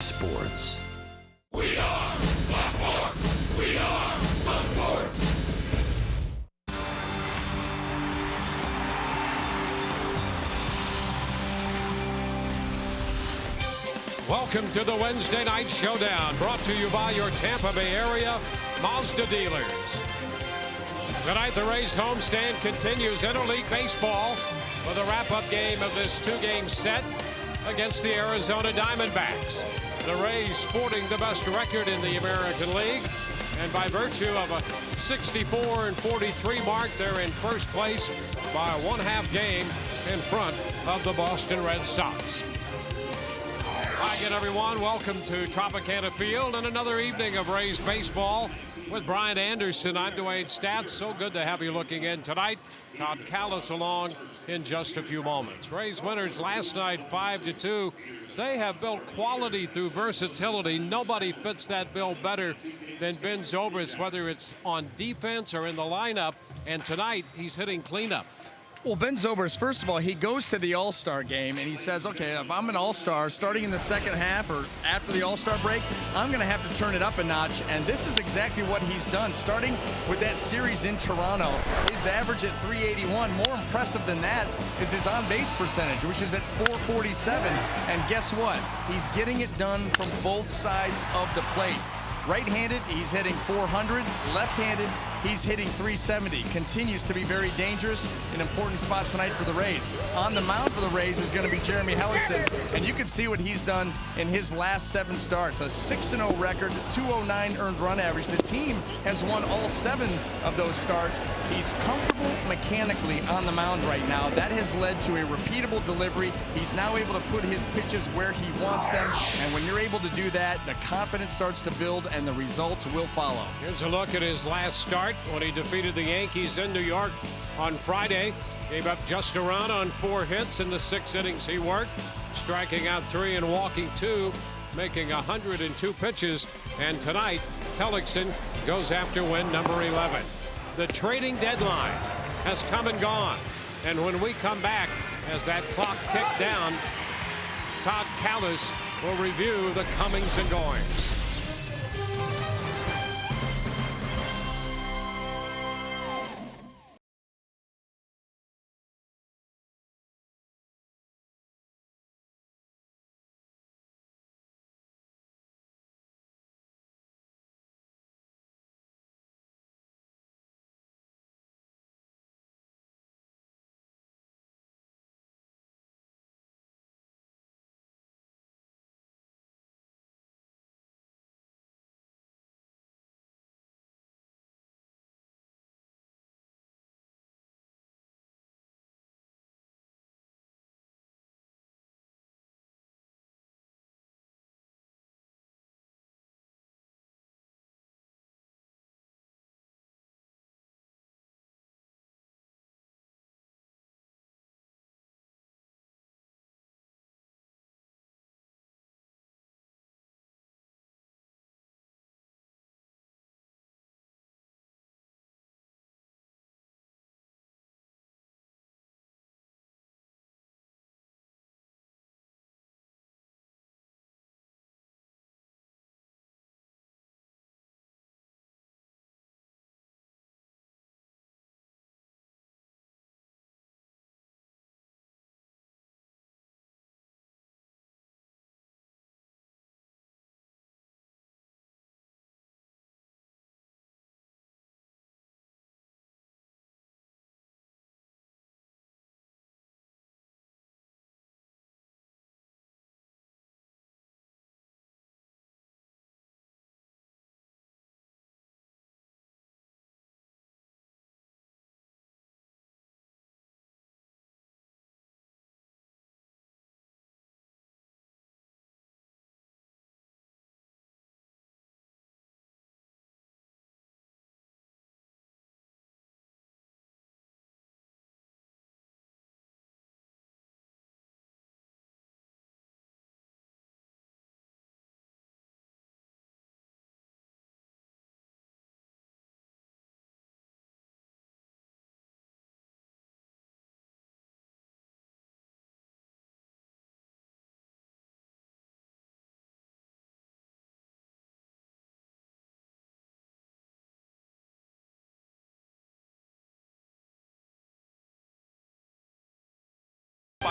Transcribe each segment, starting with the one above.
Sports. We are the Sports. We are some Sports. Welcome to the Wednesday Night Showdown, brought to you by your Tampa Bay area Mazda dealers. Tonight, the Rays homestand continues Interleague Baseball with a wrap-up game of this two-game set against the Arizona Diamondbacks. The Rays sporting the best record in the American League, and by virtue of a 64-43 mark, they're in first place by a one-half game in front of the Boston Red Sox. Hi again, everyone. Welcome to Tropicana Field and another evening of Rays baseball with Brian Anderson. I'm Dwayne Stats. So good to have you looking in tonight. Todd Callis along in just a few moments. Rays winners last night 5-2. They have built quality through versatility. Nobody fits that bill better than Ben Zobrist, whether it's on defense or in the lineup. And tonight he's hitting cleanup. Well, Ben Zobrist, first of all, he goes to the All-Star game and he says, okay, if I'm an All-Star starting in the second half or after the All-Star break, I'm going to have to turn it up a notch. And this is exactly what he's done. Starting with that series in Toronto, his average at 381. More impressive than that is his on-base percentage, which is at 447. And guess what? He's getting it done from both sides of the plate. Right-handed, he's hitting 400. Left-handed, he's hitting 370. Continues to be very dangerous in important spots tonight for the Rays. On the mound for the Rays is going to be Jeremy Hellickson, and you can see what he's done in his last 7 starts. A 6-0 record, 209 earned run average. The team has won all 7 of those starts. He's comfortable mechanically on the mound right now. That has led to a repeatable delivery. He's now able to put his pitches where he wants them, and when you're able to do that, the confidence starts to build and the results will follow. Here's a look at his last start when he defeated the Yankees in New York on Friday. Gave up just a run on 4 hits in the 6 innings he worked, striking out 3 and walking 2, making 102 pitches. And tonight, Hellickson goes after win number 11. The trading deadline has come and gone. And when we come back, as that clock ticked down, Todd Callis will review the comings and goings.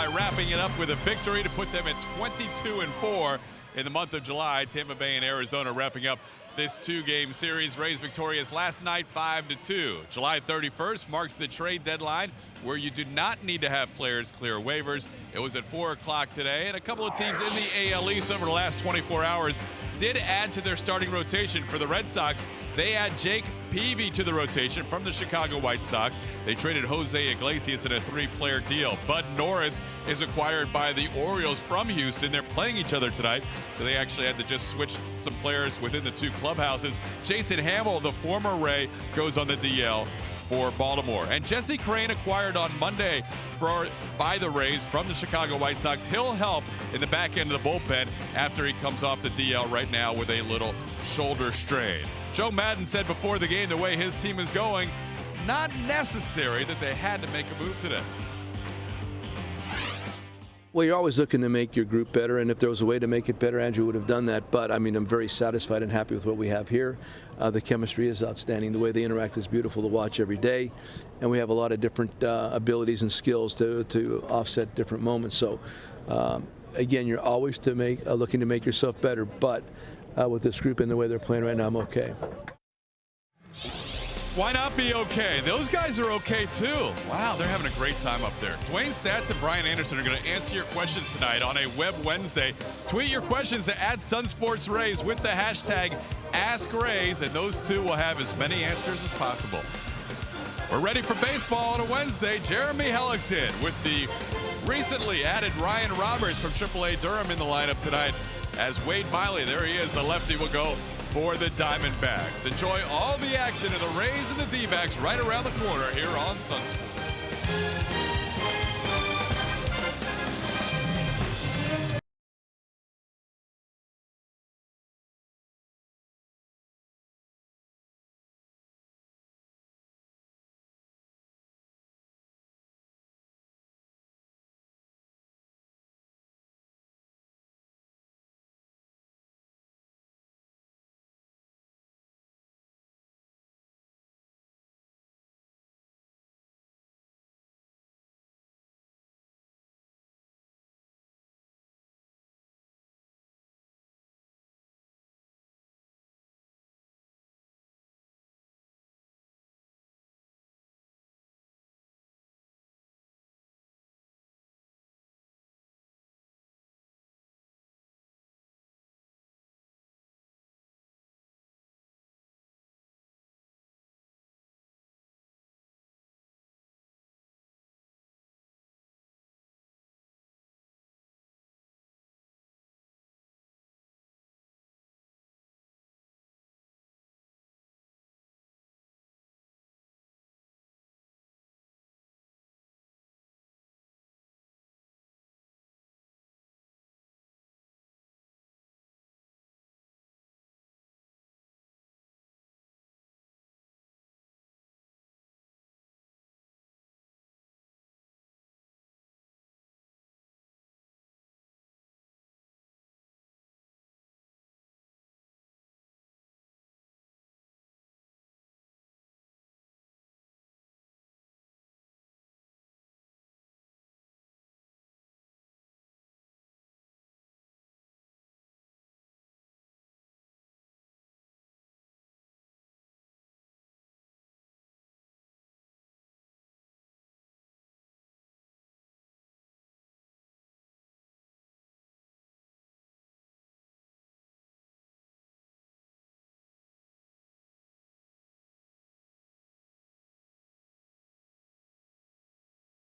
by wrapping it up with a victory to put them at 22-4 in the month of July. Tampa Bay and Arizona wrapping up this two-game series. Rays victorious last night 5-2. July 31st marks the trade deadline, where you do not need to have players clear waivers. It was at 4 o'clock today, and a couple of teams in the AL East over the last 24 hours did add to their starting rotation. For the Red Sox, they add Jake Peavy to the rotation from the Chicago White Sox. They traded Jose Iglesias in a 3-player deal. Bud Norris is acquired by the Orioles from Houston. They're playing each other tonight, so they actually had to just switch some players within the two clubhouses. Jason Hamill, the former Ray, goes on the DL for Baltimore. And Jesse Crain, acquired on Monday by the Rays from the Chicago White Sox. He'll help in the back end of the bullpen after he comes off the DL right now with a little shoulder strain. Joe Maddon said before the game, the way his team is going, not necessary that they had to make a move today. Well, you're always looking to make your group better, and if there was a way to make it better, Andrew would have done that. But, I mean, I'm very satisfied and happy with what we have here. The chemistry is outstanding. The way they interact is beautiful to watch every day. And we have a lot of different abilities and skills to offset different moments. So, again, you're always looking to make yourself better. But with this group and the way they're playing right now, I'm okay. Why not be okay? Those guys are okay too. Wow, they're having a great time up there. Dwayne Stats and Brian Anderson are going to answer your questions tonight on a Web Wednesday. Tweet your questions to @SunSportsRays with the hashtag AskRays, and those two will have as many answers as possible. We're ready for baseball on a Wednesday. Jeremy Hellickson with the recently added Ryan Roberts from AAA Durham in the lineup tonight, as Wade Miley, there he is, the lefty, will go for the Diamondbacks. Enjoy all the action of the Rays and the D-backs right around the corner here on Sun Sports.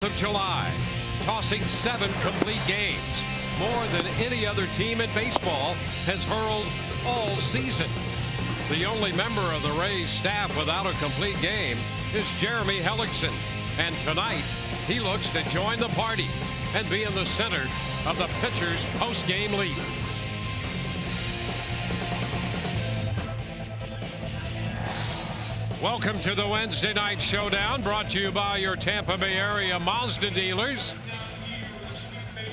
Of July, tossing 7 complete games, more than any other team in baseball has hurled all season. The only member of the Rays staff without a complete game is Jeremy Hellickson, and tonight he looks to join the party and be in the center of the pitcher's post-game lead. Welcome to the Wednesday Night Showdown, brought to you by your Tampa Bay area Mazda dealers.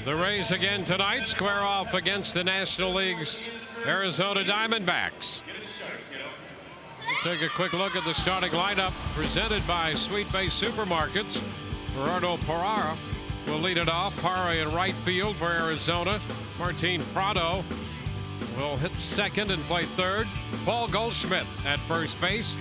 The Rays again tonight square off against the National League's Arizona Diamondbacks. We'll take a quick look at the starting lineup presented by Sweet Bay Supermarkets. Gerardo Parra will lead it off. Parra in right field for Arizona. Martin Prado will hit second and play third. Paul Goldschmidt at first base.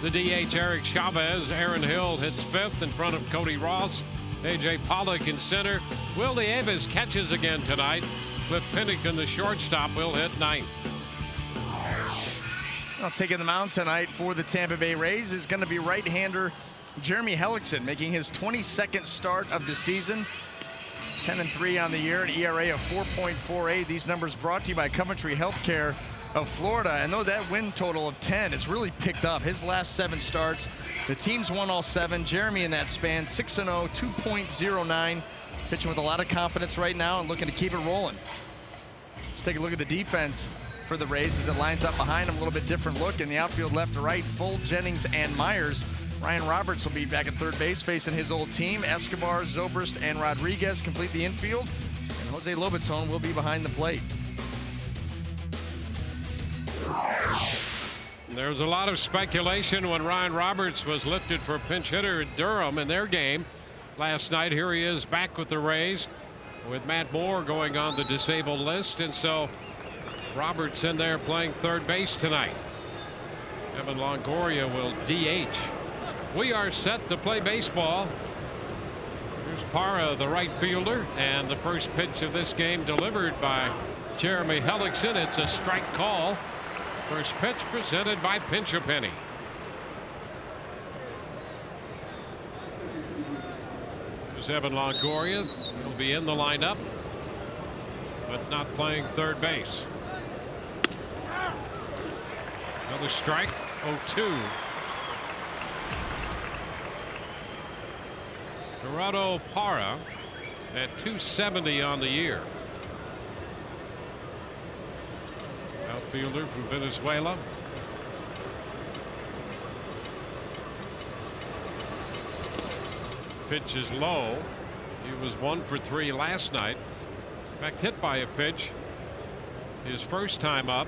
The DH Eric Chavez. Aaron Hill hits fifth in front of Cody Ross. A.J. Pollock in center. Will Nieves catches again tonight. Cliff Pennington, the shortstop, will hit ninth. Well, taking the mound tonight for the Tampa Bay Rays is going to be right-hander Jeremy Hellickson, making his 22nd start of the season. 10-3 on the year, an ERA of 4.48. These numbers brought to you by Coventry Healthcare of Florida. And though that win total of 10 has really picked up, his last 7 starts, the team's won all 7. Jeremy in that span, 6-0, 2.09. Pitching with a lot of confidence right now and looking to keep it rolling. Let's take a look at the defense for the Rays as it lines up behind them. A little bit different look in the outfield, left to right. Full, Jennings, and Myers. Ryan Roberts will be back at third base facing his old team. Escobar, Zobrist, and Rodriguez complete the infield. And Jose Lobaton will be behind the plate. There was a lot of speculation when Ryan Roberts was lifted for pinch hitter at Durham in their game last night. Here he is back with the Rays with Matt Moore going on the disabled list, and so Roberts in there playing third base tonight. Evan Longoria will DH. We are set to play baseball. Here's Parra, the right fielder, and the first pitch of this game delivered by Jeremy Hellickson. It's a strike call. First pitch presented by Pinch a Penny. There's Evan Longoria. He'll be in the lineup, but not playing third base. Another strike, 0-2. Gerardo Parra at 270 on the year. Outfielder from Venezuela. Pitch is low. He was 1 for 3 last night. In fact, hit by a pitch his first time up.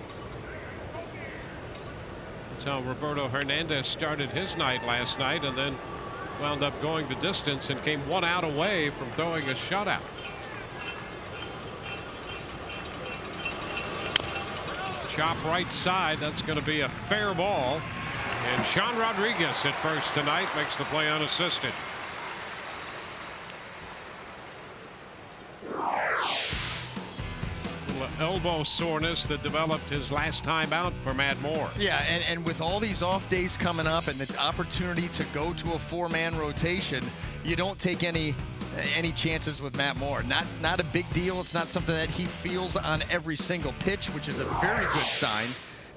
That's how Roberto Hernandez started his night last night, and then wound up going the distance and came 1 out away from throwing a shutout. Chop right side. That's going to be a fair ball. And Sean Rodriguez at first tonight makes the play unassisted. Elbow soreness that developed his last time out for Matt Moore. Yeah, and with all these off days coming up and the opportunity to go to a 4-man rotation, you don't take any chances with Matt Moore. Not a big deal. It's not something that he feels on every single pitch, which is a very good sign.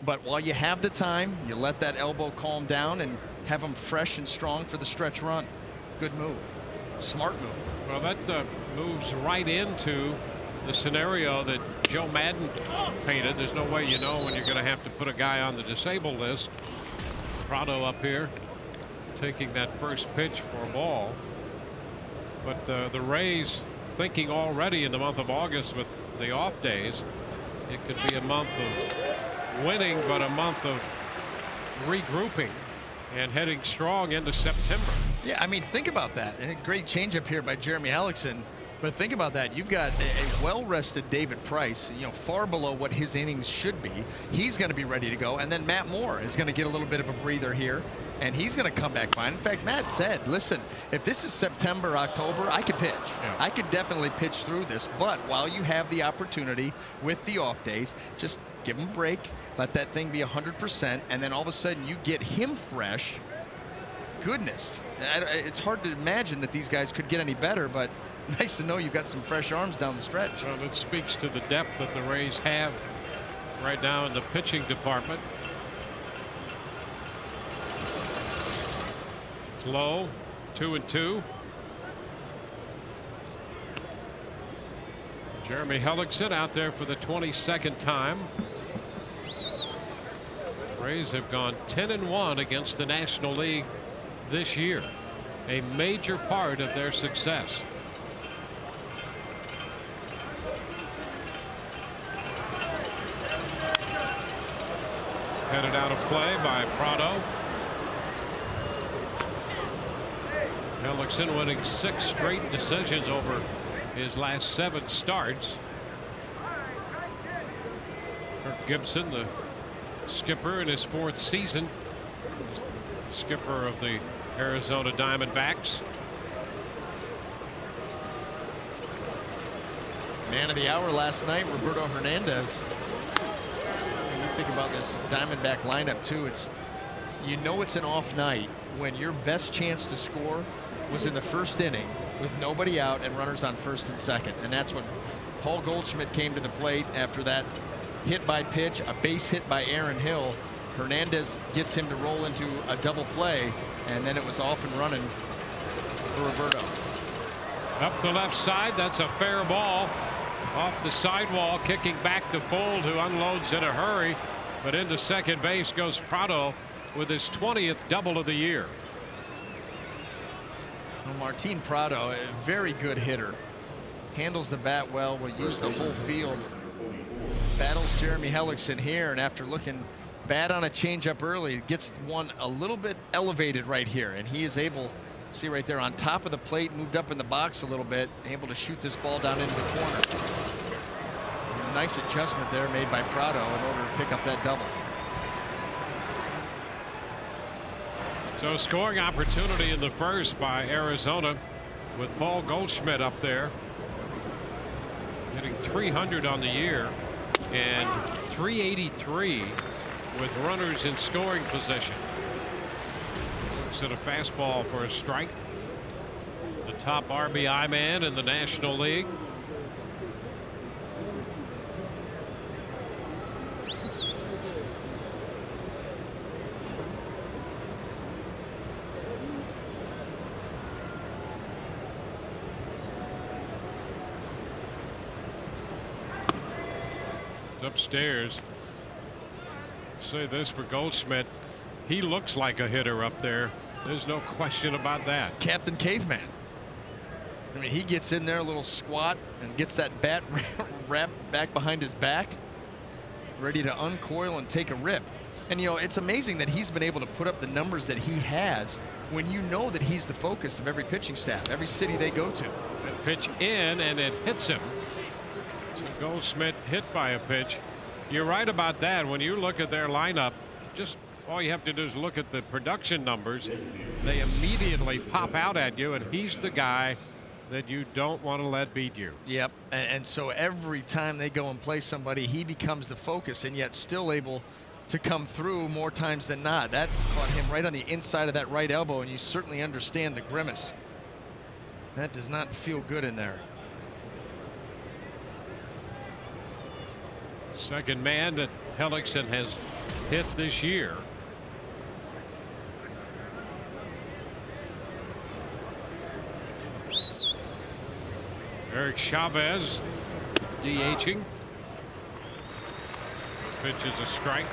But while you have the time, you let that elbow calm down and have him fresh and strong for the stretch run. Good move. Smart move. Well, that moves right into the scenario that Joe Madden painted. There's no way you know when you're going to have to put a guy on the disabled list. Prado up here taking that first pitch for a ball. But the Rays thinking already in the month of August with the off days, it could be a month of winning, but a month of regrouping and heading strong into September. Yeah, I mean, think about that. And a great changeup here by Jeremy Hellickson. But think about that. You've got a well-rested David Price, far below what his innings should be. He's going to be ready to go. And then Matt Moore is going to get a little bit of a breather here, and he's going to come back fine. In fact, Matt said, listen, if this is September, October, I could pitch. Yeah. I could definitely pitch through this. But while you have the opportunity with the off days, just give him a break, let that thing be 100%, and then all of a sudden you get him fresh. Goodness. It's hard to imagine that these guys could get any better, but nice to know you've got some fresh arms down the stretch. Well, it speaks to the depth that the Rays have right now in the pitching department. It's low, 2-2. Jeremy Hellickson out there for the 22nd time. Rays have gone 10-1 against the National League this year, a major part of their success. Headed out of play by Prado. Hellickson winning 6 straight decisions over his last 7 starts. Kirk Gibson, the skipper in his 4th season, skipper of the Arizona Diamondbacks. Man of the hour last night, Roberto Hernandez. When you think about this Diamondback lineup too, it's an off night when your best chance to score was in the 1st inning with nobody out and runners on 1st and 2nd, and that's when Paul Goldschmidt came to the plate after that hit by pitch, a base hit by Aaron Hill. Hernandez gets him to roll into a double play, and then it was off and running for Roberto. Up the left side, that's a fair ball. Off the sidewall, kicking back to Fold, who unloads in a hurry, but into second base goes Prado with his 20th double of the year. Well, Martin Prado, a very good hitter, handles the bat well, will use the whole field. Battles Jeremy Hellickson here, and after looking bad on a changeup early, gets one a little bit elevated right here, and he is able, see right there on top of the plate, moved up in the box a little bit, able to shoot this ball down into the corner. A nice adjustment there made by Prado in order to pick up that double. So scoring opportunity in the 1st by Arizona with Paul Goldschmidt up there, hitting 300 on the year and 383 with runners in scoring position. Looks at a fastball for a strike. The top RBI man in the National League. Upstairs. Say this for Goldschmidt, he looks like a hitter up there. There's no question about that. Captain Caveman. I mean, he gets in there a little squat and gets that bat wrapped back behind his back, ready to uncoil and take a rip. And you know, it's amazing that he's been able to put up the numbers that he has when you know that he's the focus of every pitching staff, every city they go to. That pitch in, and it hits him. So Goldschmidt hit by a pitch. You're right about that. When you look at their lineup, just all you have to do is look at the production numbers. They immediately pop out at you, and he's the guy that you don't want to let beat you. Yep. And so every time they go and play somebody, he becomes the focus, and yet still able to come through more times than not. That caught him right on the inside of that right elbow, and you certainly understand the grimace. That does not feel good in there. Second man that Hellickson has hit this year. Eric Chavez DHing. Pitch is a strike.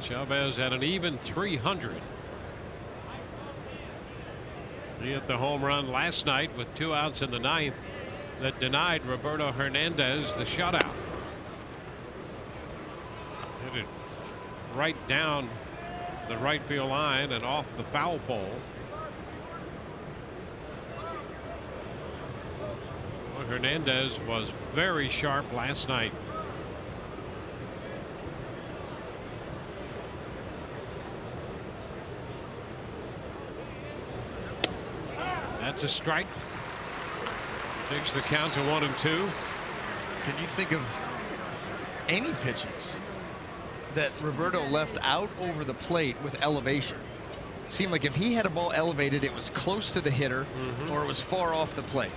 Chavez had an even 300. He hit the home run last night with 2 outs in the 9th that denied Roberto Hernandez the shutout. Hit it right down the right field line and off the foul pole. Well, Hernandez was very sharp last night. That's a strike. Takes the count to 1-2. Can you think of any pitches that Roberto left out over the plate with elevation? It seemed like if he had a ball elevated, it was close to the hitter or it was far off the plate.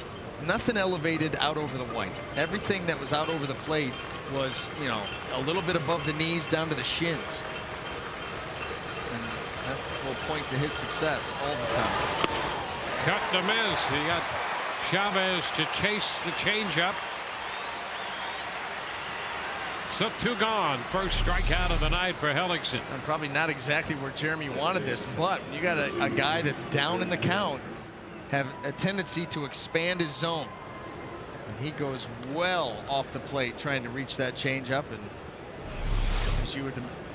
Nothing elevated out over the white. Everything that was out over the plate was, you know, a little bit above the knees down to the shins. And that will point to his success all the time. Cut to miss. He got Chavez to chase the changeup. So 2 gone. First strikeout of the night for Hellickson. And probably not exactly where Jeremy wanted this, but you got a guy that's down in the count, have a tendency to expand his zone. And he goes well off the plate trying to reach that changeup, and as you would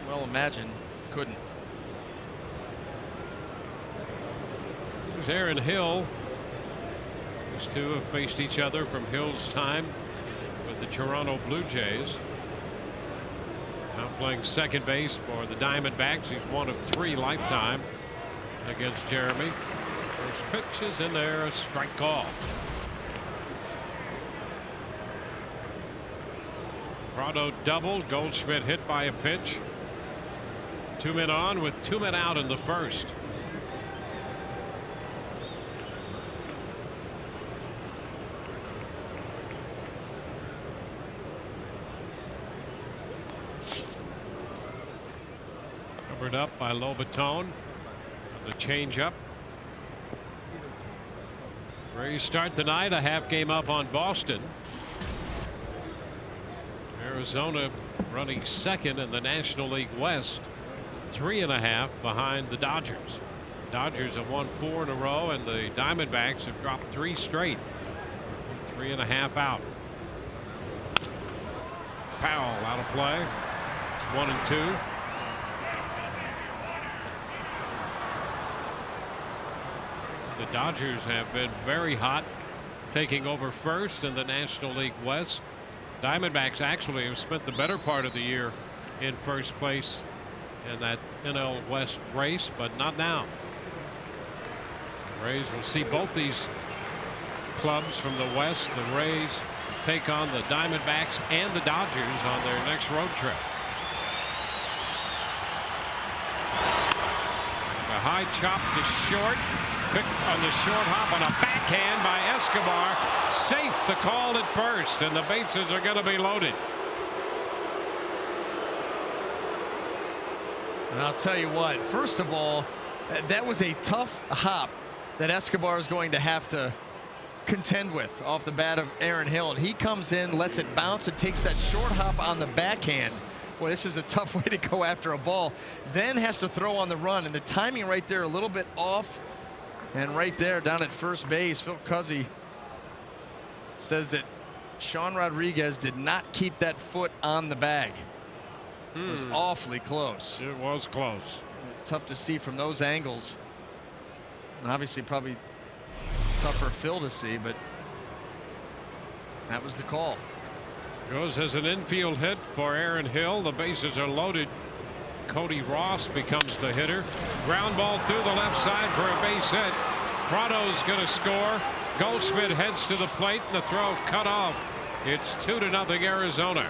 well imagine, couldn't. There's Aaron Hill. These two have faced each other from Hill's time with the Toronto Blue Jays. Now playing second base for the Diamondbacks. He's one of 3 lifetime against Jeremy. First pitch is in there, a strike call. Prado doubled. Goldschmidt hit by a pitch. 2 men on with 2 men out in the first. Covered up by Lobaton. The changeup. Rays start the night a half game up on Boston. Arizona running second in the National League West, 3.5 behind the Dodgers. Dodgers have won 4 in a row, and the Diamondbacks have dropped 3 straight. 3.5 out. Powell out of play. It's 1-2. The Dodgers have been very hot, taking over first in the National League West. Diamondbacks actually have spent the better part of the year in first place in that NL West race, but not now. The Rays will see both these clubs from the West. The Rays take on the Diamondbacks and the Dodgers on their next road trip. A high chop to short. Picked on the short hop on a backhand by Escobar. Safe the call at first, and the bases are going to be loaded. And I'll tell you what, first of all, that was a tough hop that Escobar is going to have to contend with off the bat of Aaron Hill. And he comes in, lets it bounce, and takes that short hop on the backhand. Boy, this is a tough way to go after a ball. Then has to throw on the run, and the timing right there a little bit off. And right there down at first base, Phil Cuzzy says that Sean Rodriguez did not keep that foot on the bag. It was awfully close. It was close. Tough to see from those angles. And obviously probably tough for Phil to see, but that was the call. Goes as an infield hit for Aaron Hill. The bases are loaded. Cody Ross becomes the hitter. Ground ball through the left side for a base hit. Prado's going to score. Goldschmidt heads to the plate, and the throw cut off. It's 2-0 Arizona.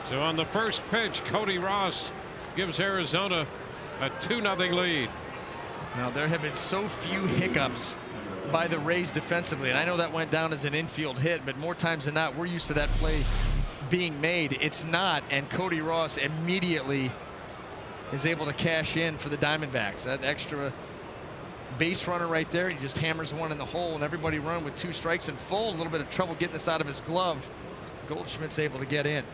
So on the first pitch, Cody Ross gives Arizona a 2-0 lead. Now there have been so few hiccups by the Rays defensively, and I know that went down as an infield hit, but more times than not, we're used to that play being made. It's not, and Cody Ross immediately is able to cash in for the Diamondbacks. That extra base runner right there, he just hammers one in the hole, and everybody run with 2 strikes and full. A little bit of trouble getting this out of his glove. Goldschmidt's able to get in.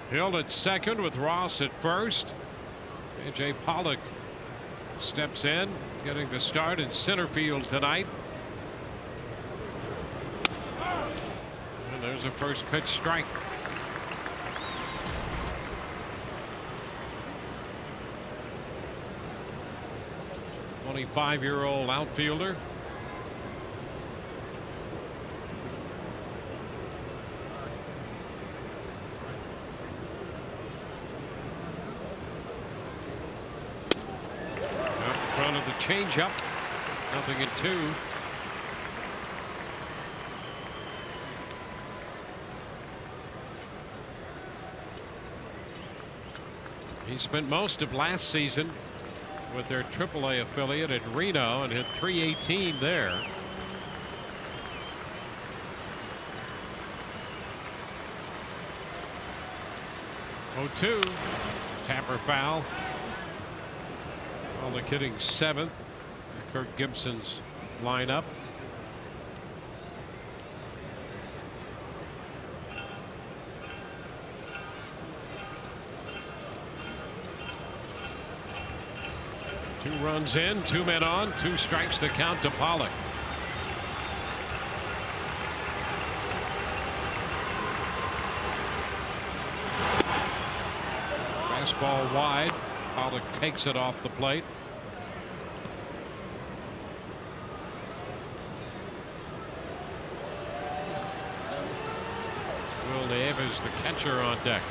Hill at second with Ross at first. A.J. Pollock steps in, getting the start in center field tonight. And there's a first pitch strike. A 25-year-old outfielder. Up in front of the changeup. 0-2. He spent most of last season with their AAA affiliate at Reno and hit .318 there. Oh, 2. Tapper foul. Pollock hitting 7th. Kirk Gibson's lineup. Two runs in, 2 men on, 2 strikes to count to Pollock. Fastball wide. Pollock takes it off the plate. Will Nieves, the catcher, on deck.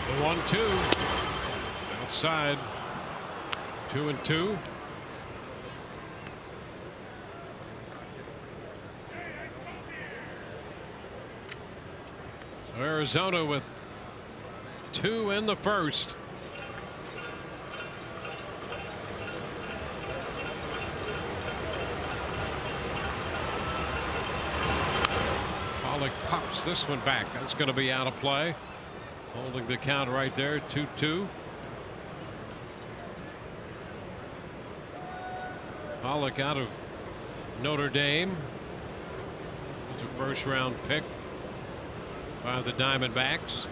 The 1-2 outside. 2-2. So Arizona with 2 in the first. Pollock pops this one back. That's going to be out of play. Holding the count right there. 2-2. Pollock out of Notre Dame. It's a first-round pick by the Diamondbacks.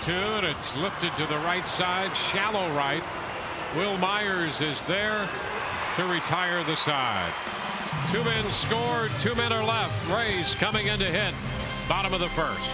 And it's lifted to the right side, shallow right. Will Myers is there to retire the side. 2 men scored, 2 men are left. Rays coming in to hit. Bottom of the first.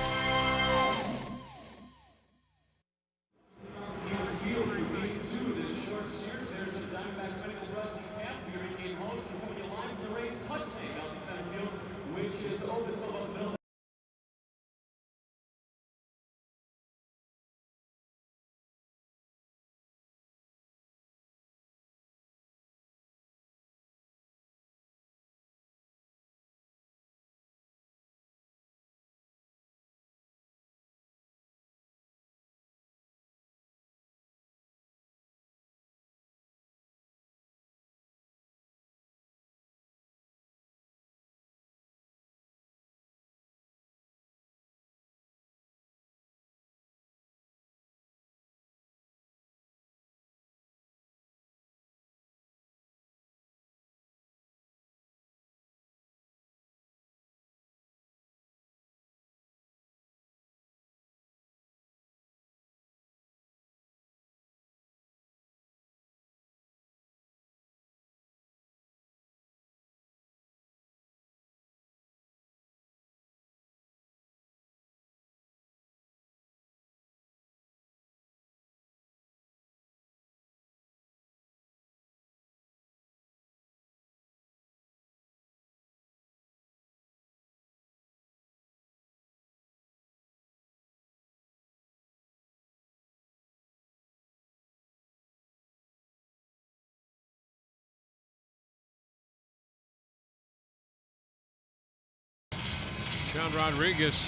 John Rodriguez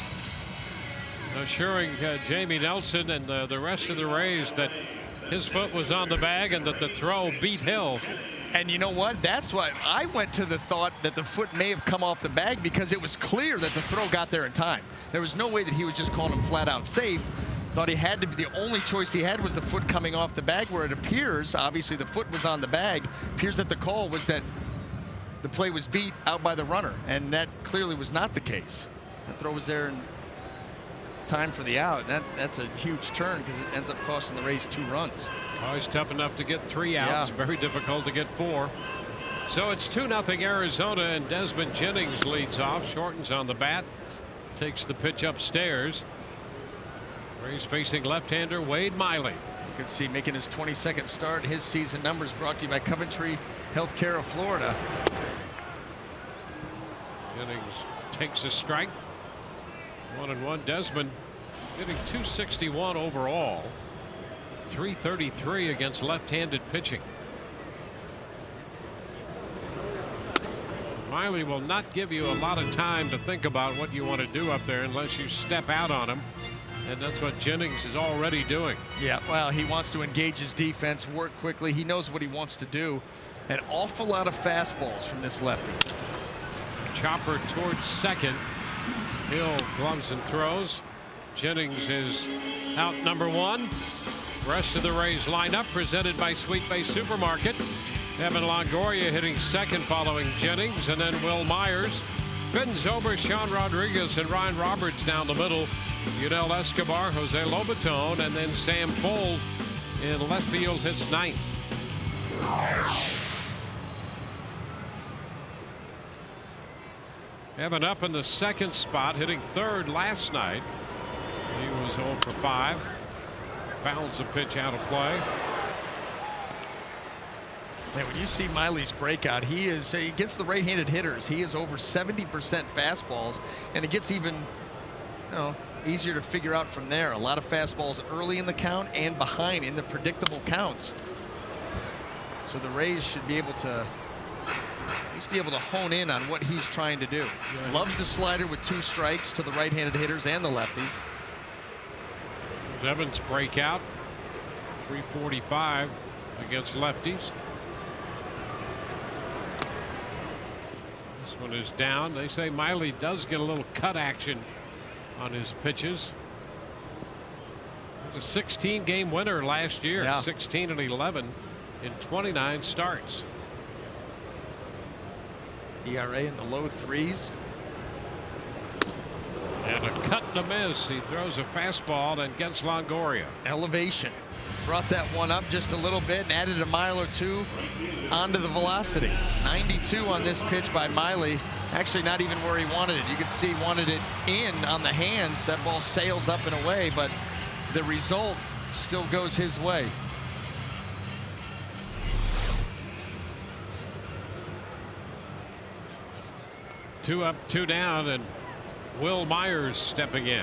assuring Jamie Nelson and the rest of the Rays that his foot was on the bag and that the throw beat Hill. And you know what? That's why I went to the thought that the foot may have come off the bag, because it was clear that the throw got there in time. There was no way that he was just calling him flat out safe. Thought he had to be, the only choice he had was the foot coming off the bag, where it appears, obviously the foot was on the bag, appears that the call was that the play was beat out by the runner, and that clearly was not the case. The throw was there in time for the out. That's a huge turn, because it ends up costing the Rays 2 runs. Always tough enough to get 3 outs. Yeah. Very difficult to get 4. So it's 2-0 Arizona, and Desmond Jennings leads off. Shortens on the bat. Takes the pitch upstairs. Rays facing left-hander Wade Miley. You can see making his 22nd start. His season numbers brought to you by Coventry Healthcare of Florida. Jennings takes a strike. 1-1. Desmond hitting .261 overall. .333 against left-handed pitching. Miley will not give you a lot of time to think about what you want to do up there unless you step out on him. And that's what Jennings is already doing. Yeah, well, he wants to engage his defense, work quickly. He knows what he wants to do. An awful lot of fastballs from this lefty. Chopper towards second. Hill gloves and throws. Jennings is out number 1. Rest of the Rays lineup presented by Sweet Bay Supermarket. Evan Longoria hitting second following Jennings, and then Will Myers. Ben Zober, Sean Rodriguez, and Ryan Roberts down the middle. Yudel Escobar, Jose Lobaton, and then Sam Fold in left field hits ninth. Evan up in the second spot, hitting third last night. He was 0 for 5. Fouls a pitch out of play. And when you see Miley's breakout, he gets the right-handed hitters. He is over 70% fastballs, and it gets even, easier to figure out from there. A lot of fastballs early in the count and behind in the predictable counts. So the Rays should be able to at least be able to hone in on what he's trying to do. Yeah. Loves the slider with 2 strikes to the right-handed hitters and the lefties. Evans breakout, 345 against lefties. This one is down. They say Miley does get a little cut action on his pitches. He was a 16-game winner last year, 16-11 in 29 starts. ERA in the low 3s. And a cut and a miss. He throws a fastball and gets Longoria. Elevation. Brought that one up just a little bit and added a mile or 2 onto the velocity. 92 on this pitch by Miley. Actually not even where he wanted it. You could see he wanted it in on the hands. That ball sails up and away, but the result still goes his way. Two up, 2 down, and Will Myers stepping in.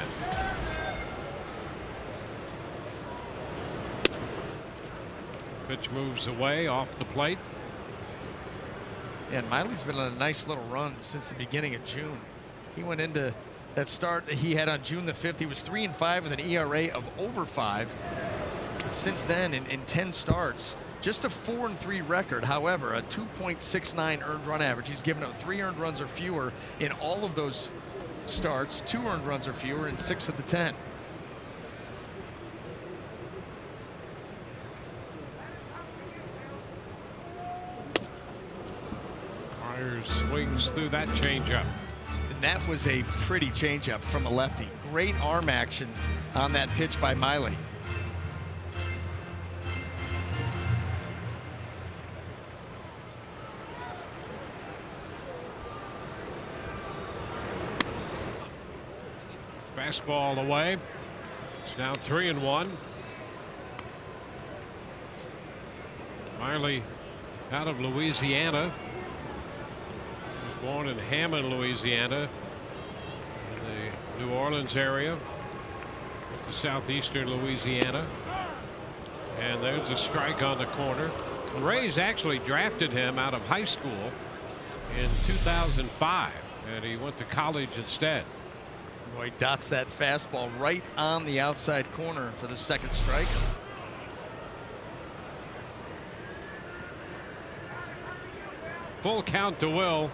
Pitch moves away off the plate. And Miley's been on a nice little run since the beginning of June. He went into that start that he had on June the 5th. He was 3-5 with an ERA of over 5. Since then, in 10 starts, just a 4-3 record. However, a 2.69 earned run average. He's given up 3 earned runs or fewer in all of those starts, 2 earned runs or fewer in 6 of the 10. Myers swings through that changeup. And that was a pretty changeup from a lefty. Great arm action on that pitch by Miley. Fastball away. It's now 3-1. Miley out of Louisiana. He was born in Hammond, Louisiana, in the New Orleans area, up to southeastern Louisiana. And there's a strike on the corner. The Rays actually drafted him out of high school in 2005, and he went to college instead. Boy, dots that fastball right on the outside corner for the second strike. Full count to Will.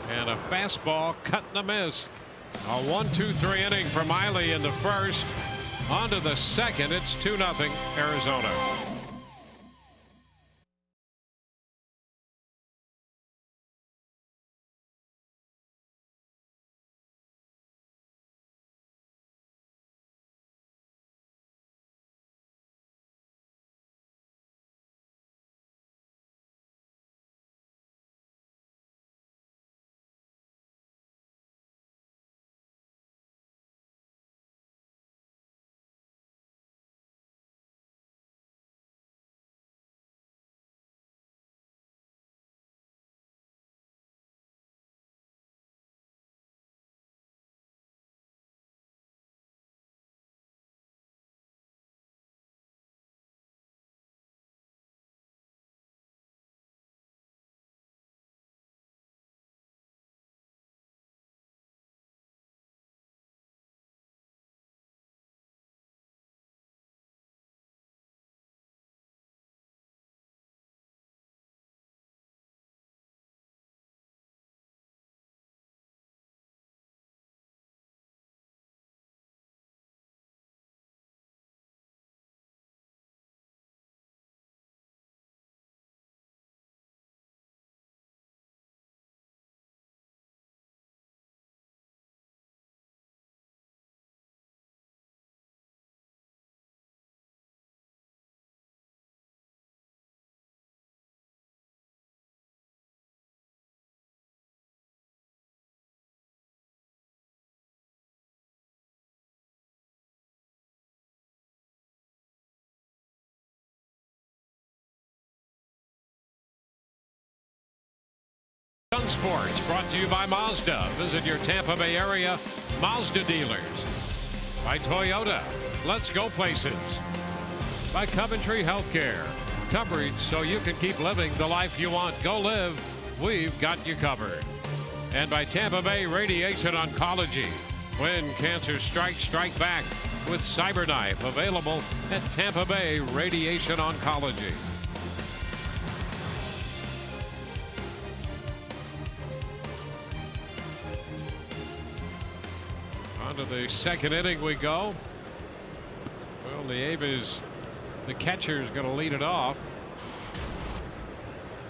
And a fastball cut and a miss. A 1-2-3 inning for Miley in the first. On to the second. It's 2-0 Arizona. Sports brought to you by Mazda. Visit your Tampa Bay area Mazda dealers. By Toyota. Let's go places. By Coventry Healthcare. Coverage so you can keep living the life you want. Go live. We've got you covered. And by Tampa Bay Radiation Oncology. When cancer strikes, strike back with CyberKnife. Available at Tampa Bay Radiation Oncology. On to the second inning we go. Well, the catcher's going to lead it off.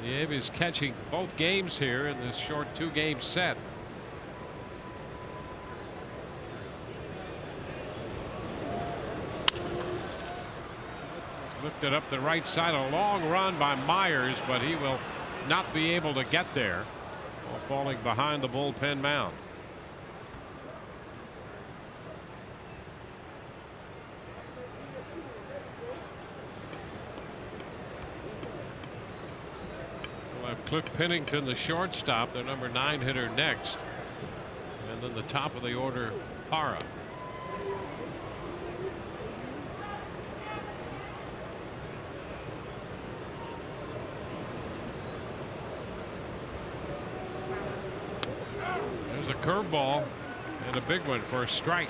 Nieves catching both games here in this short 2-game set. Lifted up the right side, a long run by Myers, but he will not be able to get there while falling behind the bullpen mound. We'll have Cliff Pennington, the shortstop, the number 9 hitter next, and then the top of the order, Parra. There's a curveball and a big one for a strike.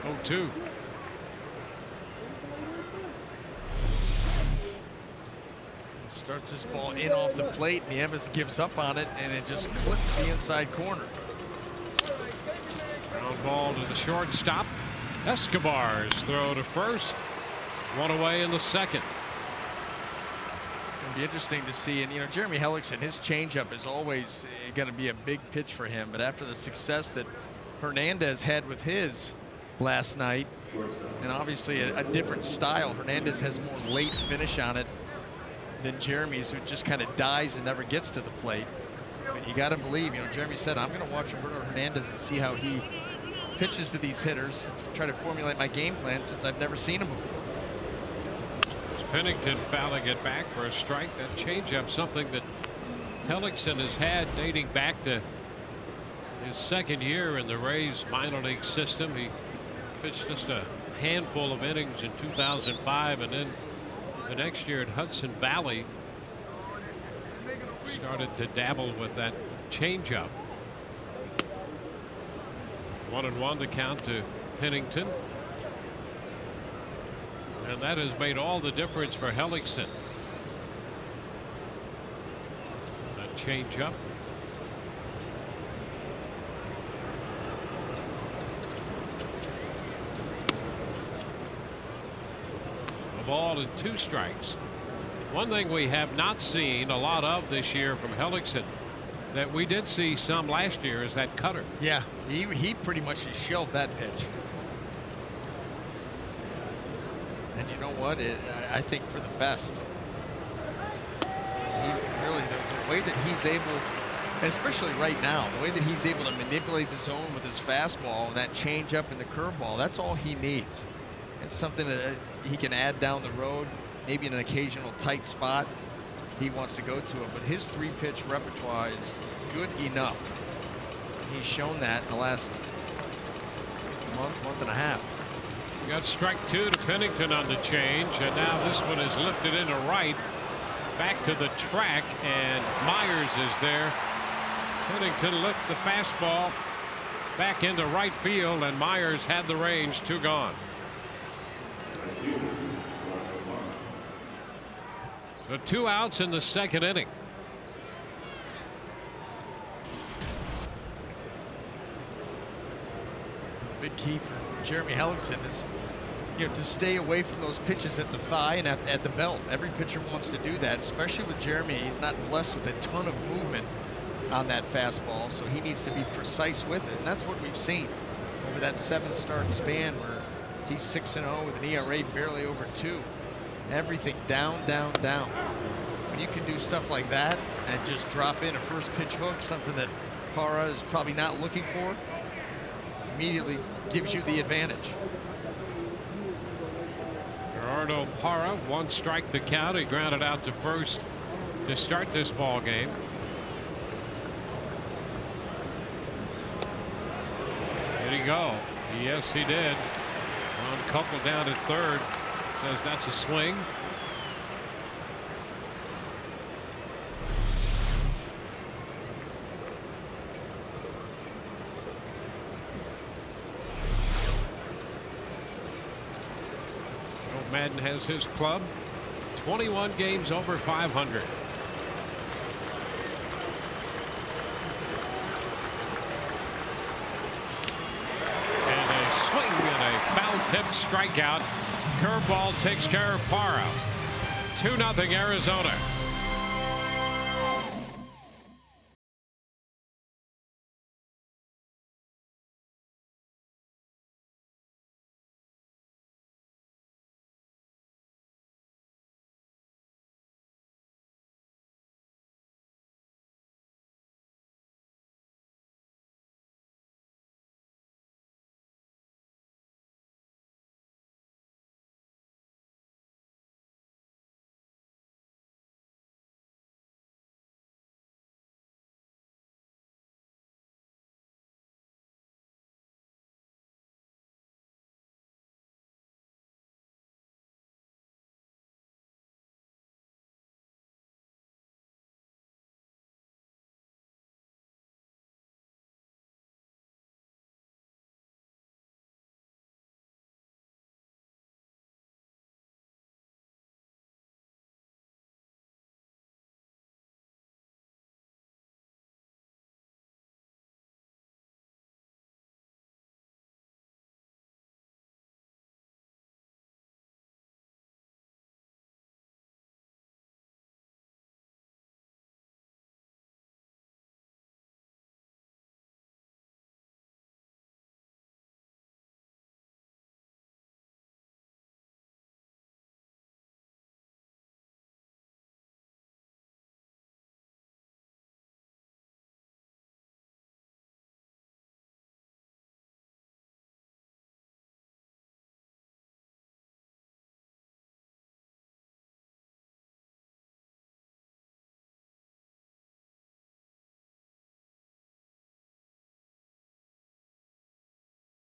0-2. Starts this ball in off the plate. Nieves gives up on it, and it just clips the inside corner. Ground ball to the shortstop. Escobar's throw to first. One away in the second. It'll be interesting to see. And, you know, Jeremy Hellickson, his changeup is always going to be a big pitch for him. But after the success that Hernandez had with his last night, and obviously a different style, Hernandez has more late finish on it than Jeremy's, who just kind of dies and never gets to the plate. But you got to believe, you know, Jeremy said, I'm going to watch Roberto Hernandez and see how he pitches to these hitters, try to formulate my game plan since I've never seen him before. Pennington fouling it back for a strike. That changeup, something that Hellickson has had dating back to his second year in the Rays minor league system. He pitched just a handful of innings in 2005, and then the next year at Hudson Valley started to dabble with that changeup. 1-1 to count to Pennington. And that has made all the difference for Hellickson. That changeup. A ball and 2 strikes. One thing we have not seen a lot of this year from Hellickson that we did see some last year is that cutter. Yeah, he pretty much has shelved that pitch. And you know what? I think for the best. He really, the way that he's able, and especially right now, the way that he's able to manipulate the zone with his fastball and that changeup and the curveball, that's all he needs. It's something that he can add down the road, maybe in an occasional tight spot he wants to go to it. But his 3-pitch repertoire is good enough. He's shown that in the last month and a half. We got strike 2 to Pennington on the change, and now this one is lifted into right, back to the track, and Myers is there. Pennington lift the fastball back into right field, and Myers had the range. 2 gone. So 2 outs in the second inning. Big key for Jeremy Hellickson is, you know, to stay away from those pitches at the thigh and at the belt. Every pitcher wants to do that, especially with Jeremy. He's not blessed with a ton of movement on that fastball, so he needs to be precise with it. And that's what we've seen over that 7-start span where he's 6-0 with an ERA barely over 2. Everything down, down, down. When you can do stuff like that and just drop in a first pitch hook, something that Parra is probably not looking for, immediately gives you the advantage. Gerardo Parra, 1 strike the count. He grounded out to first to start this ball game. go. Yes, he did. Ron Kupel down at third. Says that's a swing. Madden has his club 21 games over 500. And a swing and a foul tip strikeout. Curveball takes care of Parra. 2-0 Arizona.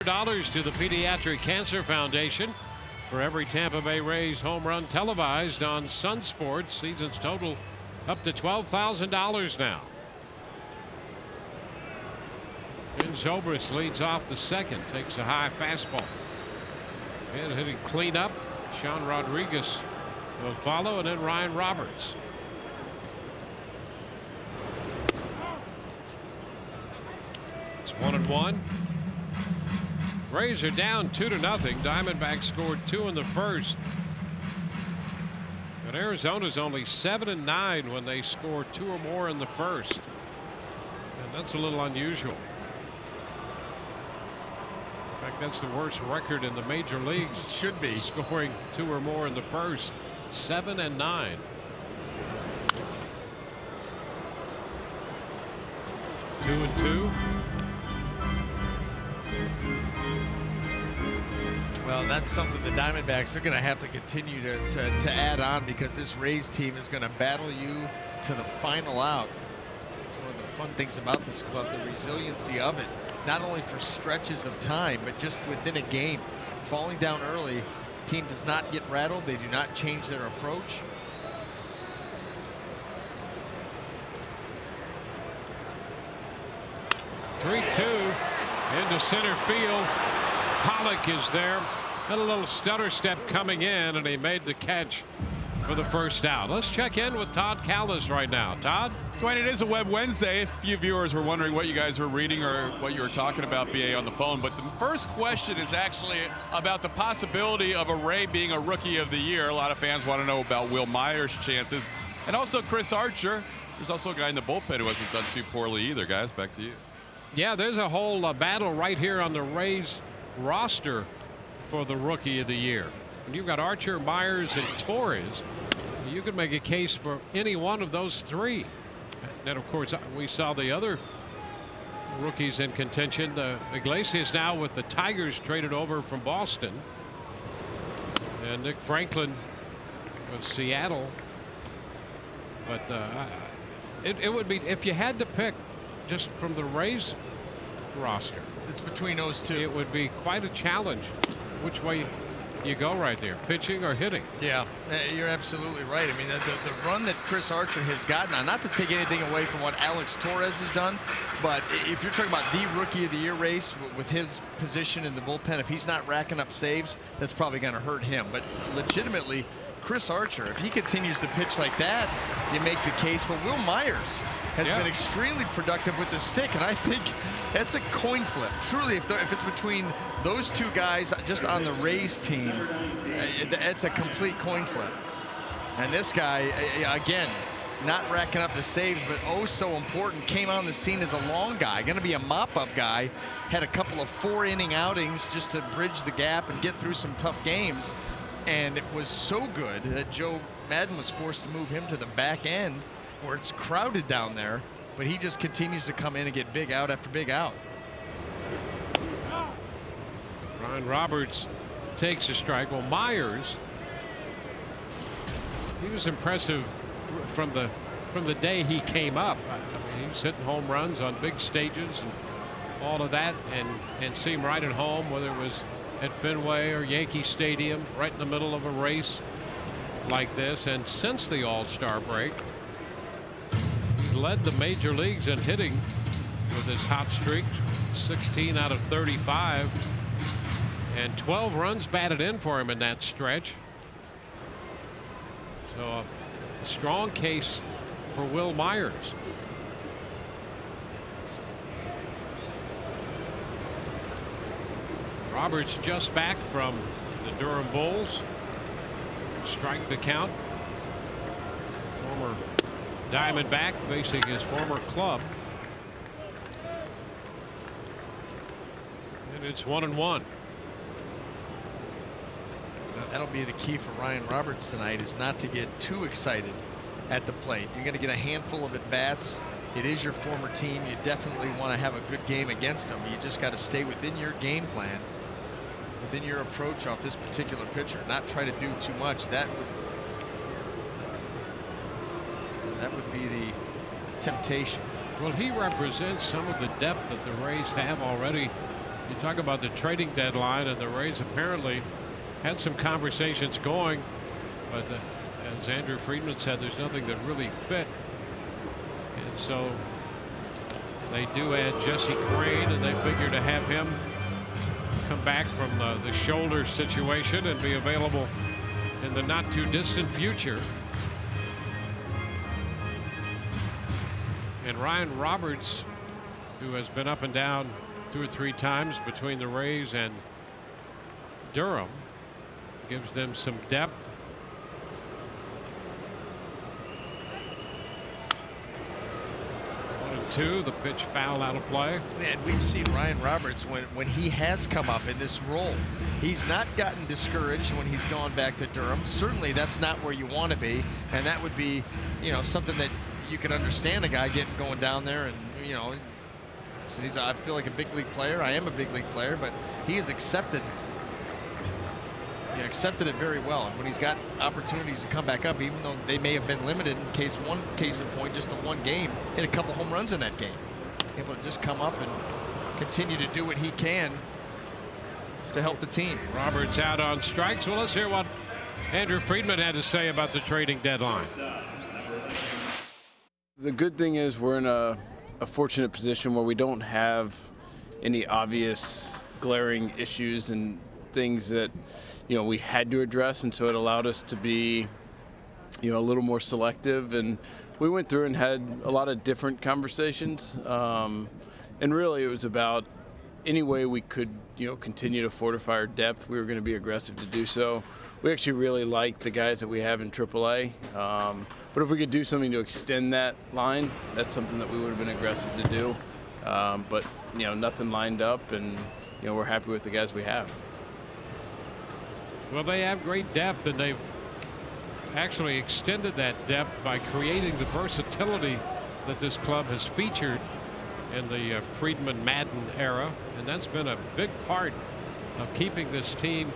$100 to the Pediatric Cancer Foundation for every Tampa Bay Rays home run televised on Sun Sports. Season's total up to $12,000 now. Ben Zobrist leads off the second, takes a high fastball. And hitting cleanup. Sean Rodriguez will follow, and then Ryan Roberts. It's 1-1. Rays are down 2-0. Diamondbacks scored 2 in the first. But Arizona's only 7-9 when they score 2 or more in the first. And that's a little unusual. In fact, that's the worst record in the major leagues. Should be. Scoring 2 or more in the first. 7-9. Two and two. Well, that's something the Diamondbacks are going to have to continue to add on, because this Rays team is going to battle you to the final out. It's one of the fun things about this club, the resiliency of it, not only for stretches of time, but just within a game. Falling down early, the team does not get rattled. They do not change their approach. Three-two into center field. Pollock is there. Had a little stutter step coming in, and he made the catch for the first out. Let's check in with Todd Callis right now. Todd? Dwayne, it is a Web Wednesday. A few viewers were wondering what you guys were reading or what you were talking about, BA, on the phone. But the first question is actually about the possibility of a Ray being a Rookie of the Year. A lot of fans want to know about Will Myers' chances. And also Chris Archer. There's also a guy in the bullpen who hasn't done too poorly either. Guys, back to you. Yeah, there's a whole battle right here on the Rays roster for the Rookie of the Year. When you've got Archer, Myers, and Torres, you could make a case for any one of those three. And of course, we saw the other rookies in contention. Iglesias now with the Tigers traded over from Boston, and Nick Franklin with Seattle. But it would be, if you had to pick just from the Rays roster, it's between those two. It would be quite a challenge which way you go right there, pitching or hitting. Yeah, you're absolutely right. I mean, the run that Chris Archer has gotten on, not to take anything away from what Alex Torres has done, but if you're talking about the Rookie of the Year race with his position in the bullpen, if he's not racking up saves, that's probably going to hurt him. But legitimately, Chris Archer, if he continues to pitch like that, you make the case. But Will Myers has been extremely productive with the stick, and I think that's a coin flip. Truly, if it's between those two guys just on the Rays team, it's a complete coin flip. And this guy, again, not racking up the saves, but oh so important, came on the scene as a long guy, going to be a mop-up guy, had a couple of 4-inning outings just to bridge the gap and get through some tough games. And it was so good that Joe Madden was forced to move him to the back end where it's crowded down there, but he just continues to come in and get big out after big out. Ryan Roberts takes a strike. Well, Myers, he was impressive from the day he came up. I mean, he was hitting home runs on big stages and all of that, and seemed right at home, whether it was at Fenway or Yankee Stadium, right in the middle of a race like this. And since the All-Star break, he led the major leagues in hitting with his hot streak, 16 out of 35, and 12 runs batted in for him in that stretch. So a strong case for Will Myers. Roberts just back from the Durham Bulls. Strike the count. Former Diamondback facing his former club. And it's 1-1. That'll be the key for Ryan Roberts tonight, is not to get too excited at the plate. You're going to get a handful of at-bats. It is your former team. You definitely want to have a good game against them. You just got to stay within your game plan, within your approach off this particular pitcher, not try to do too much. That would be the temptation. Well, he represents some of the depth that the Rays have already. You talk about the trading deadline, and the Rays apparently had some conversations going, but as Andrew Friedman said, there's nothing that really fit. And so they do add Jesse Crain, and they figure to have him come back from the shoulder situation and be available in the not too distant future. And Ryan Roberts, who has been up and down 2 or 3 times between the Rays and Durham, gives them some depth. Two, the pitch foul out of play. And we've seen Ryan Roberts when he has come up in this role. He's not gotten discouraged when he's gone back to Durham. Certainly that's not where you want to be, and that would be, you know, something that you can understand a guy going down there, and you know, so I feel like a big league player. I am a big league player, but he has accepted it very well. And when he's got opportunities to come back up, even though they may have been limited in case in point, just the one game, hit a couple home runs in that game, able to just come up and continue to do what he can to help the team. Roberts out on strikes. Well, let's hear what Andrew Friedman had to say about the trading deadline. The good thing is we're in a fortunate position where we don't have any obvious glaring issues and things that, you know, we had to address, and so it allowed us to be, you know, a little more selective. And we went through and had a lot of different conversations, and really it was about any way we could, you know, continue to fortify our depth, we were going to be aggressive to do so. We actually really like the guys that we have in AAA, but if we could do something to extend that line, that's something that we would have been aggressive to do. But you know, nothing lined up, and you know, we're happy with the guys we have. Well, they have great depth, and they've actually extended that depth by creating the versatility that this club has featured in the Friedman-Madden era, and that's been a big part of keeping this team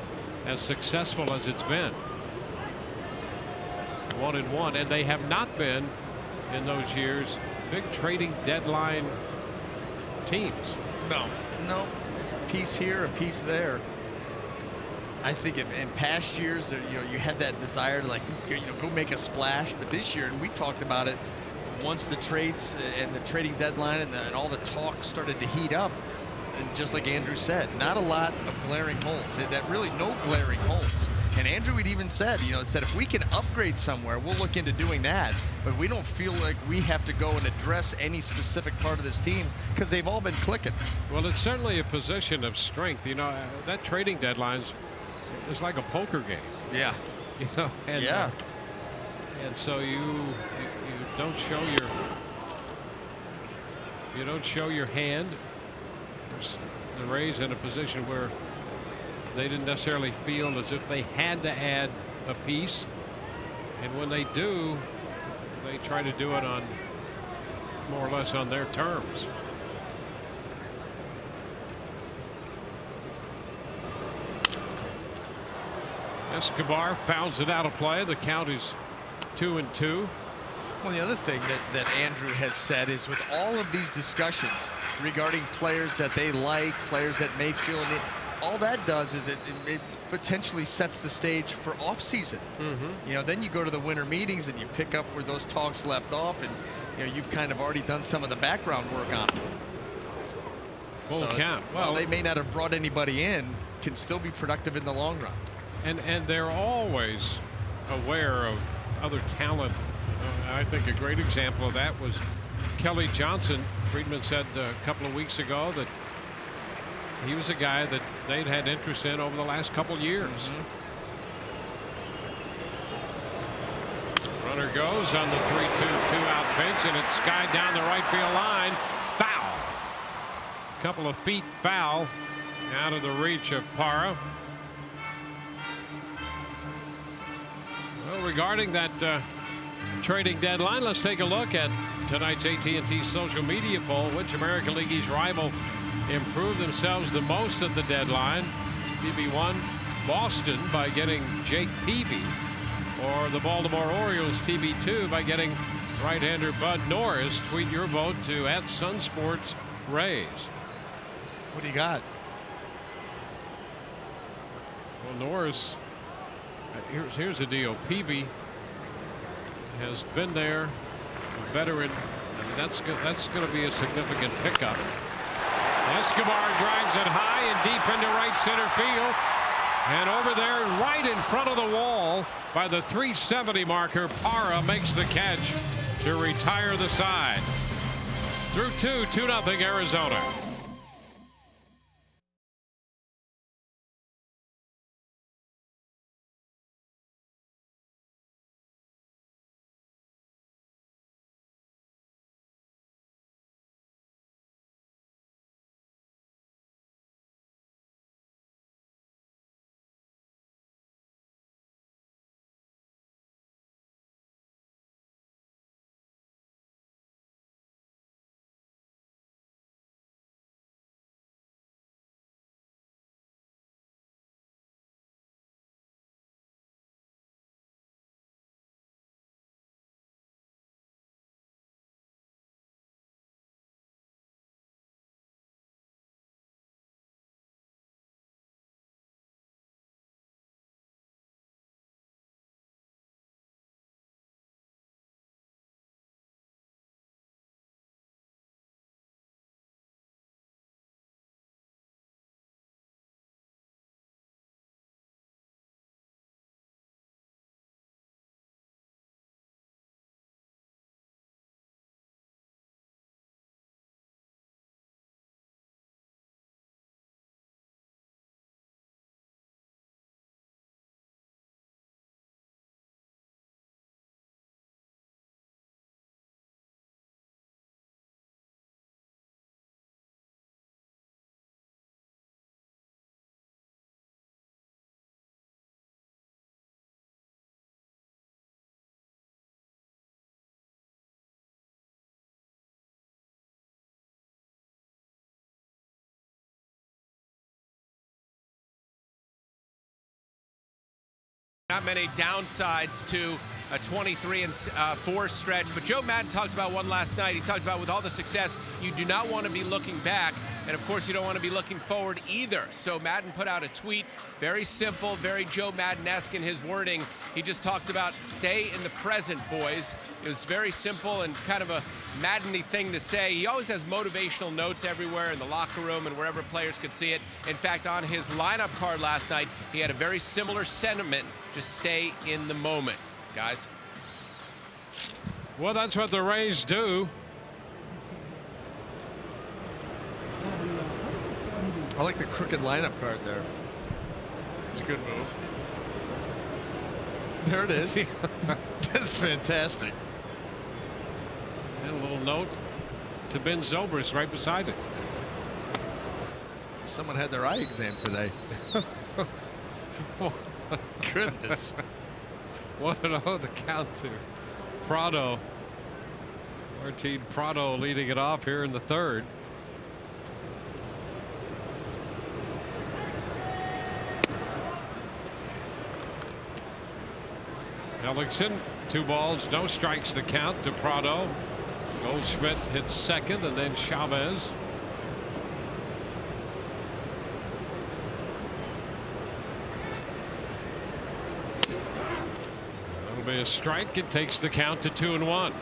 as successful as it's been. 1-1, and they have not been in those years big trading deadline teams. No. piece here, a piece there. I think in past years, you had that desire to, like, go make a splash. But this year, and we talked about it, once the trades and the trading deadline and all the talk started to heat up, and just like Andrew said, not a lot of glaring holes. That really no glaring holes. And Andrew had even said, said if we can upgrade somewhere, we'll look into doing that. But we don't feel like we have to go and address any specific part of this team because they've all been clicking. Well, it's certainly a position of strength. That trading deadline's it's like a poker game. Yeah. And, yeah. And so you don't show your hand. The Rays in a position where they didn't necessarily feel as if they had to add a piece, and when they do, they try to do it on more or less on their terms. Escobar fouls it out of play. The count is 2-2. Well, the other thing that Andrew has said is with all of these discussions regarding players that they like, players that may feel it, all that does is it potentially sets the stage for off-season. Then you go to the winter meetings and you pick up where those talks left off, and you've kind of already done some of the background work on them. Full count. Well, they may not have brought anybody in, can still be productive in the long run. And they're always aware of other talent. I think a great example of that was Kelly Johnson. Friedman said a couple of weeks ago that he was a guy that they'd had interest in over the last couple years. Runner goes on the 3-2 two-out pitch, and it's skied down the right field line. Foul. Couple of feet foul out of the reach of Parra. Well, regarding that trading deadline, let's take a look at tonight's AT&T social media poll. Which American League East rival improved themselves the most at the deadline? PB1, Boston by getting Jake Peavy, or the Baltimore Orioles TB2 by getting right-hander Bud Norris. Tweet your vote to @SunSportsRays. What do you got? Well, Norris, here's the deal. Peavy has been there, a veteran, and that's going to be a significant pickup. Escobar drives it high and deep into right center field, and over there right in front of the wall by the 370 marker, Parra makes the catch to retire the side. Through 2-0 Arizona. Not many downsides to a 23-4 stretch, but Joe Madden talked about one last night. He talked about with all the success, you do not want to be looking back And of course, you don't want to be looking forward either. So Madden put out a tweet, very simple, very Joe Madden-esque in his wording. He just talked about stay in the present, boys. It was very simple and kind of a Madden-y thing to say. He always has motivational notes everywhere in the locker room and wherever players could see it. In fact, on his lineup card last night, he had a very similar sentiment. Just stay in the moment, guys. Well, that's what the Rays do. I like the crooked lineup card there. It's a good move. There it is. That's fantastic. And a little note to Ben Zobrist right beside it. Someone had their eye exam today. Goodness. 1-0 the count to Prado. Martin Prado leading it off here in the third. Hellickson, 2 balls, no strikes the count to Prado. Goldschmidt hits second, and then Chavez. That'll be a strike. It takes the count to 2-1.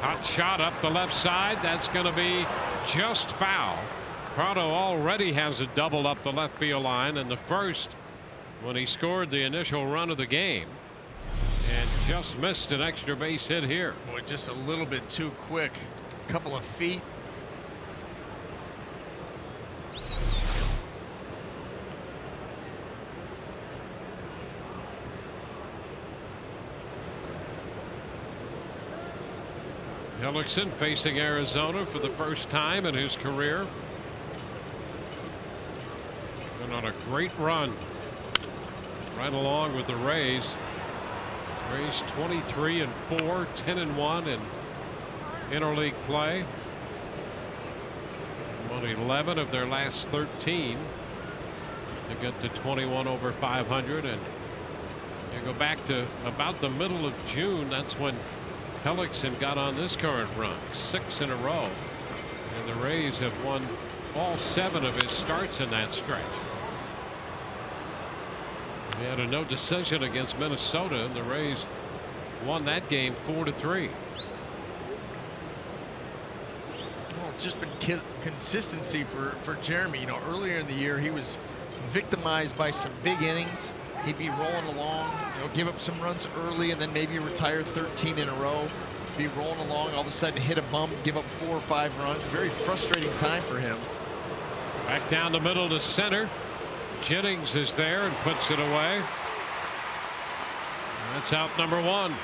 Hot shot up the left side. That's going to be just foul. Prado already has a double up the left field line in the first when he scored the initial run of the game, and just missed an extra base hit here. Boy, just a little bit too quick. Couple of feet. Hellickson facing Arizona for the first time in his career. Been on a great run right along with the Rays. Rays 23-4, 10-1 in interleague play. Won 11 of their last 13 to get to 21 over 500. And you go back to about the middle of June. That's when Hellickson got on this current run, 6 in a row, and the Rays have won all 7 of his starts in that stretch. He had a no decision against Minnesota, and the Rays won that game 4-3. Well, it's just been consistency for Jeremy. You know, earlier in the year he was victimized by some big innings. He'd be rolling along, you know, give up some runs early and then maybe retire 13 in a row. Be rolling along, all of a sudden hit a bump, give up 4 or 5 runs. Very frustrating time for him. Back down the middle to center. Jennings is there and puts it away. That's out number 1.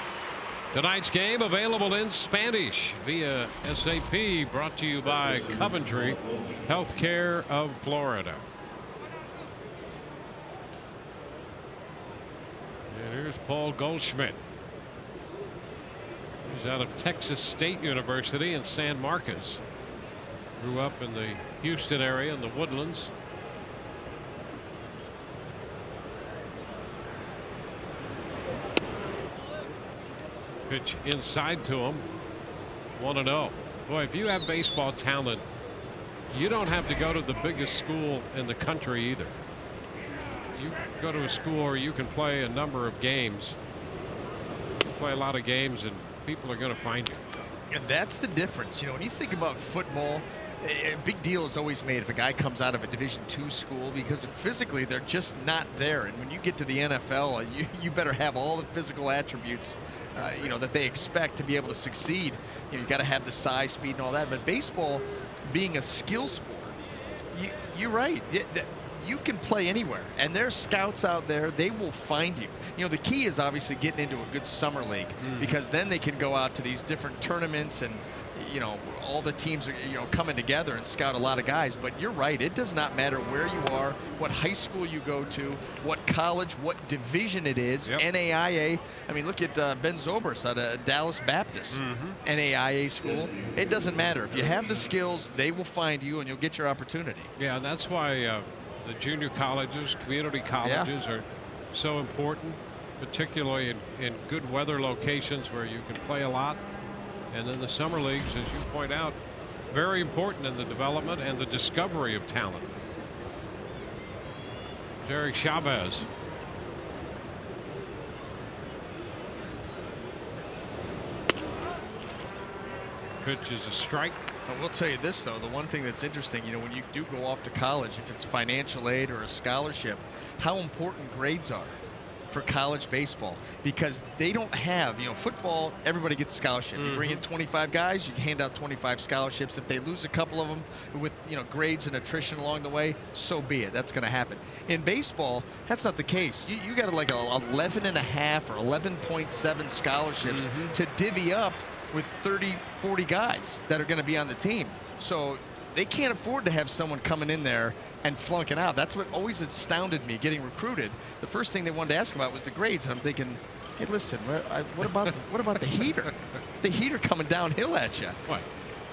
Tonight's game available in Spanish via SAP, brought to you by Coventry Healthcare of Florida. And here's Paul Goldschmidt. He's out of Texas State University in San Marcos. Grew up in the Houston area in the Woodlands. Pitch inside to him. 1-0. Boy, if you have baseball talent, you don't have to go to the biggest school in the country either. You go to a school where you can play a number of games. You play a lot of games and people are going to find you. And that's the difference. You know, when you think about football, a big deal is always made if a guy comes out of a Division II school, because physically they're just not there. And when you get to the NFL, you better have all the physical attributes, you know, that they expect to be able to succeed. You know, you got to have the size, speed, and all that. But baseball, being a skill sport, you're right. you can play anywhere, and there's scouts out there. They will find you. You know, the key is obviously getting into a good summer league, because then they can go out to these different tournaments, and you know, all the teams are, you know, coming together and scout a lot of guys. But you're right, it does not matter where you are, what high school you go to, what college, what division it is. NAIA. I mean, look at Ben Zobrist out of Dallas Baptist, NAIA school. It doesn't matter. If you have the skills, they will find you and you'll get your opportunity. Yeah, that's why the junior colleges, community colleges are so important, particularly in good weather locations where you can play a lot. And then the summer leagues, as you point out, very important in the development and the discovery of talent. Jerry Chavez. Pitch is a strike. I will tell you this, though, the one thing that's interesting, you know, when you do go off to college, if it's financial aid or a scholarship, how important grades are for college baseball, because they don't have, you know, football, everybody gets a scholarship. You bring in 25 guys, you hand out 25 scholarships. If they lose a couple of them with, you know, grades and attrition along the way, so be it. That's going to happen. In baseball, that's not the case. You got like 11 and a half or 11.7 scholarships to divvy up with 30, 40 guys that are going to be on the team. So they can't afford to have someone coming in there and flunking out. That's what always astounded me getting recruited. The first thing they wanted to ask about was the grades, and I'm thinking, hey, listen, what about the heater? The heater coming downhill at you. What?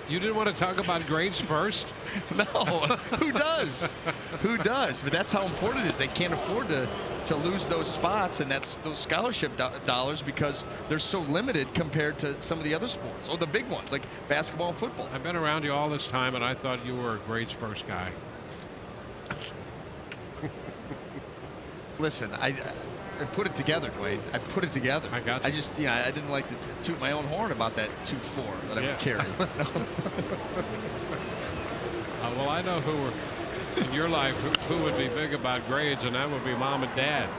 You didn't want to talk about grades first? No, who does? Who does? But that's how important it is. They can't afford to lose those spots, and that's those scholarship dollars, because they're so limited compared to some of the other sports, or the big ones like basketball and football. I've been around you all this time, and I thought you were a grades first guy. Listen, I put it together, Dwayne. I put it together. I got you. I just, you know, I didn't like to toot my own horn about that 2-4 that I would carry. Well, I know who were in your life who would be big about grades, and that would be Mom and Dad.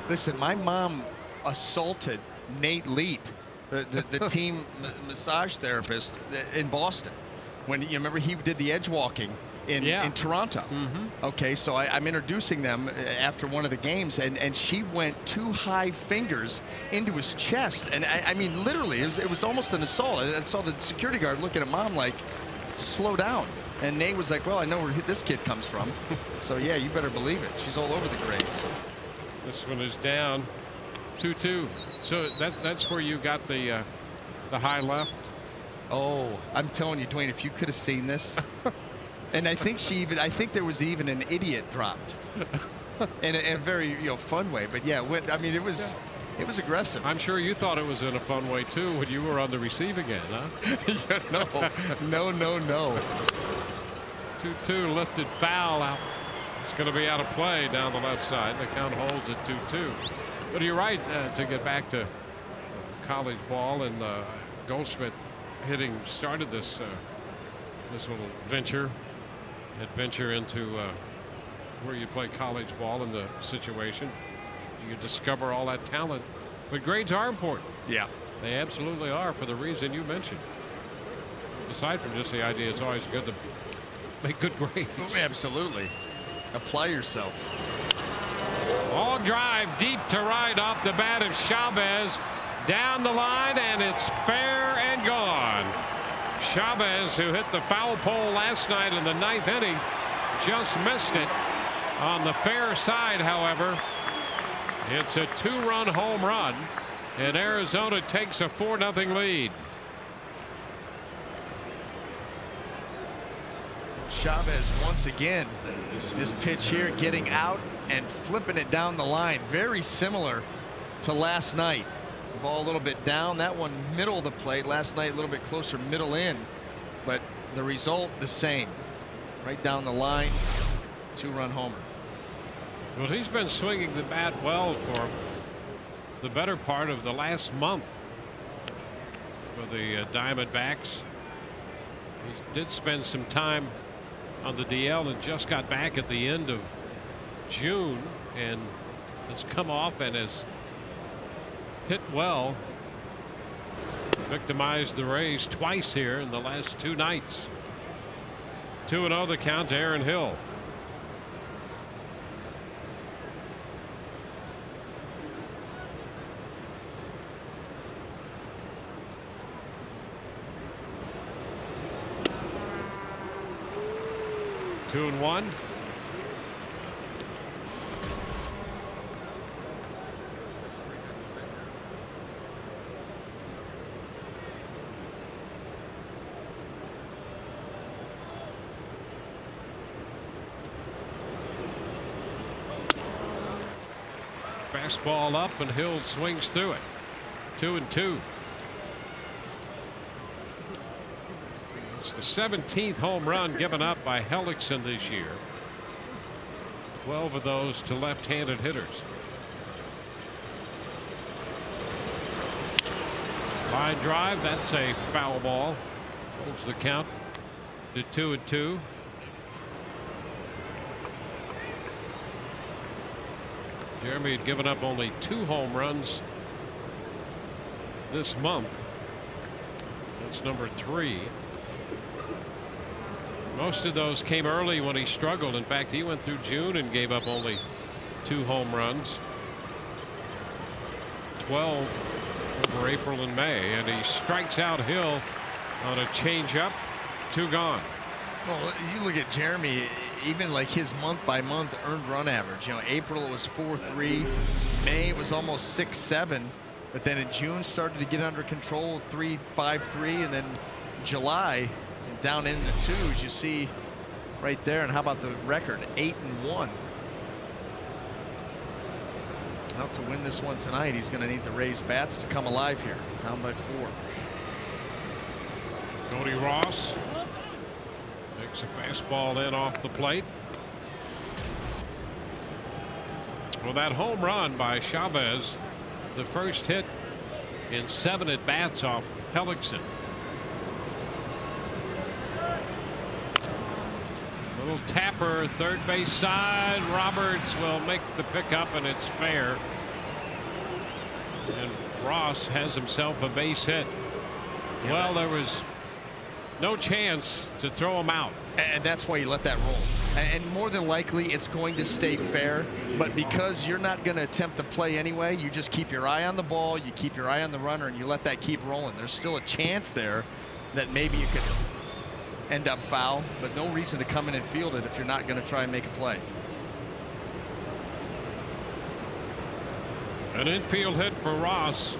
Listen, my mom assaulted Nate Leet, the team massage therapist in Boston, when, you remember, he did the edge walking in Toronto. Okay, so I'm introducing them after one of the games, and she went 2 high fingers into his chest, and I mean, literally, it was almost an assault. I saw the security guard looking at Mom like, slow down. And Nate was like, well, I know where this kid comes from. So yeah, you better believe it. She's all over the grades. This one is down 2-2. So that's where you got the high left. Oh, I'm telling you, Dwayne, if you could have seen this. And I think there was even an idiot dropped in a very, you know, fun way. But yeah, I mean, it was aggressive. I'm sure you thought it was in a fun way too when you were on the receiving end, huh? No. 2-2 lifted foul out. It's going to be out of play down the left side. The count holds at 2-2. But you're right, to get back to college ball, and Goldschmidt hitting started this little adventure into where you play college ball in the situation. You discover all that talent, but grades are important. Yeah, they absolutely are, for the reason you mentioned. Aside from just the idea, it's always good to make good grades. Absolutely. Apply yourself. Long drive deep to right off the bat of Chavez, down the line, and it's fair and gone. Chavez, who hit the foul pole last night in the 9th inning, just missed it. On the fair side, however, it's a 2-run home run, and Arizona takes a 4-0 lead. Chavez once again, this pitch here, getting out and flipping it down the line, very similar to last night. Ball a little bit down, that one middle of the plate. Last night a little bit closer middle in, but the result the same, right down the line. 2-run homer. Well, he's been swinging the bat well for the better part of the last month for the Diamondbacks. He did spend some time on the DL and just got back at the end of June, and has come off and has hit well. Victimized the Rays twice here in the last 2 nights. 2-0 the count to Aaron Hill. 2-1. Fastball up and Hill swings through it. 2-2. It's the 17th home run given up by Hellickson this year. 12 of those to left-handed hitters. Line drive, that's a foul ball. Holds the count to 2-2. Jeremy had given up only 2 home runs this month. That's number 3. Most of those came early when he struggled. In fact, he went through June and gave up only 2 home runs. 12 over April and May, and he strikes out Hill on a changeup. 2 gone. Well, you look at Jeremy, even like his month-by-month earned run average. You know, April it was 4.3, May it was almost 6.7, but then in June started to get under control, 3.53, and then July down in the 2s. You see right there. And how about the record? 8-1. Out to win this one tonight, he's going to need the Rays bats to come alive here. Down by 4. Cody Ross takes a fastball in off the plate. Well, that home run by Chavez, the first hit in 7 at bats off Hellickson. Little tapper, third base side. Roberts will make the pickup, and it's fair. And Ross has himself a base hit. Well, there was no chance to throw him out. And that's why you let that roll. And more than likely, it's going to stay fair. But because you're not going to attempt to play anyway, you just keep your eye on the ball, you keep your eye on the runner, and you let that keep rolling. There's still a chance there that maybe you could end up foul, but no reason to come in and field it if you're not going to try and make a play. An infield hit for Ross.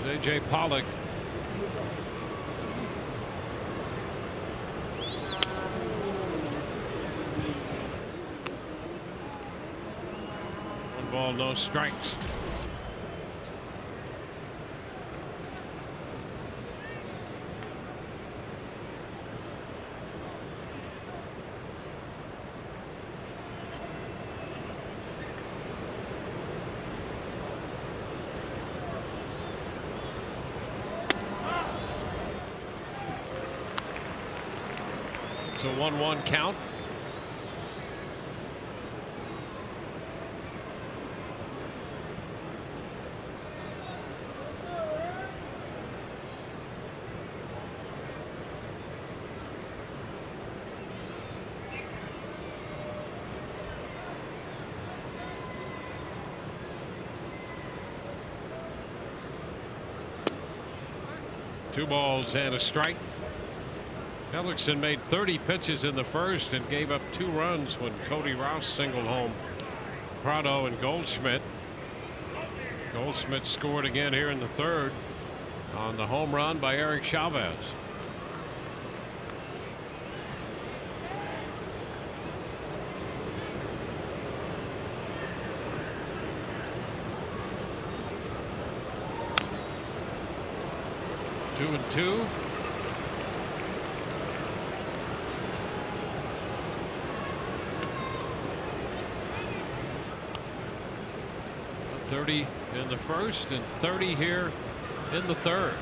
J.J. Pollock. One ball, no strikes. It's a 1-1 count. Two balls and a strike. Hellickson made 30 pitches in the first and gave up 2 runs when Cody Rouse singled home Prado and Goldschmidt. Goldschmidt scored again here in the 3rd on the home run by Eric Chavez. Two and 2. .30 in the first and 30 here in the 3rd.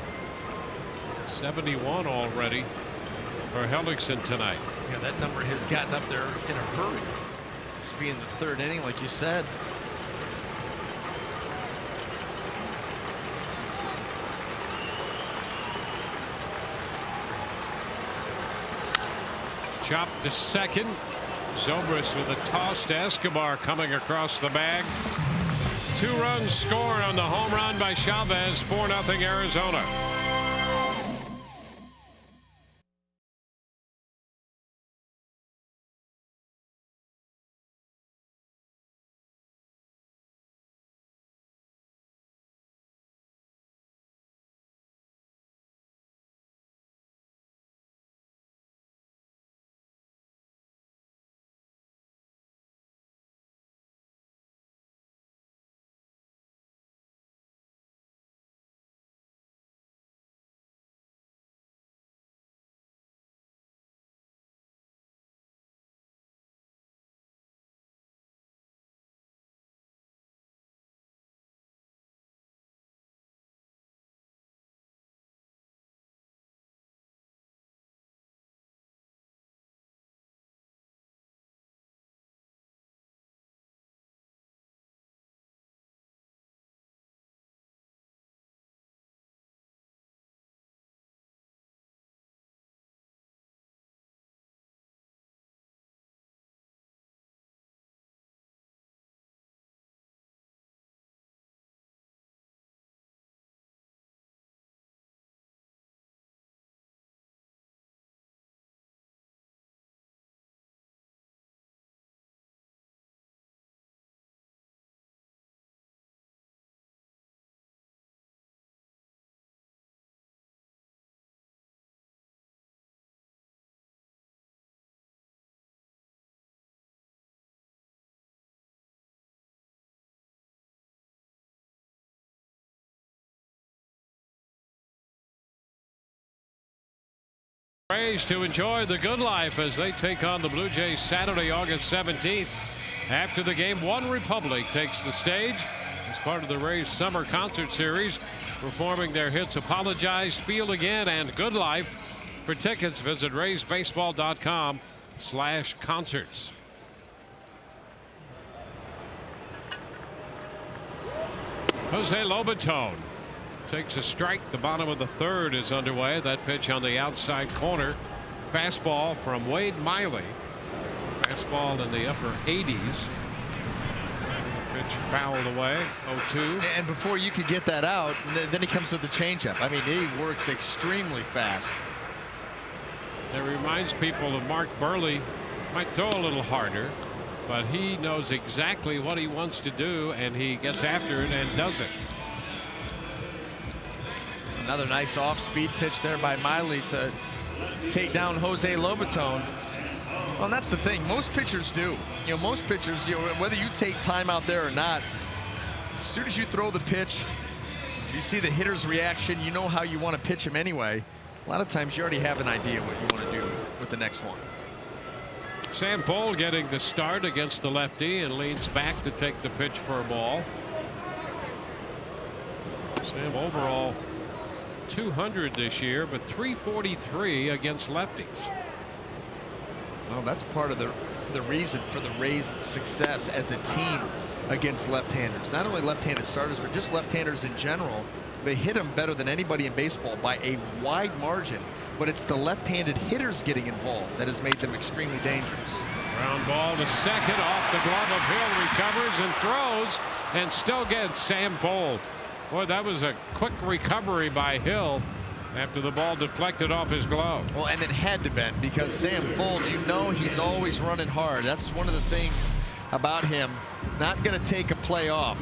71 already for Hellickson tonight. Yeah, that number has gotten up there in a hurry. Just being the 3rd inning, like you said. Chopped to second. Zobrist with a toss to Escobar coming across the bag. 2 runs scored on the home run by Chavez. 4-0 Arizona. Rays to enjoy the good life as they take on the Blue Jays Saturday, August 17th. After the game, One Republic takes the stage as part of the Rays Summer Concert Series, performing their hits Apologize, Feel Again, and Good Life. For tickets, visit raysbaseball.com/concerts. Jose Lobaton takes a strike. The bottom of the third is underway. That pitch on the outside corner. Fastball from Wade Miley. Fastball in the upper 80s. Pitch fouled away. 0-2. And before you could get that out, then he comes with the changeup. I mean, he works extremely fast. It reminds people of Mark Burley. Might throw a little harder, but he knows exactly what he wants to do, and he gets after it and does it. Another nice off-speed pitch there by Miley to take down Jose Lobaton. Well, and that's the thing. Most pitchers do. You know, most pitchers, you know, whether you take time out there or not, as soon as you throw the pitch, you see the hitter's reaction, you know how you want to pitch him anyway. A lot of times you already have an idea what you want to do with the next one. Sam Fuld getting the start against the lefty and leans back to take the pitch for a ball. Sam overall 200 this year, but 343 against lefties. Well, that's part of the reason for the Rays' success as a team against left-handers. Not only left-handed starters, but just left-handers in general. They hit them better than anybody in baseball by a wide margin, but it's the left-handed hitters getting involved that has made them extremely dangerous. Ground ball to second, off the glove of Hill, recovers and throws, and still gets Sam Fuld. Boy, that was a quick recovery by Hill after the ball deflected off his glove. Well, and it had to be, because Sam Fuld, you know, he's always running hard. That's one of the things about him. Not going to take a play off.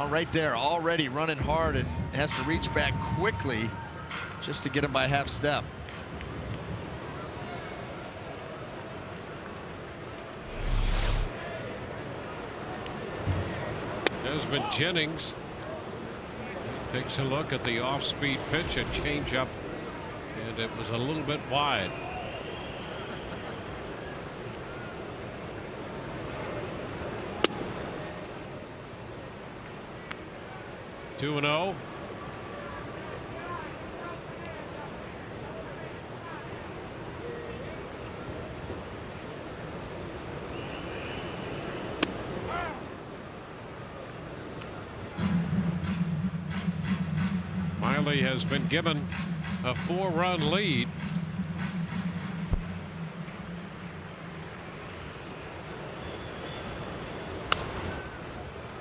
Right there, already running hard, and has to reach back quickly just to get him by half step. Desmond Jennings takes a look at the off-speed pitch, a changeup, and it was a little bit wide. Two and 0. Miley has been given a 4-run lead.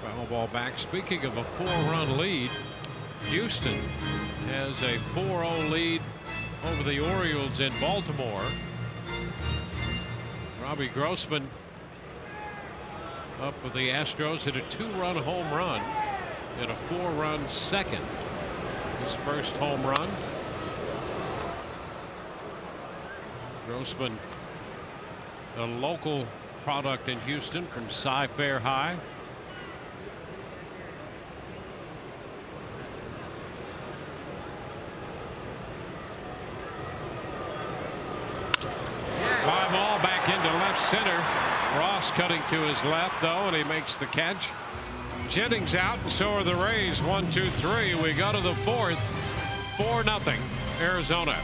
Foul ball back. Speaking of a 4-run lead, Houston has a 4-0 lead over the Orioles in Baltimore. Robbie Grossman up with the Astros, hit a 2-run home run and a 4-run second. His first home run. Grossman, a local product in Houston from Cy-Fair High. Fly ball back into left center. Ross cutting to his left, though, and he makes the catch. Jennings out, and so are the Rays. 1, 2, 3. We go to the fourth. 4-0 Arizona.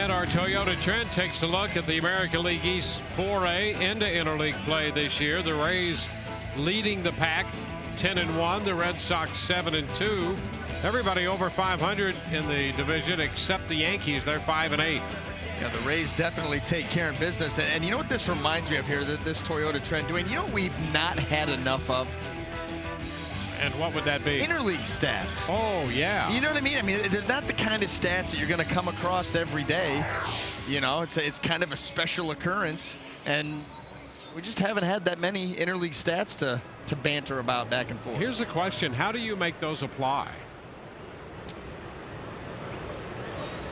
And our Toyota Trent takes a look at the American League East 4A into interleague play this year. The Rays leading the pack 10-1. The Red Sox 7-2. Everybody over 500 in the division except the Yankees. They're 5-8. Yeah, the Rays definitely take care of business. And you know what this reminds me of here, this Toyota Trent doing? You know what we've not had enough of? And what would that be? Interleague stats. Oh, yeah. You know what I mean? I mean, they're not the kind of stats that you're going to come across every day. You know, it's kind of a special occurrence. And we just haven't had that many interleague stats to banter about back and forth. Here's the question. How do you make those apply?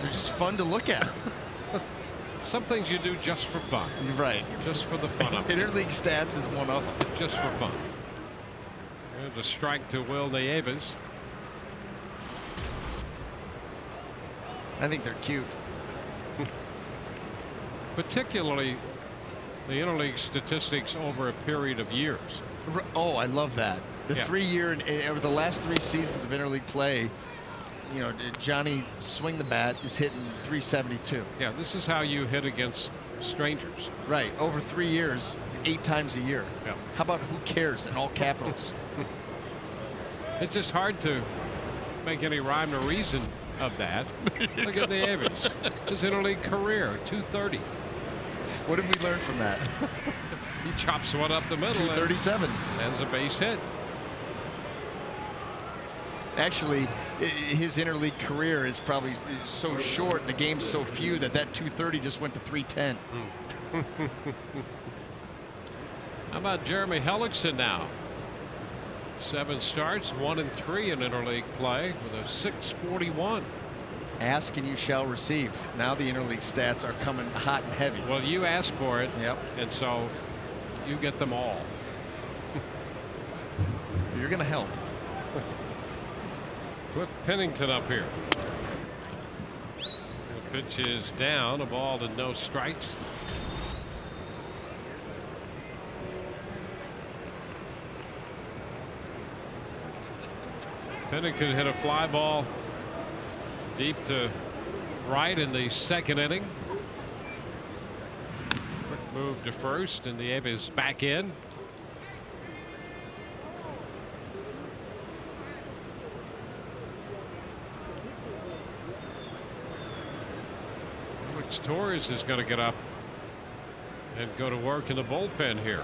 They're just fun to look at. Some things you do just for fun. Right. Just for the fun of it. Interleague stats is one of them. It's just for fun. There's a strike to Will Nieves. I think they're cute. Particularly the interleague statistics over a period of years. Oh, I love that. The 3 year, over the last 3 seasons of interleague play, you know, Johnny Swing the Bat is hitting 372. Yeah, this is how you hit against strangers. Right, over 3 years, 8 times a year. Yeah. How about who cares in all capitals? It's just hard to make any rhyme or reason of that. Look at Nieves. His interleague career, 230. What did we learn from that? He chops one up the middle. 237. As a base hit. Actually, his interleague career is probably so short and the game's so few that 230 just went to 310. How about Jeremy Hellickson now? 7 starts, 1-3 in interleague play with a 641. Ask and you shall receive. Now the interleague stats are coming hot and heavy. Well, you asked for it. Yep. And so you get them all. You're going to help. Cliff Pennington up here. The pitch is down, a ball to no strikes. Pennington hit a fly ball deep to right in the 2nd inning. Quick move to first, and Nieves back in. Torres is going to get up and go to work in the bullpen here.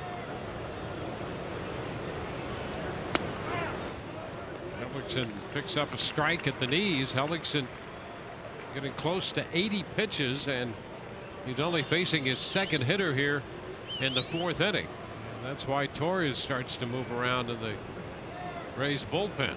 Hellickson picks up a strike at the knees. Hellickson getting close to 80 pitches, and he's only facing his 2nd hitter here in the 4th inning. And that's why Torres starts to move around in the Rays bullpen.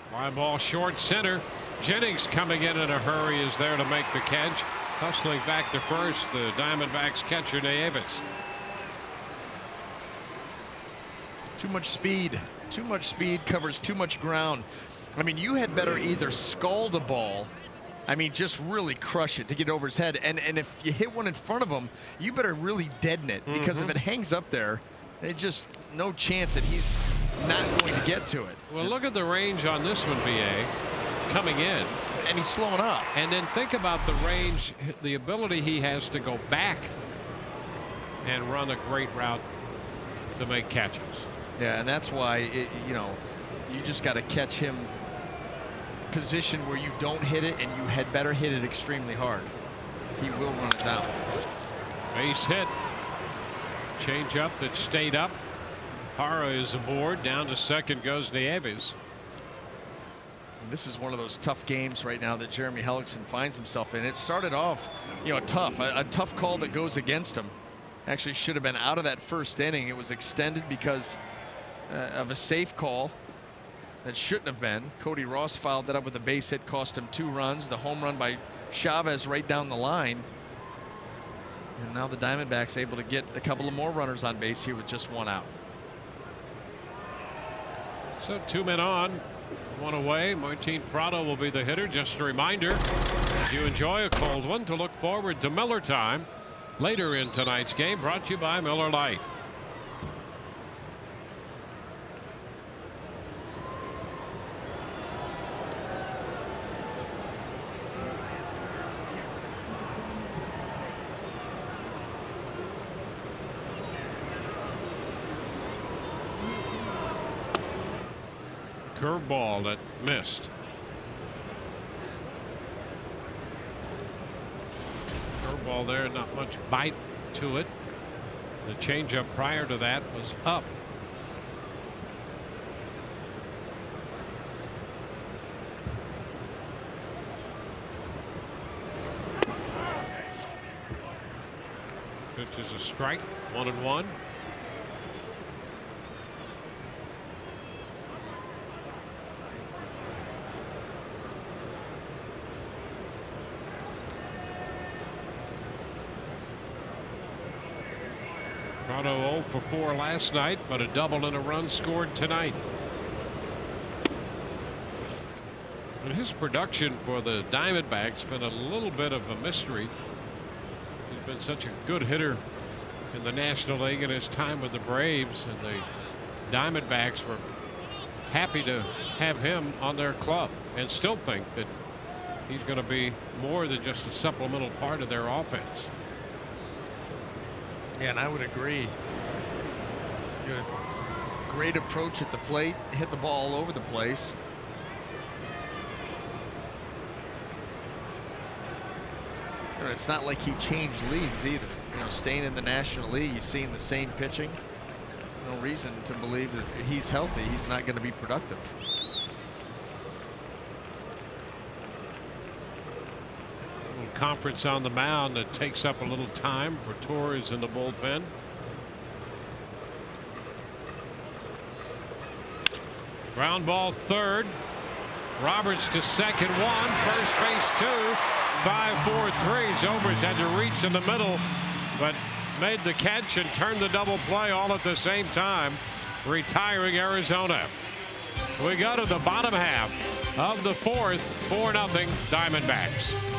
Fly ball short center. Jennings coming in a hurry is there to make the catch. Hustling back to first, the Diamondbacks catcher Nieves. Too much speed. Too much speed covers too much ground. I mean, you had better either scald a ball, I mean, just really crush it to get over his head. And if you hit one in front of him, you better really deaden it, because if it hangs up there, it's just no chance that he's not going to get to it. Well, look at the range on this one, BA, coming in. And he's slowing up. And then think about the range, the ability he has to go back and run a great route to make catches. Yeah, and that's why, you know, you just got to catch him position where you don't hit it, and you had better hit it extremely hard. He will run it down. Base hit. Change up that stayed up. Hara is aboard. Down to 2nd goes Nieves. And this is one of those tough games right now that Jeremy Hellickson finds himself in. It started off, you know, a tough call that goes against him. Actually should have been out of that 1st inning. It was extended because of a safe call that shouldn't have been. Cody Ross fouled that up with a base hit, cost him 2 runs. The home run by Chavez right down the line. And now the Diamondbacks able to get a couple of more runners on base here with just 1 out. So 2 men on, 1 away. Martin Prado will be the hitter. Just a reminder, As you enjoy a cold one, to look forward to Miller time later in tonight's game, brought to you by Miller Lite. Curveball that missed. Curveball there, not much bite to it. The changeup prior to that was up. Pitch is a strike, 1-1. Prado 0 for 4 last night, but a double and a run scored tonight. And his production for the Diamondbacks been a little bit of a mystery. He's been such a good hitter in the National League in his time with the Braves, and the Diamondbacks were happy to have him on their club and still think that he's going to be more than just a supplemental part of their offense. Yeah, and I would agree. Good. Great approach at the plate, hit the ball all over the place. And it's not like he changed leagues either. You know, staying in the National League, he's seeing the same pitching. No reason to believe that if he's healthy, he's not going to be productive. Conference on the mound that takes up a little time for Torres in the bullpen. Ground ball third. Roberts to second, 1, first base 2, 5-4-3. Zobrist had to reach in the middle, but made the catch and turned the double play all at the same time, retiring Arizona. We go to the bottom half of the 4th, 4-0 Diamondbacks.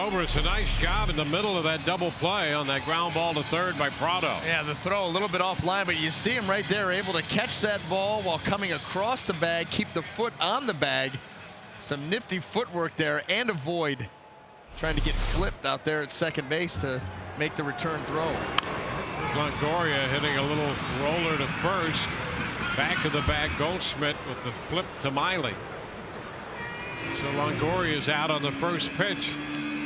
It's a nice job in the middle of that double play on that ground ball to third by Prado. Yeah, the throw a little bit offline, but you see him right there able to catch that ball while coming across the bag, keep the foot on the bag. Some nifty footwork there and avoid trying to get flipped out there at second base to make the return throw. Longoria hitting a little roller to first. Back of the bag, Goldschmidt with the flip to Miley. So Longoria is out on the first pitch.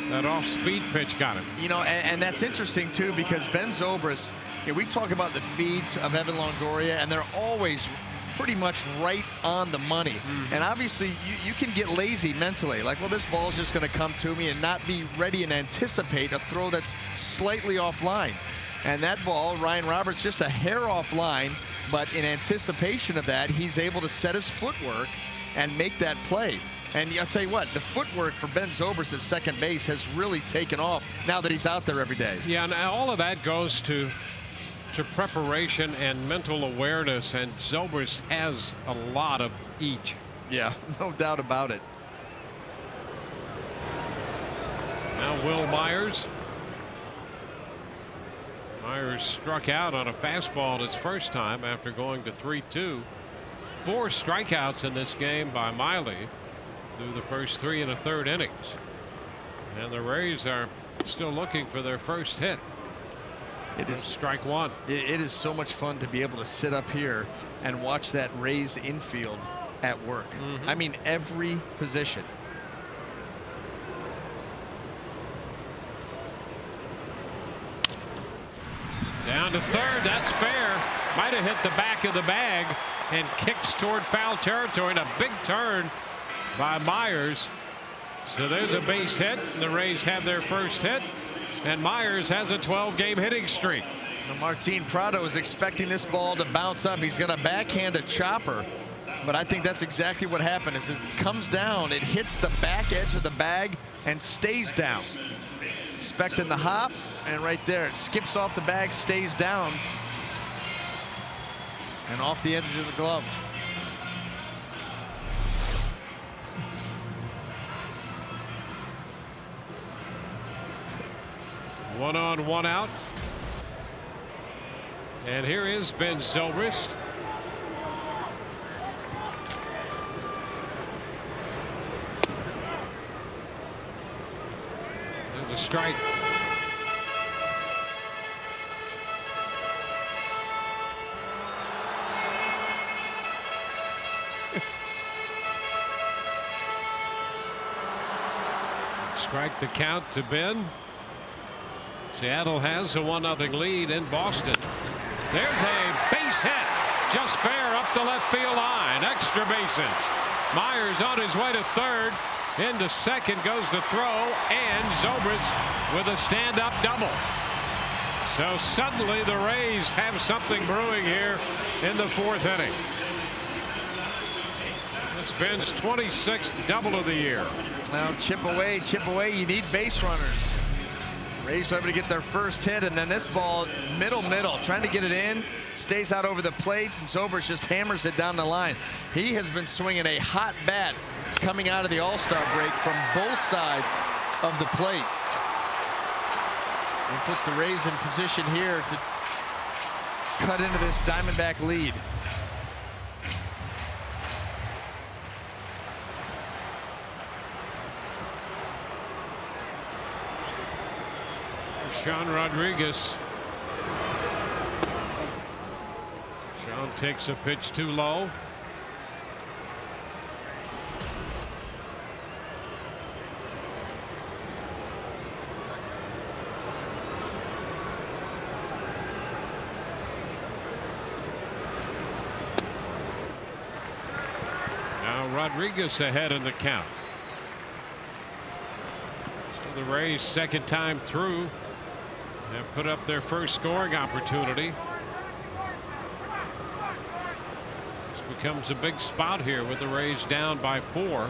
That off-speed pitch got him. You know, and that's interesting, too, because Ben Zobrist, you know, we talk about the feeds of Evan Longoria, and they're always pretty much right on the money. And obviously, you can get lazy mentally. Like, well, this ball's just going to come to me and not be ready and anticipate a throw that's slightly offline. And that ball, Ryan Roberts, just a hair offline, but in anticipation of that, he's able to set his footwork and make that play. And I'll tell you what, the footwork for Ben Zobrist at second base has really taken off now that he's out there every day. Yeah, and all of that goes to preparation and mental awareness, and Zobrist has a lot of each. Yeah, no doubt about it. Now Will Myers. Myers struck out on a fastball its first time after going to 3-2. 4 strikeouts in this game by Miley through the first 3 1/3 innings. And the Rays are still looking for their first hit. It is strike one. It is so much fun to be able to sit up here and watch that Rays infield at work. I mean, every position. Down to third. That's fair. Might have hit the back of the bag and kicks toward foul territory. And a big turn by Myers. So there's a base hit. The Rays have their first hit. And Myers has a 12-game hitting streak. Now Martin Prado is expecting this ball to bounce up. He's going to backhand a chopper. But I think that's exactly what happened. As it comes down, it hits the back edge of the bag and stays down. Expecting the hop, and right there, it skips off the bag, stays down, and off the edge of the glove. One on, one out. And here is Ben Zobrist. There's a strike. Strike the count to Ben. Seattle has a 1-0 lead in Boston. There's a base hit. Just fair up the left field line. Extra bases. Myers on his way to third. Into second goes the throw, and Zobrist with a stand-up double. So suddenly the Rays have something brewing here in the 4th inning. It's Ben's 26th double of the year. Now chip away, you need base runners. Rays were able to get their first hit, and then this ball middle, trying to get it in, stays out over the plate, and Zobrist just hammers it down the line. He has been swinging a hot bat coming out of the All-Star break from both sides of the plate. And puts the Rays in position here to cut into this Diamondback lead. Sean Rodriguez. Sean takes a pitch too low. Now Rodriguez ahead in the count. So the Rays second time through have put up their first scoring opportunity. This becomes a big spot here with the Rays down by 4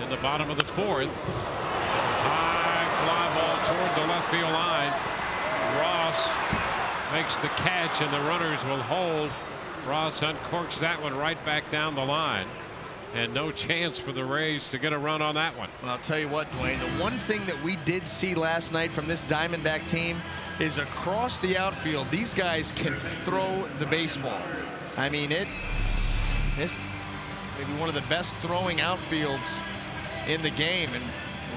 in the bottom of the 4th. High fly ball toward the left field line. Ross makes the catch, and the runners will hold. Ross uncorks that one right back down the line. And no chance for the Rays to get a run on that one. Well, I'll tell you what, Dwayne, the one thing that we did see last night from this Diamondback team is across the outfield, these guys can throw the baseball. I mean, this maybe one of the best throwing outfields in the game, and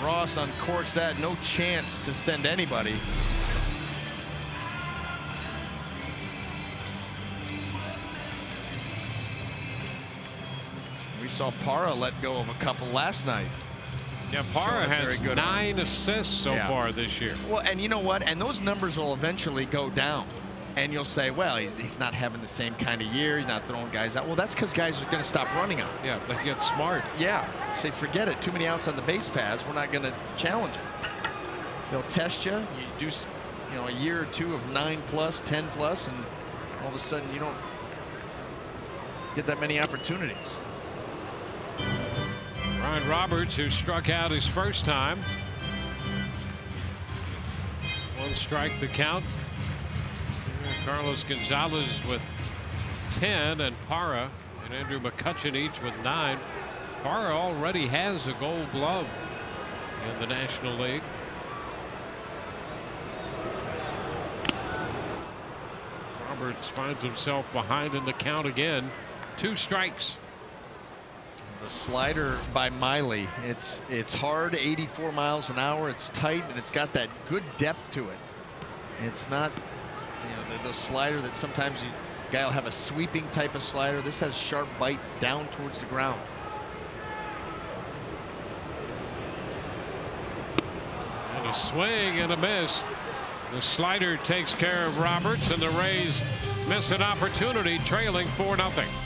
Ross uncorks that. No chance to send anybody. We saw Parra let go of a couple last night. Yeah, Parra has 9 assists so far this year. Well, and you know what? And those numbers will eventually go down. And you'll say, well, he's not having the same kind of year. He's not throwing guys out. Well, that's because guys are going to stop running on him. Yeah, they get smart. Yeah. Say, forget it. Too many outs on the base paths. We're not going to challenge it. They'll test you. You do, a year or two of 9+, 10+, and all of a sudden you don't get that many opportunities. Ryan Roberts, who struck out his first time. 1 strike to count. Carlos Gonzalez with 10, and Parra and Andrew McCutchen each with 9. Parra already has a Gold Glove in the National League. Roberts finds himself behind in the count again. 2 strikes. The slider by Miley. It's hard, 84 miles an hour. It's tight, and it's got that good depth to it. It's not, the slider that sometimes guy will have a sweeping type of slider. This has sharp bite down towards the ground. And a swing and a miss. The slider takes care of Roberts, and the Rays miss an opportunity, trailing 4-0.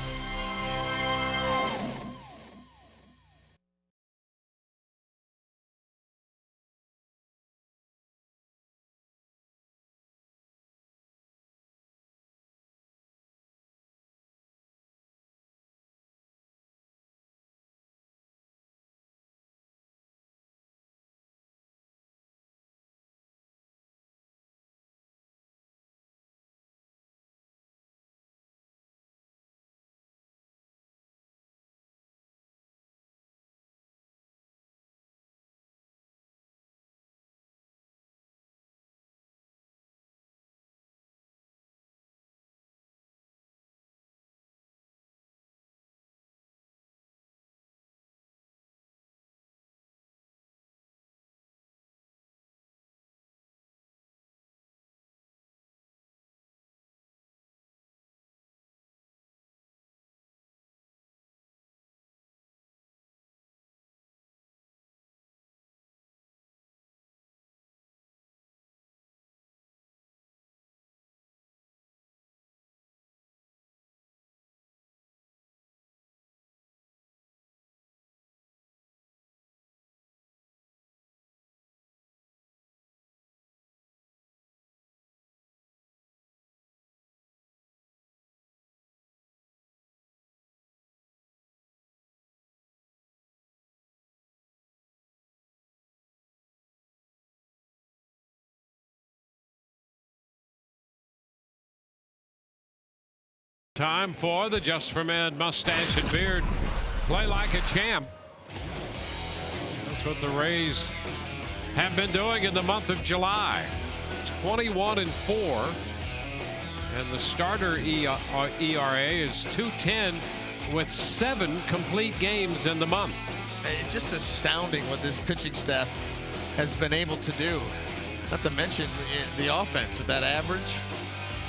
Time for the Just for Men mustache and beard. Play like a champ. That's what the Rays have been doing in the month of July. 21-4. And the starter ERA is 2.10 with 7 complete games in the month. It's just astounding what this pitching staff has been able to do. Not to mention the offense at that average,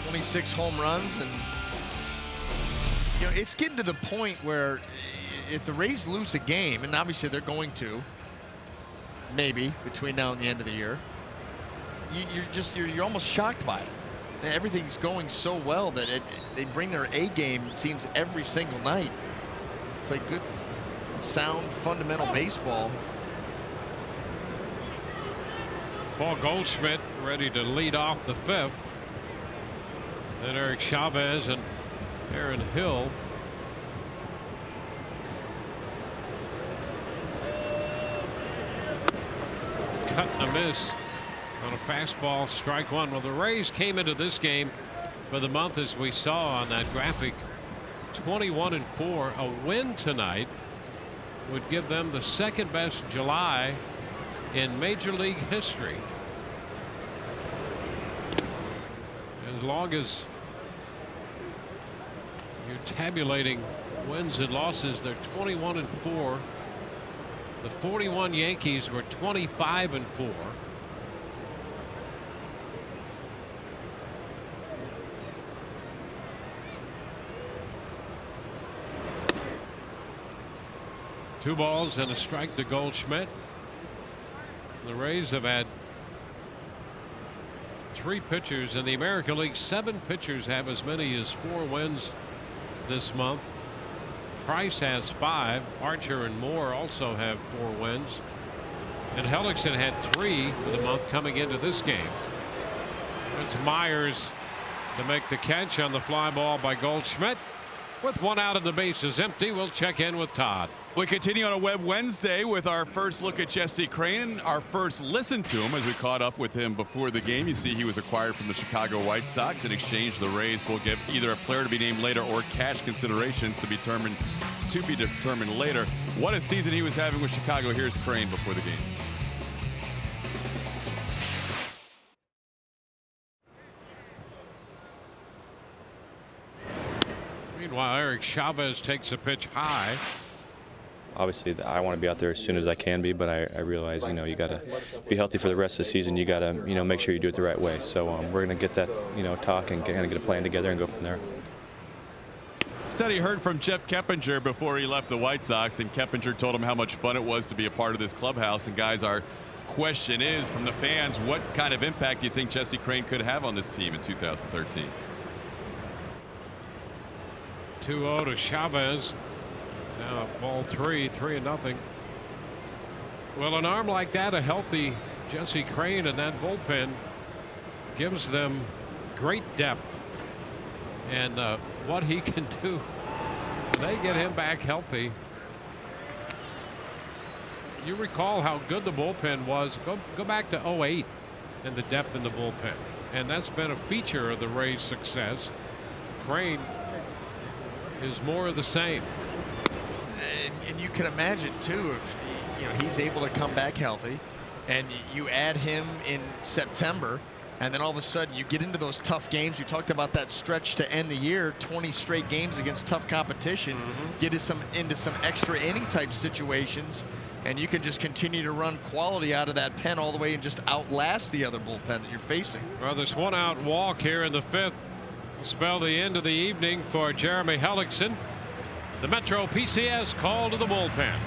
26 home runs, and it's getting to the point where if the Rays lose a game, and obviously they're going to, maybe between now and the end of the year, you're almost shocked by it. Everything's going so well that they bring their A game, it seems, every single night. Play good, sound, fundamental baseball. Paul Goldschmidt ready to lead off the 5th. Then Eric Chavez and Aaron Hill. Cut and a miss on a fastball, strike 1. Well, the Rays came into this game for the month, as we saw on that graphic, 21-4. A win tonight would give them the 2nd best July in Major League history. As long as you're tabulating wins and losses, they're 21-4. The 41 Yankees were 25-4. Two balls and a strike to Goldschmidt. The Rays have had 3 pitchers in the American League. 7 pitchers have as many as 4 wins this month. Price has 5. Archer and Moore also have 4 wins. And Hellickson had 3 for the month coming into this game. It's Myers to make the catch on the fly ball by Goldschmidt. With 1 out and the base is empty, we'll check in with Todd. We continue on a Web Wednesday with our first look at Jesse Crain, our first listen to him as we caught up with him before the game. You see he was acquired from the Chicago White Sox. In exchange, the Rays will give either a player to be named later or cash considerations to be determined later. What a season he was having with Chicago. Here's Crain before the game. Meanwhile, Eric Chavez takes a pitch high. Obviously, I want to be out there as soon as I can be, but I realize, you got to be healthy for the rest of the season. You got to, make sure you do it the right way. So we're going to get that, talk and kind of get a plan together and go from there. Said he heard from Jeff Keppinger before he left the White Sox, and Keppinger told him how much fun it was to be a part of this clubhouse. And guys, our question is from the fans, what kind of impact do you think Jesse Crain could have on this team in 2013? 2-0 to Chavez. Now ball 3-0. Well, an arm like that, a healthy Jesse Crain in that bullpen gives them great depth. And what he can do when they get him back healthy. You recall how good the bullpen was. Go back to 2008 and the depth in the bullpen. And that's been a feature of the Rays' success. Crain is more of the same. And you can imagine too, if he's able to come back healthy and you add him in September, and then all of a sudden you get into those tough games. You talked about that stretch to end the year, 20 straight games against tough competition. Get us into some extra inning type situations, and you can just continue to run quality out of that pen all the way and just outlast the other bullpen that you're facing. Well, this 1-out walk here in the 5th will spell the end of the evening for Jeremy Hellickson. The Metro PCS call to the bullpen.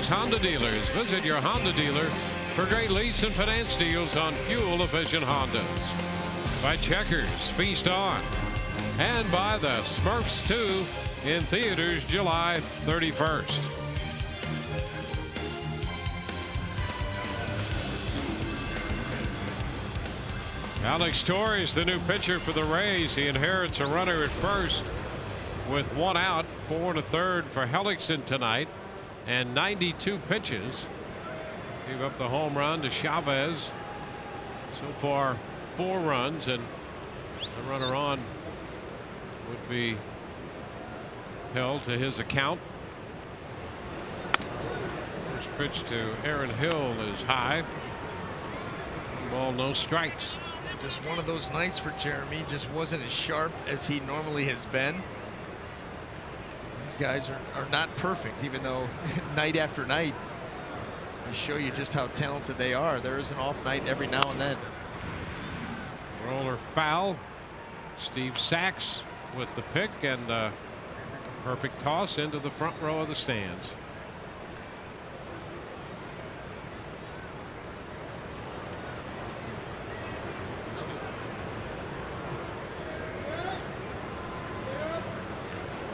Honda dealers. Visit your Honda dealer for great lease and finance deals on fuel-efficient Hondas. By Checkers, feast on. And by the Smurfs 2 in theaters July 31st. Alex Torres, the new pitcher for the Rays. He inherits a runner at first with 1 out, 4 1/3 for Hellickson tonight. And 92 pitches. Gave up the home run to Chavez. So far 4 runs, and the runner on would be held to his account. First pitch to Aaron Hill is high. 1 ball, no strikes. Just one of those nights for Jeremy. Just wasn't as sharp as he normally has been. These guys are not perfect, even though night after night they show you just how talented they are. There is an off night every now and then. Roller foul. Steve Sachs with the pick, and perfect toss into the front row of the stands.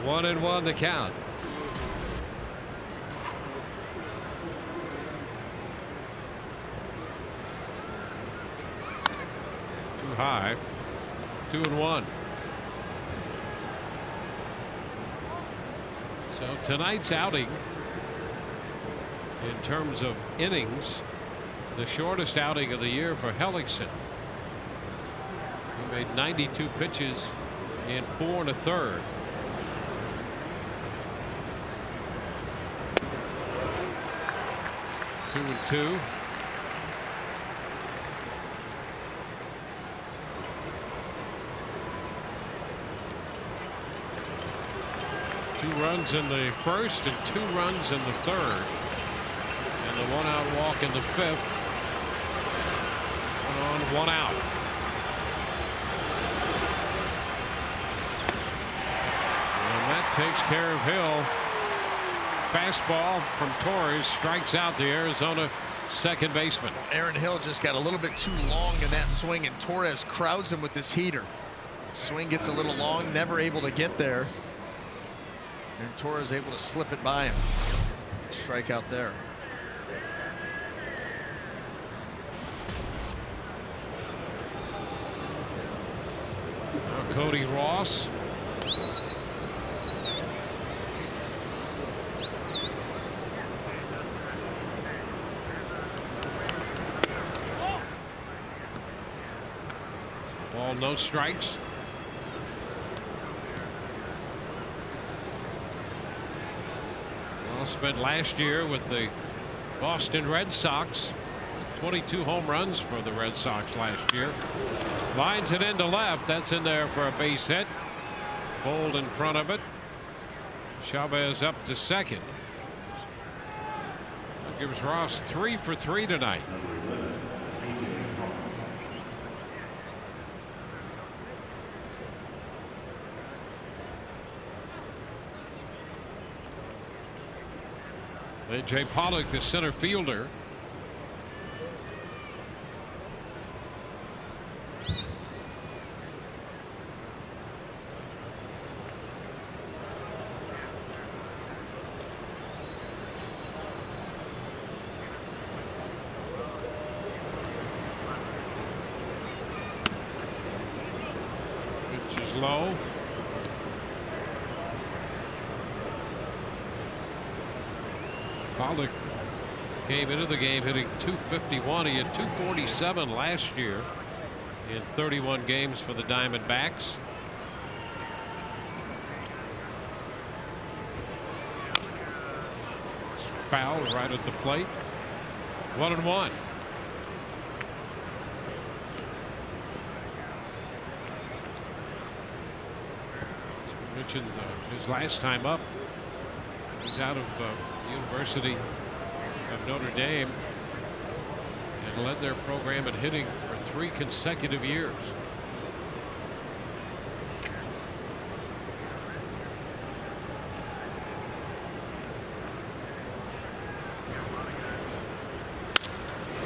One and one the count. Too high. 2-1. So tonight's outing, in terms of innings, the shortest outing of the year for Hellickson. He made 92 pitches in 4 1/3. Two and two. Two runs in the first and 2 runs in the third. And the 1-out walk in the 5th. 1 on, 1 out. And that takes care of Hill. Fastball from Torres strikes out the Arizona second baseman. Aaron Hill just got a little bit too long in that swing, and Torres crowds him with this heater. Swing gets a little long, never able to get there. And Torres able to slip it by him. Strike out there. Now Cody Ross. Ball, no strikes. Well, spent last year with the Boston Red Sox. 22 home runs for the Red Sox last year. Lines it into left. That's in there for a base hit. Fold in front of it. Chavez up to second. That gives Ross 3 for 3 tonight. A.J. Pollock, the center fielder. Pitch is low. Pollock came into the game hitting .251. He had .247 last year in 31 games for the Diamondbacks. Foul right at the plate. 1-1. Mentioned his last time up. He's out of University of Notre Dame and led their program in hitting for 3 consecutive years.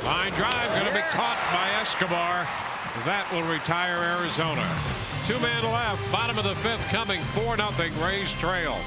Line drive going to be caught by Escobar. That will retire Arizona. 2-man left, bottom of the 5th coming, 4-0 Rays trail.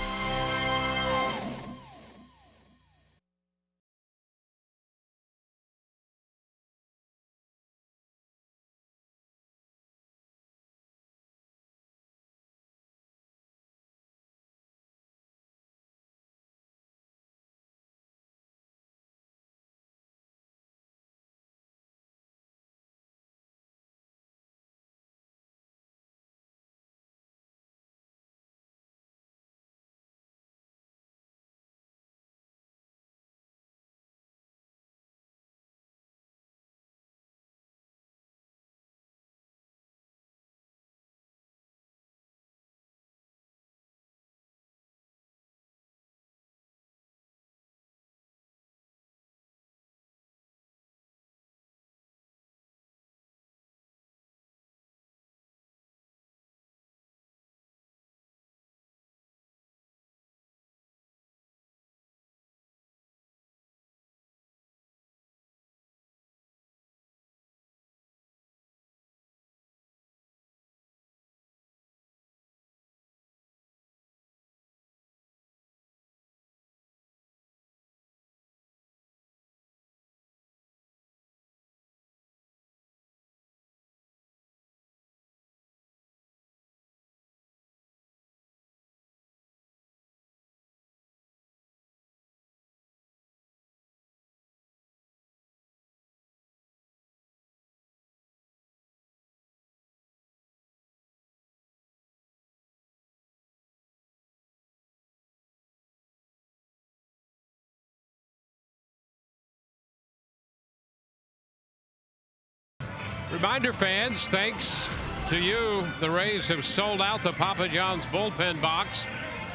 Reminder, fans, thanks to you, the Rays have sold out the Papa John's bullpen box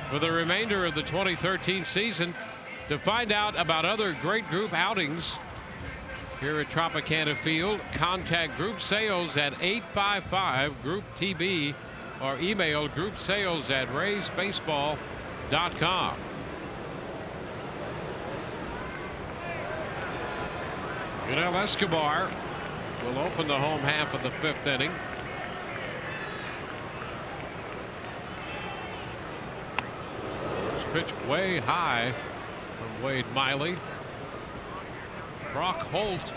for the remainder of the 2013 season. To find out about other great group outings here at Tropicana Field, contact Group Sales at 855-GROUP-TB or email groupsales@raysbaseball.com. Yunel Escobar will open the home half of the 5th inning. First pitch way high from Wade Miley. Brock Holt,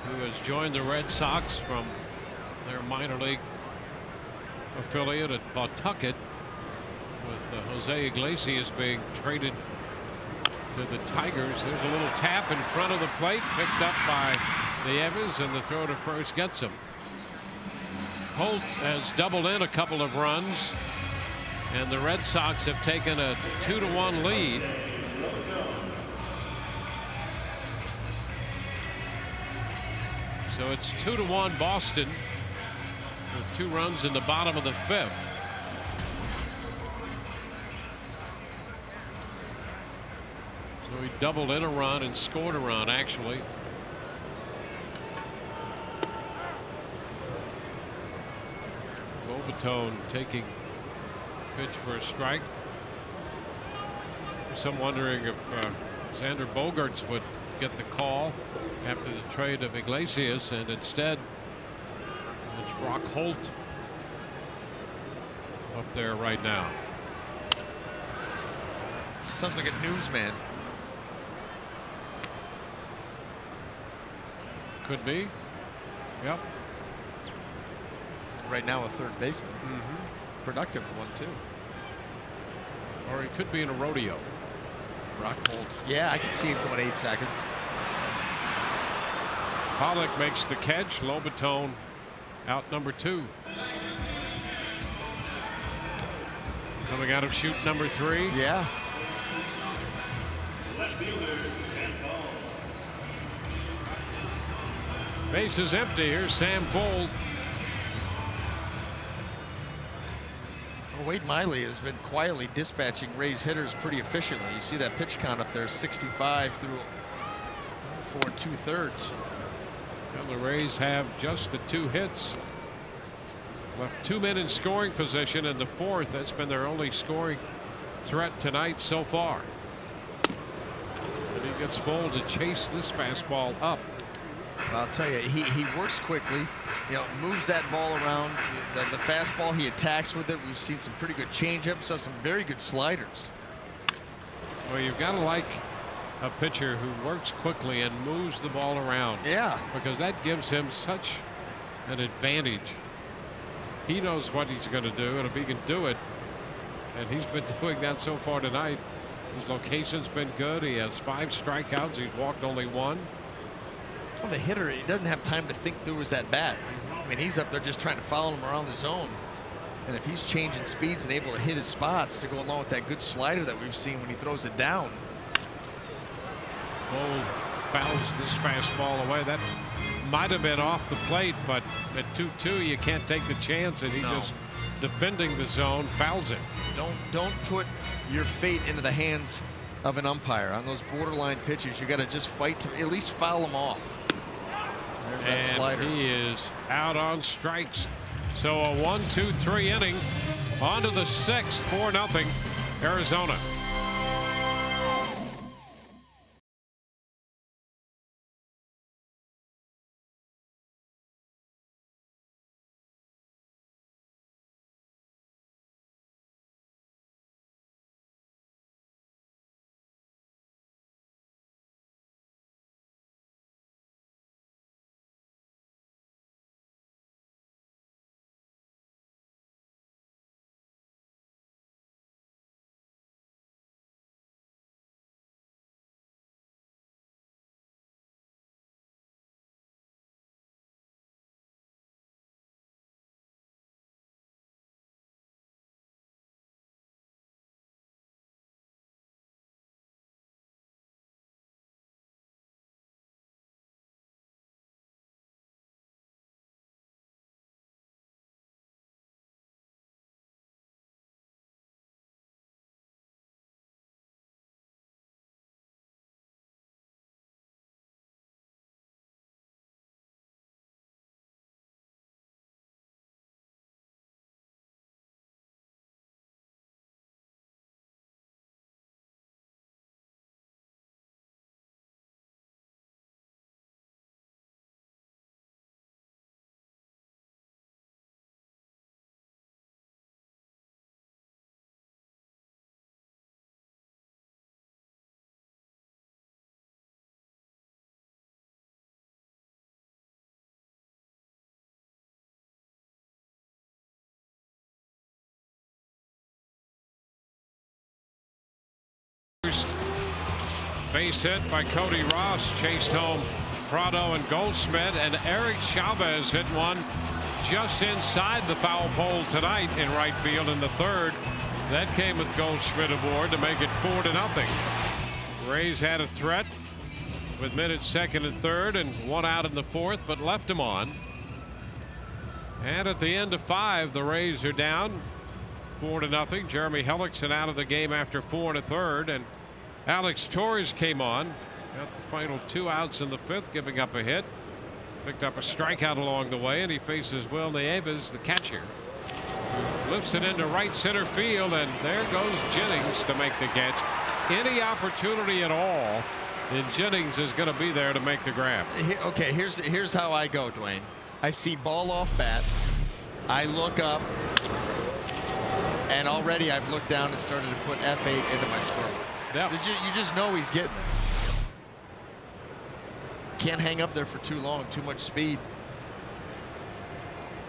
who has joined the Red Sox from their minor league affiliate at Pawtucket, with Jose Iglesias being traded to the Tigers. There's a little tap in front of the plate, picked up by the Evans, and the throw to first gets him. Holt has doubled in a couple of runs, and the Red Sox have taken a 2-1 lead. So it's 2-1 Boston with 2 runs in the bottom of the 5th. So he doubled in a run and scored a run, actually. Lobatone taking pitch for a strike. Some wondering if Xander Bogaerts would get the call after the trade of Iglesias, and instead it's Brock Holt up there right now. Sounds like a newsman. Could be. Yep. Right now a third baseman. Productive one too. Or he could be in a rodeo. Brock Holt. Yeah, I can see him going 8 seconds. Pollock makes the catch. Lobatone out number 2. Coming out of shoot number 3. Yeah. Base is empty. Here's Sam Fuld. Wade Miley has been quietly dispatching Rays hitters pretty efficiently. You see that pitch count up there, 65 through 4 2/3. And the Rays have just the 2 hits. Left 2 men in scoring position in the 4th. That's been their only scoring threat tonight so far. And he gets Fuld to chase this fastball up. I'll tell you, he works quickly, you know, moves that ball around. The fastball, he attacks with it. We've seen some pretty good changeups, so some very good sliders. Well, you've got to like a pitcher who works quickly and moves the ball around. Yeah. Because that gives him such an advantage. He knows what he's going to do, and if he can do it, and he's been doing that so far tonight, his location's been good. He has 5 strikeouts. He's walked only 1. Well, the hitter, he doesn't have time to think through his at bat. I mean, he's up there just trying to follow him around the zone. And if he's changing speeds and able to hit his spots to go along with that good slider that we've seen when he throws it down. Fuld fouls this fastball away. That might have been off the plate, but at 2-2 you can't take the chance, and he just defending the zone fouls it. Don't put your fate into the hands of an umpire on those borderline pitches. You got to just fight to at least foul them off. There's that slider. He is out on strikes. So a 1-2-3 inning. On to the 6th, 4-0 Arizona. First base hit by Cody Ross, chased home Prado and Goldschmidt, and Eric Chavez hit one just inside the foul pole tonight in right field in the third. That came with Goldschmidt aboard to make it 4-0. Rays had a threat with minutes second and third and one out in the fourth, but left him on. And at the end of 5, the Rays are down 4-0. Jeremy Hellickson out of the game after 4 1/3, and Alex Torres came on. Got the final 2 outs in the 5th, giving up a hit. Picked up a strikeout along the way, and he faces Will Nieves, the catcher. Lifts it into right center field, and there goes Jennings to make the catch. Any opportunity at all, and Jennings is going to be there to make the grab. Okay, here's how I go, Dwayne. I see ball off bat. I look up, and already I've looked down and started to put F8 into my scoreboard. Yep. You just know he's getting there. Can't hang up there for too long. Too much speed.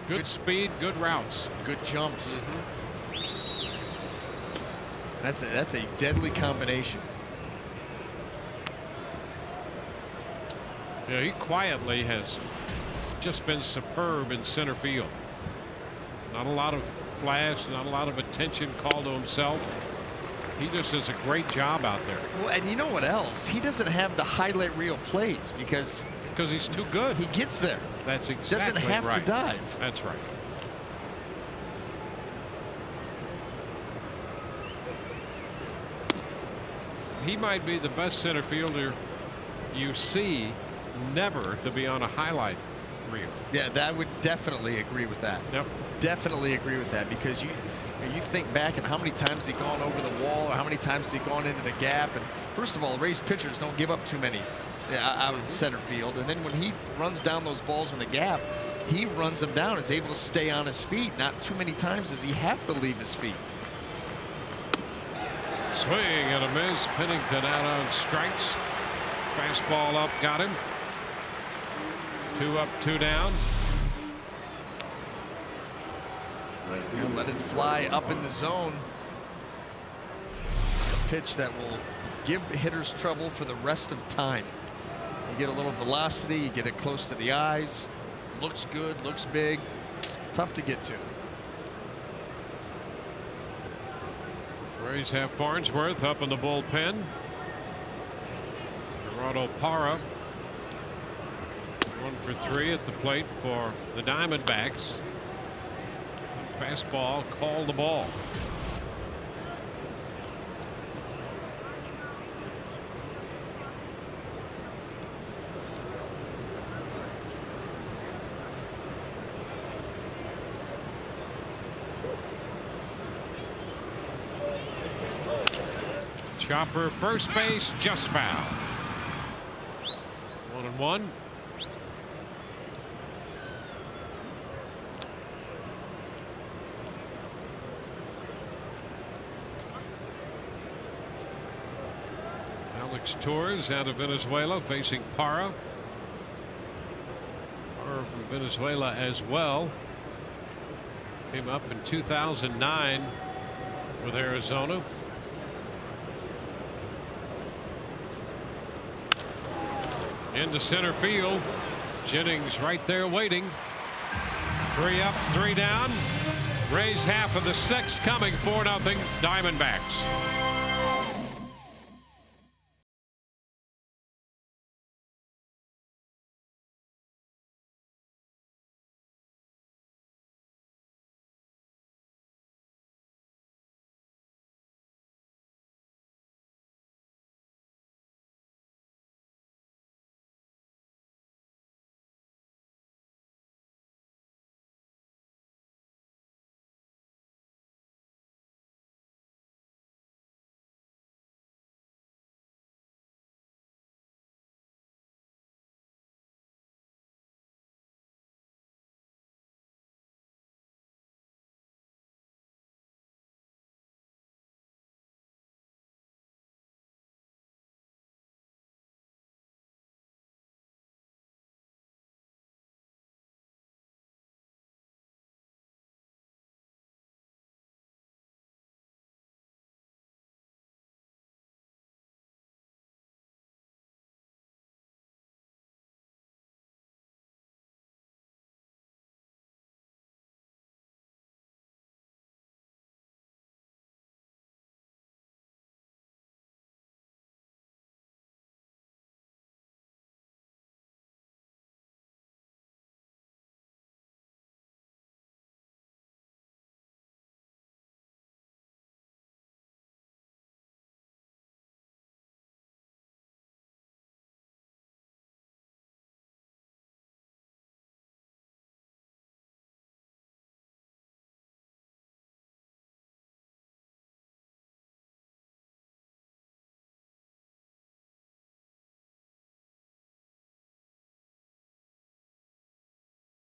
Good speed, good routes. Good jumps. That's a deadly combination. Yeah, he quietly has just been superb in center field. Not a lot of flash, not a lot of attention called to himself. He just does a great job out there. Well, and you know what else? He doesn't have the highlight reel plays because he's too good. He gets there. That's exactly right. Doesn't have to dive. That's right. He might be the best center fielder you see never to be on a highlight reel. Yeah, that would definitely agree with that. Yep. Definitely agree with that, because you think back at how many times he's gone over the wall or how many times he's gone into the gap. And first of all, Rays pitchers don't give up too many out in center field. And then when he runs down those balls in the gap, he runs them down, is able to stay on his feet. Not too many times does he have to leave his feet. Swing and a miss. Pennington out on strikes. Fastball up, got him. 2 up, 2 down. He'll let it fly up in the zone. A pitch that will give hitters trouble for the rest of time. You get a little velocity, you get it close to the eyes. Looks good, looks big. Tough to get to. Rays have Farnsworth up in the bullpen. Gerardo Parra 1 for 3 at the plate for the Diamondbacks. Fastball called the ball. Chopper first base, just foul. 1-1. Alex Torres out of Venezuela facing Parra. Parra from Venezuela as well. Came up in 2009 with Arizona. Into center field. Jennings right there waiting. 3 up, 3 down. Rays half of the 6th coming. 4-0 Diamondbacks.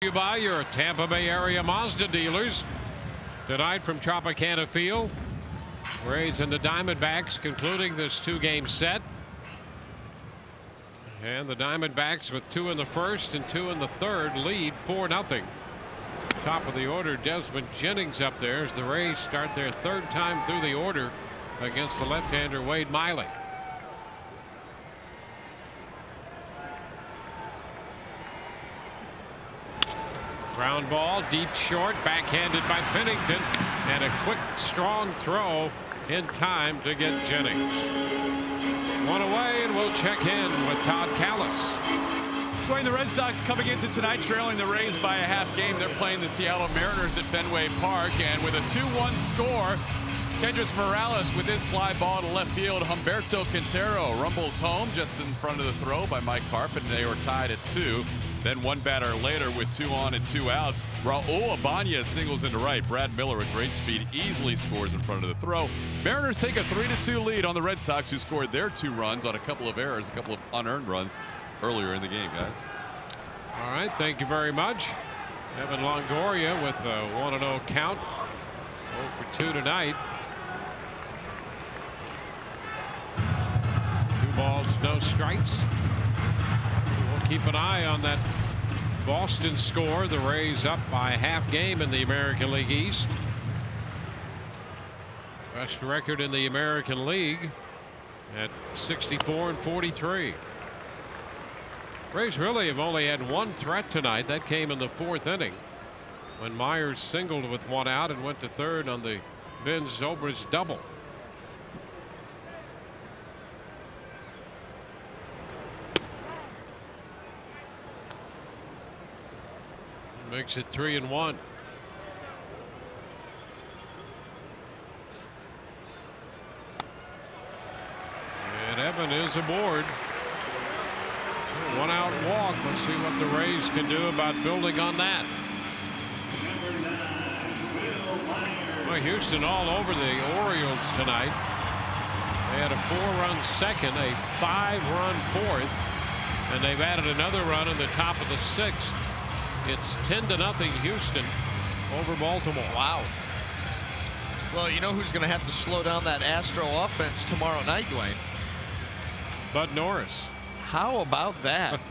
You by your Tampa Bay area Mazda dealers tonight from Tropicana Field. Rays and the Diamondbacks concluding this 2-game set. And the Diamondbacks with 2 in the first and 2 in the third lead 4-0. Top of the order, Desmond Jennings up there as the Rays start their 3rd time through the order against the left-hander Wade Miley. Ground ball, deep short, backhanded by Pennington, and a quick, strong throw in time to get Jennings. One away, and we'll check in with Todd Callis. Dwayne, the Red Sox coming into tonight trailing the Rays by a half game. They're playing the Seattle Mariners at Fenway Park, and with a 2-1 score, Kendrys Morales with his fly ball to left field. Humberto Quintero rumbles home just in front of the throw by Mike Harp, and they were tied at 2. Then one batter later with 2 on and 2 outs. Raul Ibanez singles into right. Brad Miller at great speed easily scores in front of the throw. Mariners take a 3-2 lead on the Red Sox, who scored their 2 runs on a couple of errors, a couple of unearned runs earlier in the game, guys. All right, thank you very much. Evan Longoria with a 1-0 count. 0 for 2 tonight. 2 balls, no strikes. We'll keep an eye on that Boston score. The Rays up by a half game in the American League East. Best record in the American League at 64-43. Rays really have only had 1 threat tonight. That came in the 4th inning when Myers singled with 1 out and went to 3rd on the Vince Zobrist double. Makes it 3-1. And Evan is aboard. 1 out walk. Let's see what the Rays can do about building on that. Well, Houston all over the Orioles tonight. They had a 4-run second, a 5-run 4th, and they've added another run in the top of the 6th. It's 10-0 Houston over Baltimore. Wow. Well, you know who's going to have to slow down that Astro offense tomorrow night, Dwayne? Bud Norris. How about that?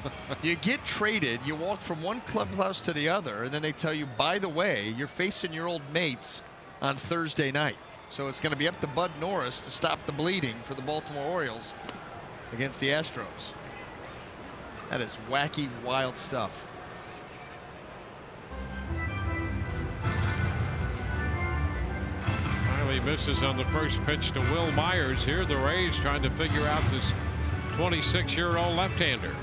You get traded, you walk from one clubhouse to the other, and then they tell you, by the way, you're facing your old mates on Thursday night. So it's going to be up to Bud Norris to stop the bleeding for the Baltimore Orioles against the Astros. That is wacky, wild stuff. Finally misses on the first pitch to Will Myers here. The Rays trying to figure out this 26-year-old left-hander.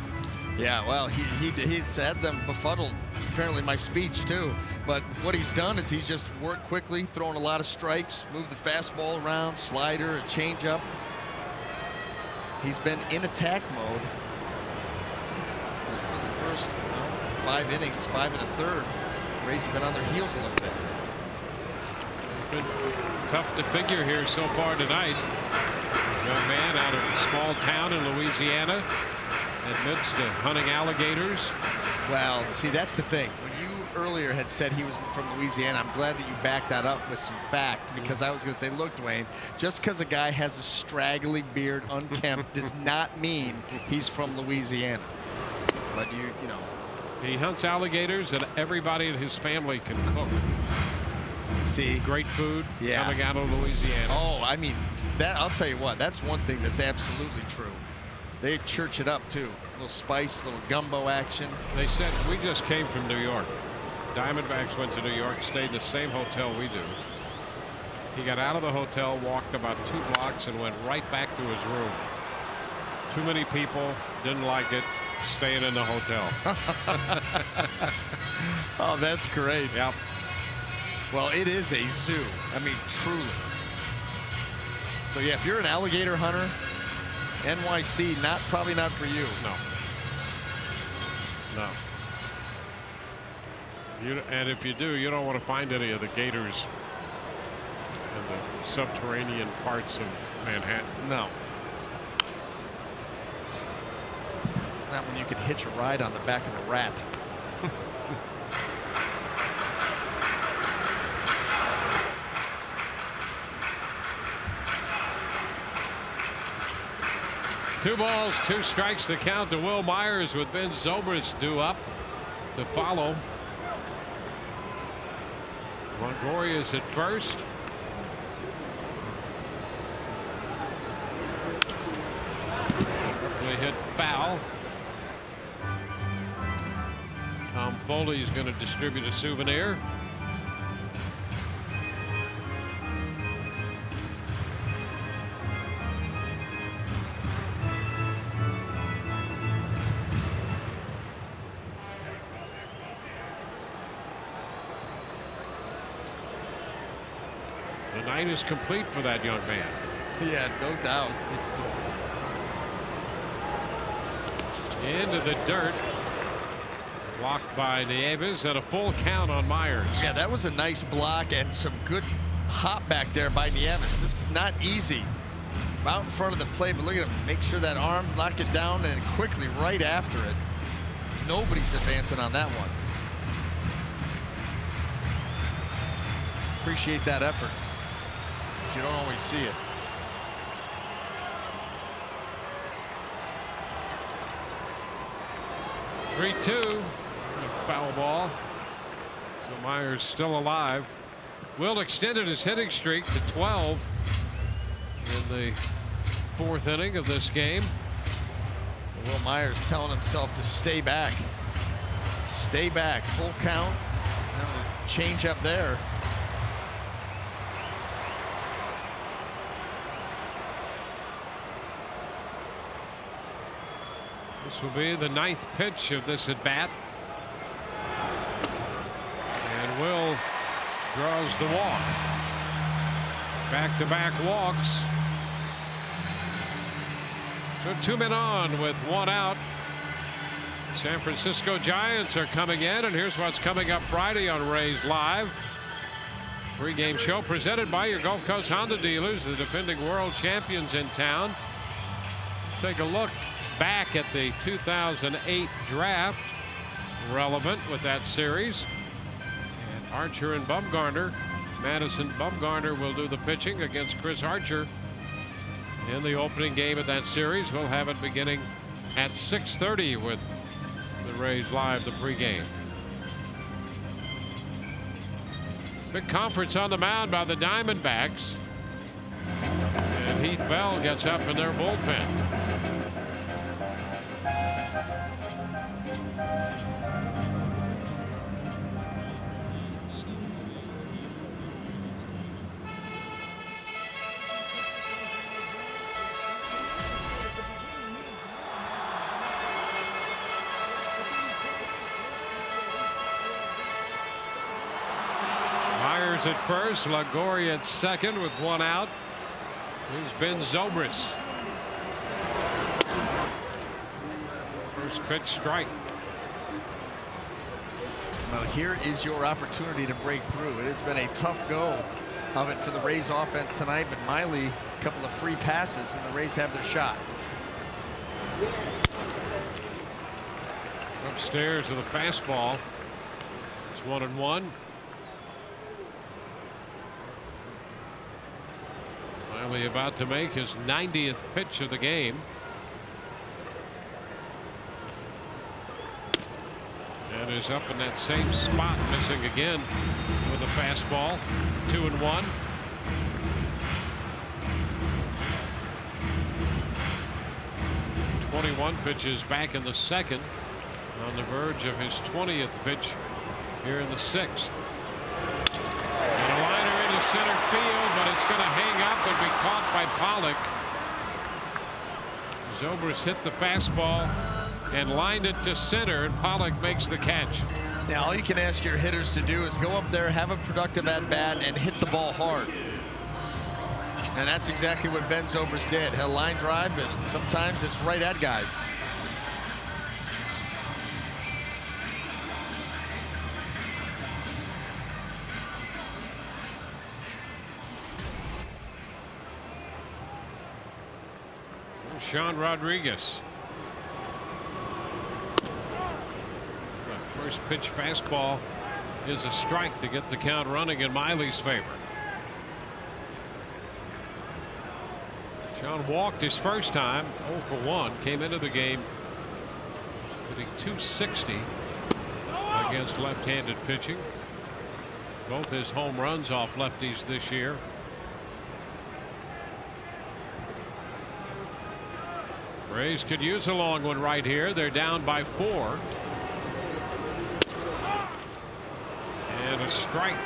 Yeah, well, he's had them befuddled. Apparently my speech too. But what he's done is he's just worked quickly, thrown a lot of strikes, moved the fastball around, slider, a changeup. He's been in attack mode for the first 5 innings, 5 1/3. Rays have been on their heels a little bit. It's been tough to figure here so far tonight. Young man out of a small town in Louisiana admits to hunting alligators. Well, see, that's the thing. When you earlier had said he was from Louisiana, I'm glad that you backed that up with some fact, because I was going to say, look, Dwayne, just because a guy has a straggly beard, unkempt, does not mean he's from Louisiana. But you know. He hunts alligators, and everybody in his family can cook. See, great food coming out of Louisiana. Oh, I mean, that, I'll tell you what, that's one thing that's absolutely true. They church it up too. A little spice, a little gumbo action. They said, we just came from New York. Diamondbacks went to New York, stayed in the same hotel we do. He got out of the hotel, walked about 2 blocks, and went right back to his room. Too many people, didn't like it, staying in the hotel. Oh, that's great. Yep. Well, it is a zoo. I mean, truly. So yeah, if you're an alligator hunter, NYC, probably not for you. No. And if you do, you don't want to find any of the gators in the subterranean parts of Manhattan. No. Not when you can hitch a ride on the back of a rat. 2 balls, 2 strikes the count to Will Myers with Ben Zobrist due up to follow. Longoria's at first. Sharply hit foul. Tom Foley is going to distribute a souvenir. The night is complete for that young man. Yeah, no doubt. Into the dirt. Blocked by Nieves and a full count on Myers. Yeah, that was a nice block and some good hop back there by Nieves. This is not easy. Out in front of the plate, but look at him. Make sure that arm, knock it down, and quickly right after it. Nobody's advancing on that one. Appreciate that effort. But you don't always see it. (3-2). Foul ball. So Myers still alive. Will extended his hitting streak to 12 in the 4th inning of this game. Will Myers telling himself to stay back. Stay back. Full count. Change up there. This will be the 9th pitch of this at bat. And Will draws the walk. Back-to-back walks. So 2 men on with 1 out. San Francisco Giants are coming in, and here's what's coming up Friday on Rays Live. Pre-game show presented by your Gulf Coast Honda dealers, the defending world champions in town. Take a look back at the 2008 draft, relevant with that series. And Archer and Bumgarner. Madison Bumgarner will do the pitching against Chris Archer in the opening game of that series. We'll have it beginning at 6:30 with the Rays Live, the pregame. Big conference on the mound by the Diamondbacks. And Heath Bell gets up in their bullpen. Myers at first, Longoria at second with 1 out. Here's Ben Zobrist. First pitch strike. Well, here is your opportunity to break through. It has been a tough go of it for the Rays offense tonight, but Miley, a couple of free passes, and the Rays have their shot. Upstairs with a fastball. It's 1-1. Miley about to make his 90th pitch of the game. And is up in that same spot, missing again with a fastball. 2-1. (21) pitches back in the 2nd, on the verge of his 20th pitch here in the 6th. And a liner into center field, but it's going to hang up and be caught by Pollock. Zobrist hit the fastball and lined it to center, and Pollock makes the catch. Now all you can ask your hitters to do is go up there, have a productive at bat, and hit the ball hard. And that's exactly what Ben Zobrist did. He'll line drive, but sometimes it's right at guys. Sean Rodriguez. The first pitch fastball is a strike to get the count running in Miley's favor. Sean walked his first time, 0 for 1, came into the game hitting .260 against left-handed pitching. Both his home runs off lefties this year. Rays could use a long one right here. They're down by 4. And a strike.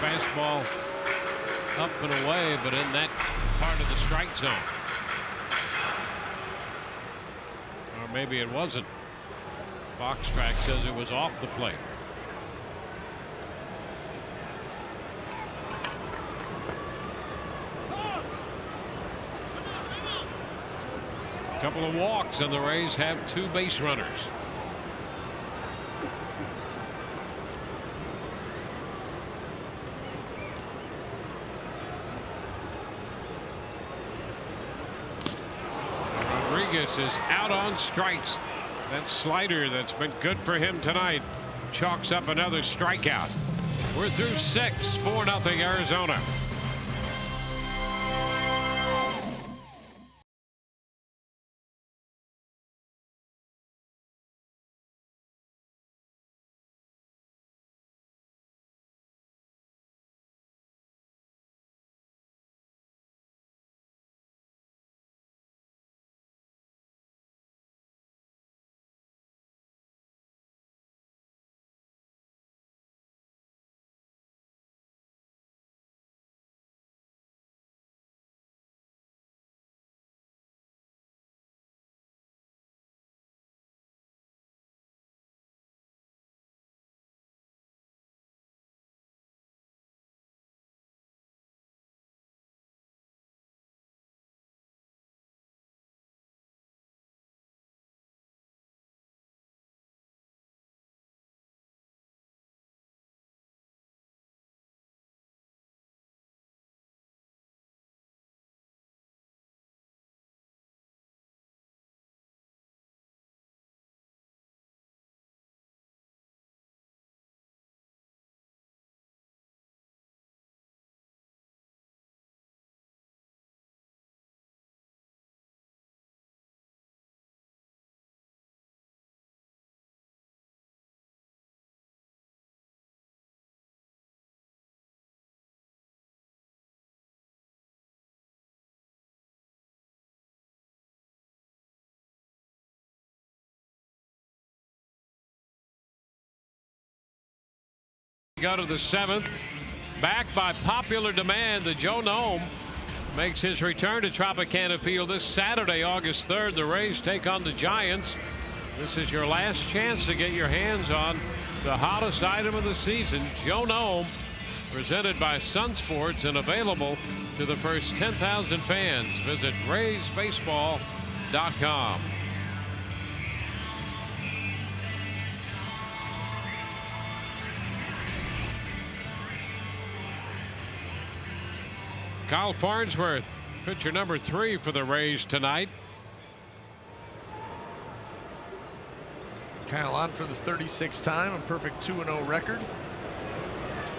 Fastball up and away, but in that part of the strike zone. Or maybe it wasn't. Fox track says it was off the plate. A couple of walks, and the Rays have 2 base runners. Rodriguez is out on strikes. That slider that's been good for him tonight chalks up another strikeout. We're through 6, 4-0 Arizona. Go to the 7th. Back by popular demand, the Joe Nome makes his return to Tropicana Field this Saturday, August 3rd. The Rays take on the Giants. This is your last chance to get your hands on the hottest item of the season, Joe Nome, presented by Sun Sports and available to the first 10,000 fans. Visit RaysBaseball.com. Kyle Farnsworth, pitcher number 3 for the Rays tonight. Kyle on for the 36th time, a perfect 2-0 record.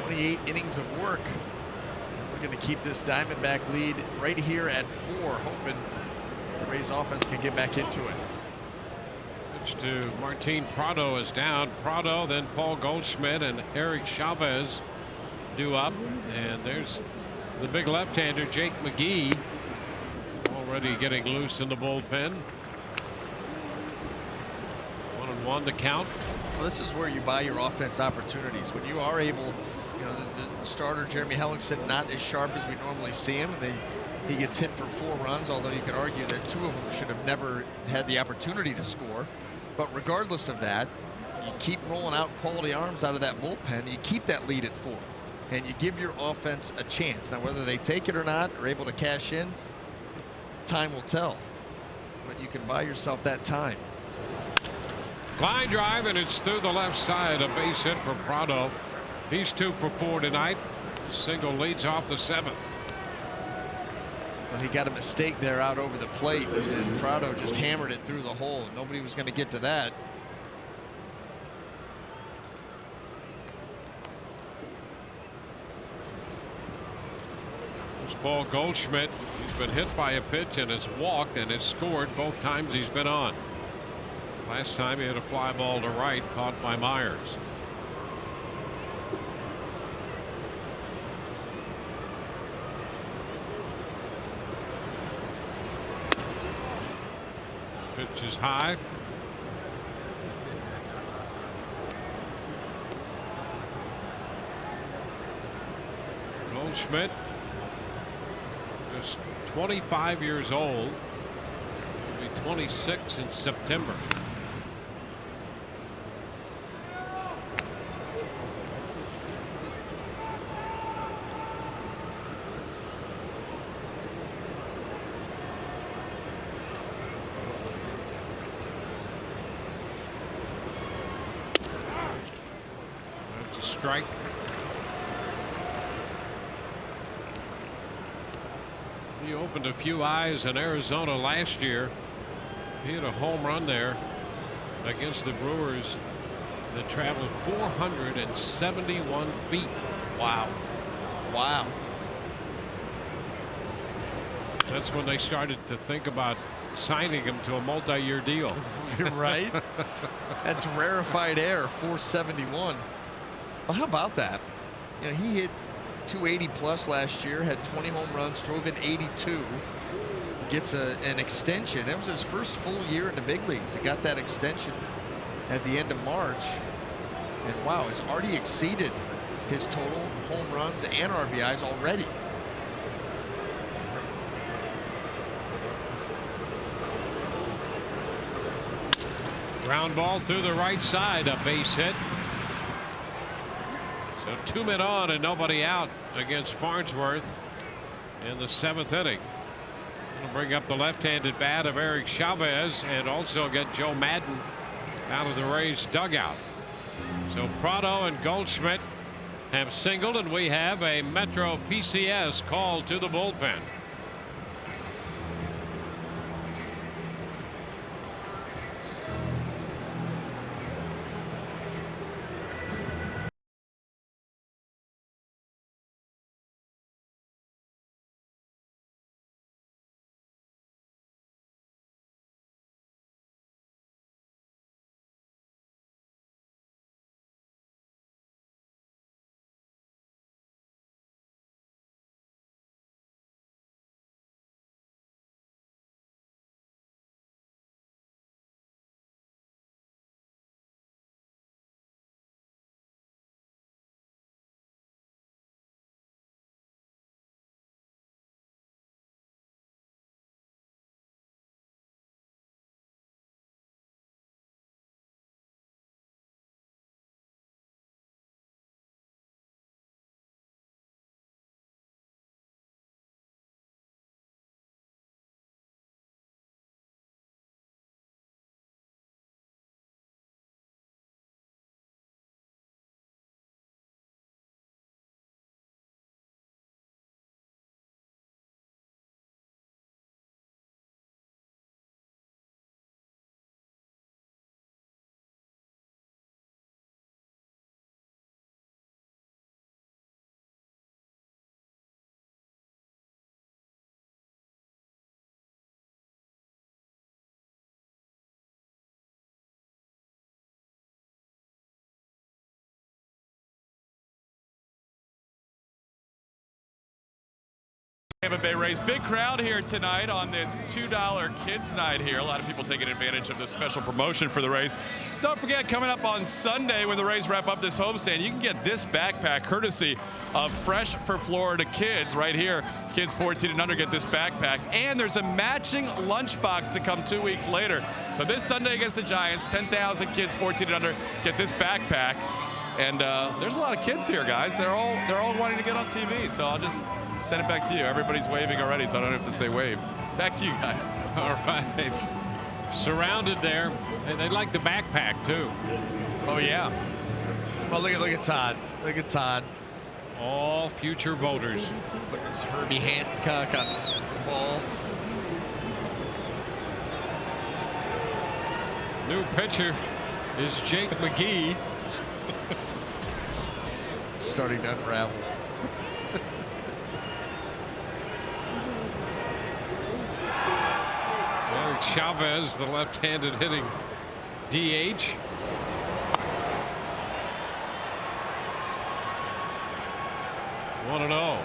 28 innings of work. We're going to keep this Diamondback lead right here at 4, hoping the Rays offense can get back into it. Pitch to Martin Prado is down. Prado, then Paul Goldschmidt and Eric Chavez due up. And there's the big left-hander Jake McGee already getting loose in the bullpen. 1-1 to count. Well, this is where you buy your offense opportunities. When you are able, you know, the starter Jeremy Hellickson not as sharp as we normally see him, and he gets hit for 4 runs, although you could argue that 2 of them should have never had the opportunity to score. But regardless of that, you keep rolling out quality arms out of that bullpen. You keep that lead at 4. And you give your offense a chance. Now, whether they take it or not, or able to cash in, time will tell. But you can buy yourself that time. Line drive, and it's through the left side. A base hit for Prado. He's 2 for 4 tonight. Single leads off the 7th. Well, he got a mistake there out over the plate, and Prado just hammered it through the hole. Nobody was going to get to that. Here's Paul Goldschmidt. He's been hit by a pitch and has walked and has scored both times he's been on. Last time he had a fly ball to right caught by Myers. Pitch is high. Goldschmidt, just 25 years old. He'll be 26 in September. That's a strike. He opened a few eyes in Arizona last year. He had a home run there against the Brewers that traveled 471 feet. Wow. Wow. That's when they started to think about signing him to a multi-year deal. Right? That's rarefied air, 471. Well, how about that? You know, he hit 280 plus last year, had 20 home runs, drove in 82. Gets an extension. That was his first full year in the big leagues. He got that extension at the end of March. And wow, he's already exceeded his total home runs and RBIs already. Ground ball through the right side, a base hit. So 2 men on and nobody out against Farnsworth in the 7th inning. Going to bring up the left-handed bat of Eric Chavez and also get Joe Madden out of the Rays dugout. So Prado and Goldschmidt have singled, and we have a Metro PCS called to the bullpen. Tampa Bay Rays, big crowd here tonight on this $2 kids night here. A lot of people taking advantage of this special promotion for the Rays. Don't forget, coming up on Sunday when the Rays wrap up this homestand, you can get this backpack courtesy of Fresh for Florida Kids right here. Kids 14 and under get this backpack, and there's a matching lunchbox to come 2 weeks later. So this Sunday against the Giants, 10,000 kids 14 and under get this backpack. And there's a lot of kids here, guys. They're all wanting to get on TV. So I'll just send it back to you. Everybody's waving already, so I don't have to say wave. Back to you guys. All right. Surrounded there. And they like the backpack, too. Oh, yeah. Well, look at Todd. Look at Todd. All future voters. Putting his Herbie Hancock on the ball. New pitcher is Jake McGee. Starting to unravel. Eric Chavez, the left-handed hitting DH. One and 0.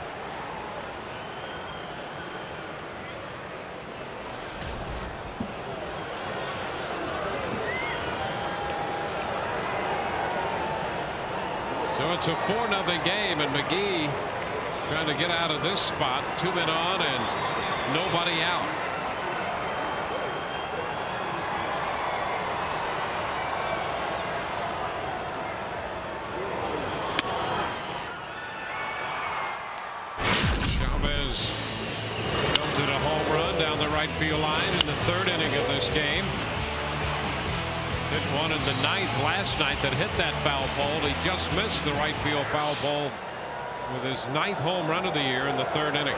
So it's a 4-0 game, and McGee trying to get out of this spot. 2 men on and nobody out. Chavez belted a home run down the right field line in the 3rd inning of this game. Hit one in the 9th last night that hit that foul pole. He just missed the right field foul pole with his 9th home run of the year in the 3rd inning.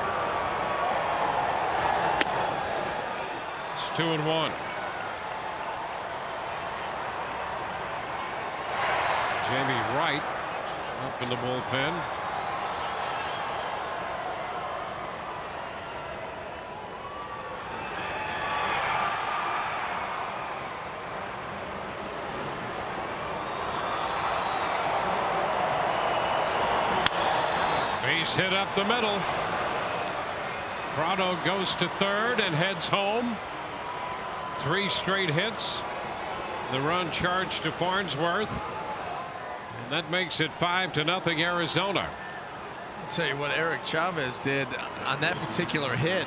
It's 2-1. Jamie Wright up in the bullpen. Base hit up the middle. Prado goes to 3rd and heads home. 3 straight hits. The run charged to Farnsworth. And that makes it 5-0 Arizona. I'll tell you what Eric Chavez did on that particular hit.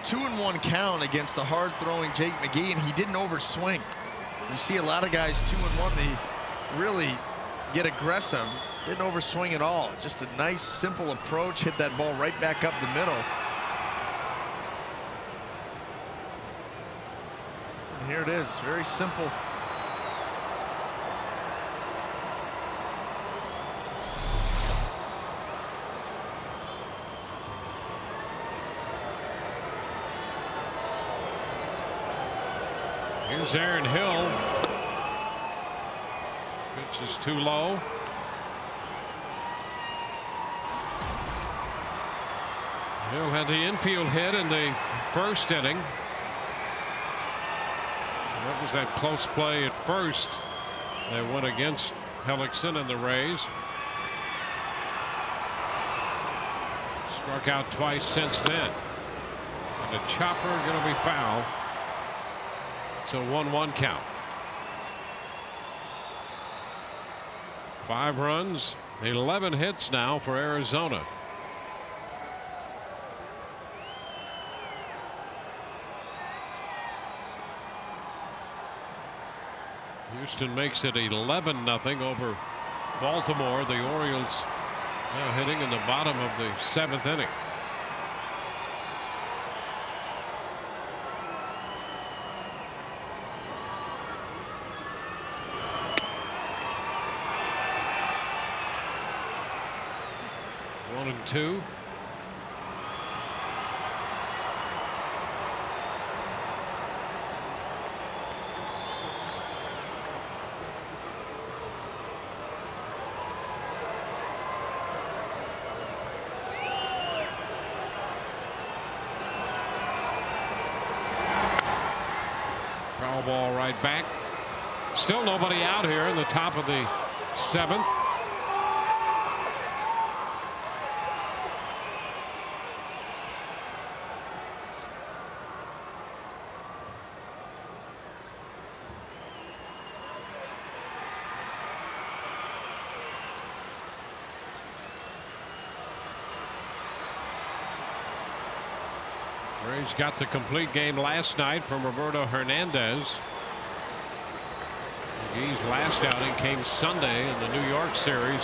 2-1 count against the hard-throwing Jake McGee, and he didn't overswing. You see a lot of guys 2-1, they really get aggressive. Didn't overswing at all. Just a nice, simple approach. Hit that ball right back up the middle. And here it is. Very simple. Here's Aaron Hill. Pitch is too low. Hill had the infield hit in the 1st inning. That was that close play at first that went against Hellickson and the Rays. Struck out twice since then. And the chopper going to be foul. It's a 1-1 count. 5 runs, 11 hits now for Arizona. Houston makes it 11-0 over Baltimore. The Orioles now hitting in the bottom of the 7th inning. One and 2. Foul ball right back. Still nobody out here in the top of the 7th. Rays got the complete game last night from Roberto Hernandez. McGee's last outing came Sunday in the New York series.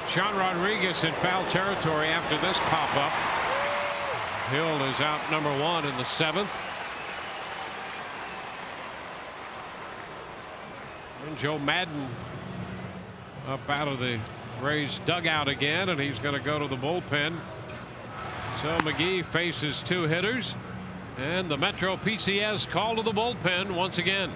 Sean Rodriguez in foul territory after this pop-up. Hill is out number 1 in the 7th. And Joe Madden up out of the Rays dugout again, and he's going to go to the bullpen. So McGee faces 2 hitters, and the Metro PCS call to the bullpen once again.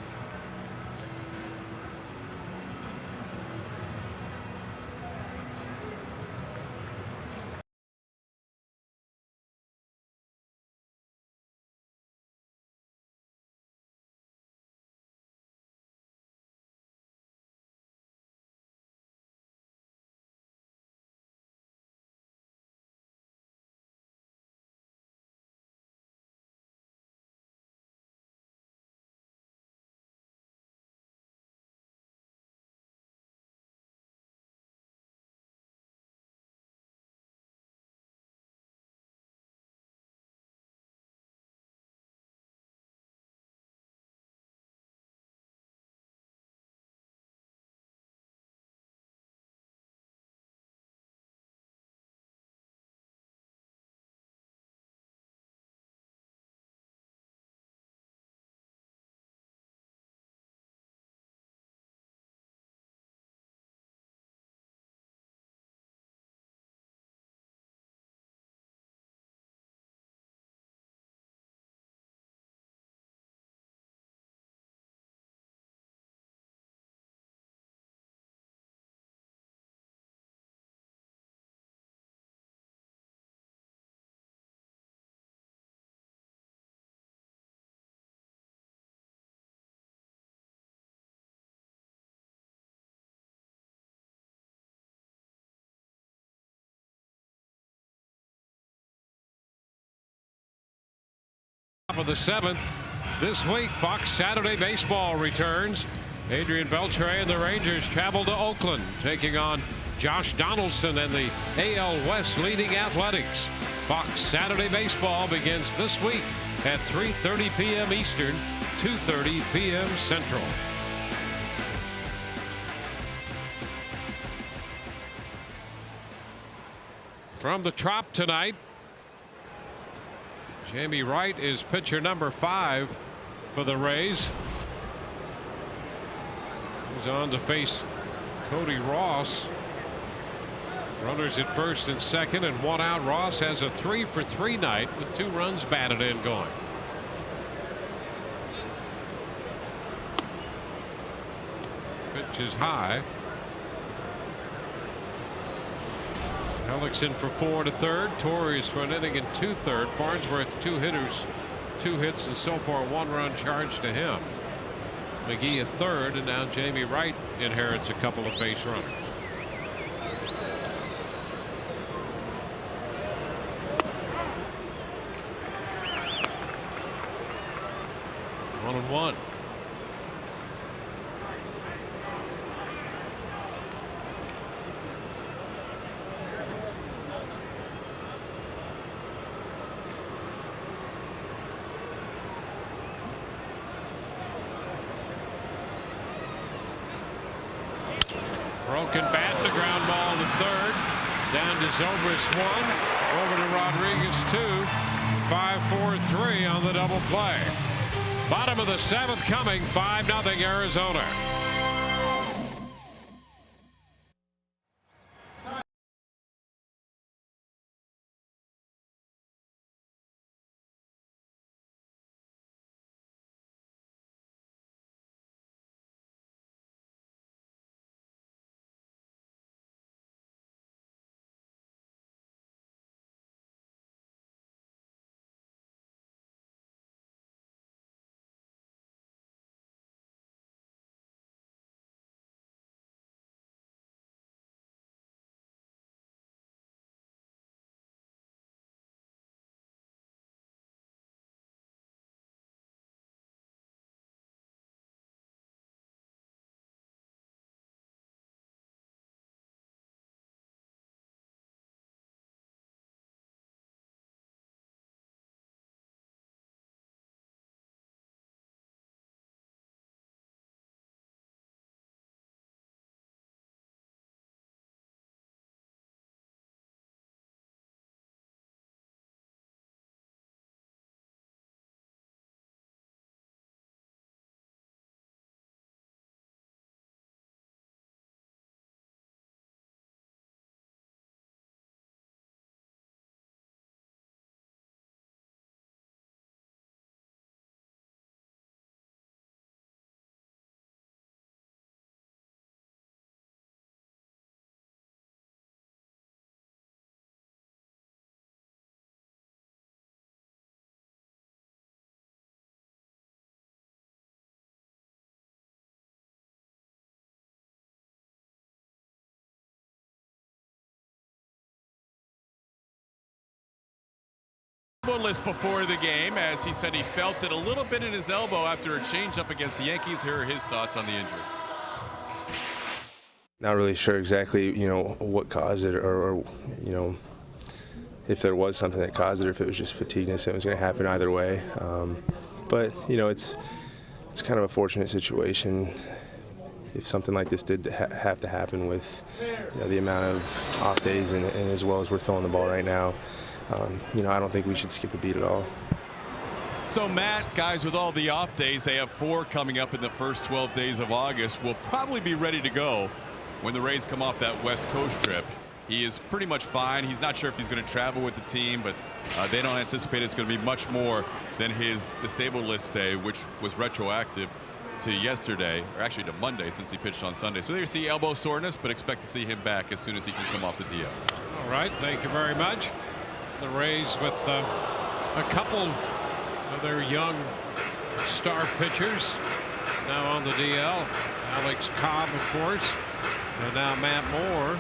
of the 7th. This week, Fox Saturday Baseball returns. Adrian Beltre and the Rangers travel to Oakland, taking on Josh Donaldson and the AL West leading Athletics. Fox Saturday Baseball begins this week at 3:30 p.m. Eastern, 2:30 p.m. Central. From the Trop tonight, Jamie Wright is pitcher number 5 for the Rays. He's on to face Cody Ross. Runners at first and second and 1 out. Ross has a 3-for-3 night with 2 runs batted in going. Pitch is high. Hellickson for 4 to third. Torres for an inning and 2/3. Farnsworth 2 hitters, 2 hits, and so far 1 run charged to him. McGee at third, and now Jamie Wright inherits a couple of base runners. One and one. Broken bat and a ground ball to third. Down to Zobrist 1. Over to Rodriguez 2. 5-4-3 on the double play. Bottom of the 7th coming. 5-0 Arizona. List before the game, as he said he felt it a little bit in his elbow after a changeup against the Yankees. Here are his thoughts on the injury. Not really sure exactly, what caused it, or if there was something that caused it, or if it was just fatigueness. It was going to happen either way. But it's kind of a fortunate situation. If something like this did have to happen with the amount of off days and as well as we're throwing the ball right now, I don't think we should skip a beat at all. So Matt, guys, with all the off days, they have 4 coming up in the first 12 days of August, will probably be ready to go when the Rays come off that West Coast trip. He is pretty much fine. He's not sure if he's going to travel with the team, but they don't anticipate it's going to be much more than his disabled list day, which was retroactive to yesterday, or actually to Monday, since he pitched on Sunday. So there you see elbow soreness, but expect to see him back as soon as he can come off the DL. All right, thank you very much. The Rays with a couple of their young star pitchers now on the DL. Alex Cobb, of course, and now Matt Moore.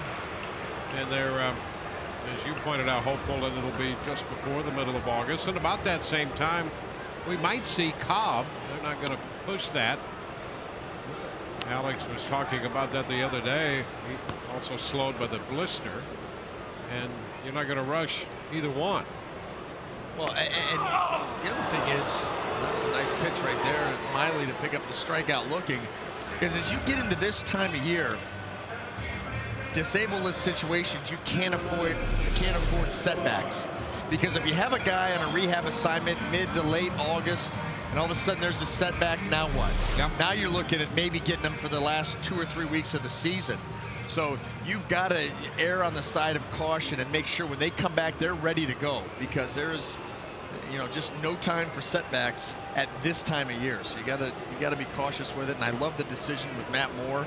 And they're, as you pointed out, hopeful that it'll be just before the middle of August. And about that same time, We might see Cobb. They're not going to push that. Alex was talking about that the other day. He also slowed by the blister. And you're not going to rush either one. Well, and the other thing is, that was a nice pitch right there, and Miley to pick up the strikeout looking. Because as you get into this time of year, disabled list situations, you can't afford setbacks. Because if you have a guy on a rehab assignment mid to late August, and all of a sudden there's a setback, now what? Yep. Now you're looking at maybe getting them for the last 2 or 3 weeks of the season. So you've got to err on the side of caution and make sure when they come back they're ready to go, because there is, just no time for setbacks at this time of year. So you got to be cautious with it. And I love the decision with Matt Moore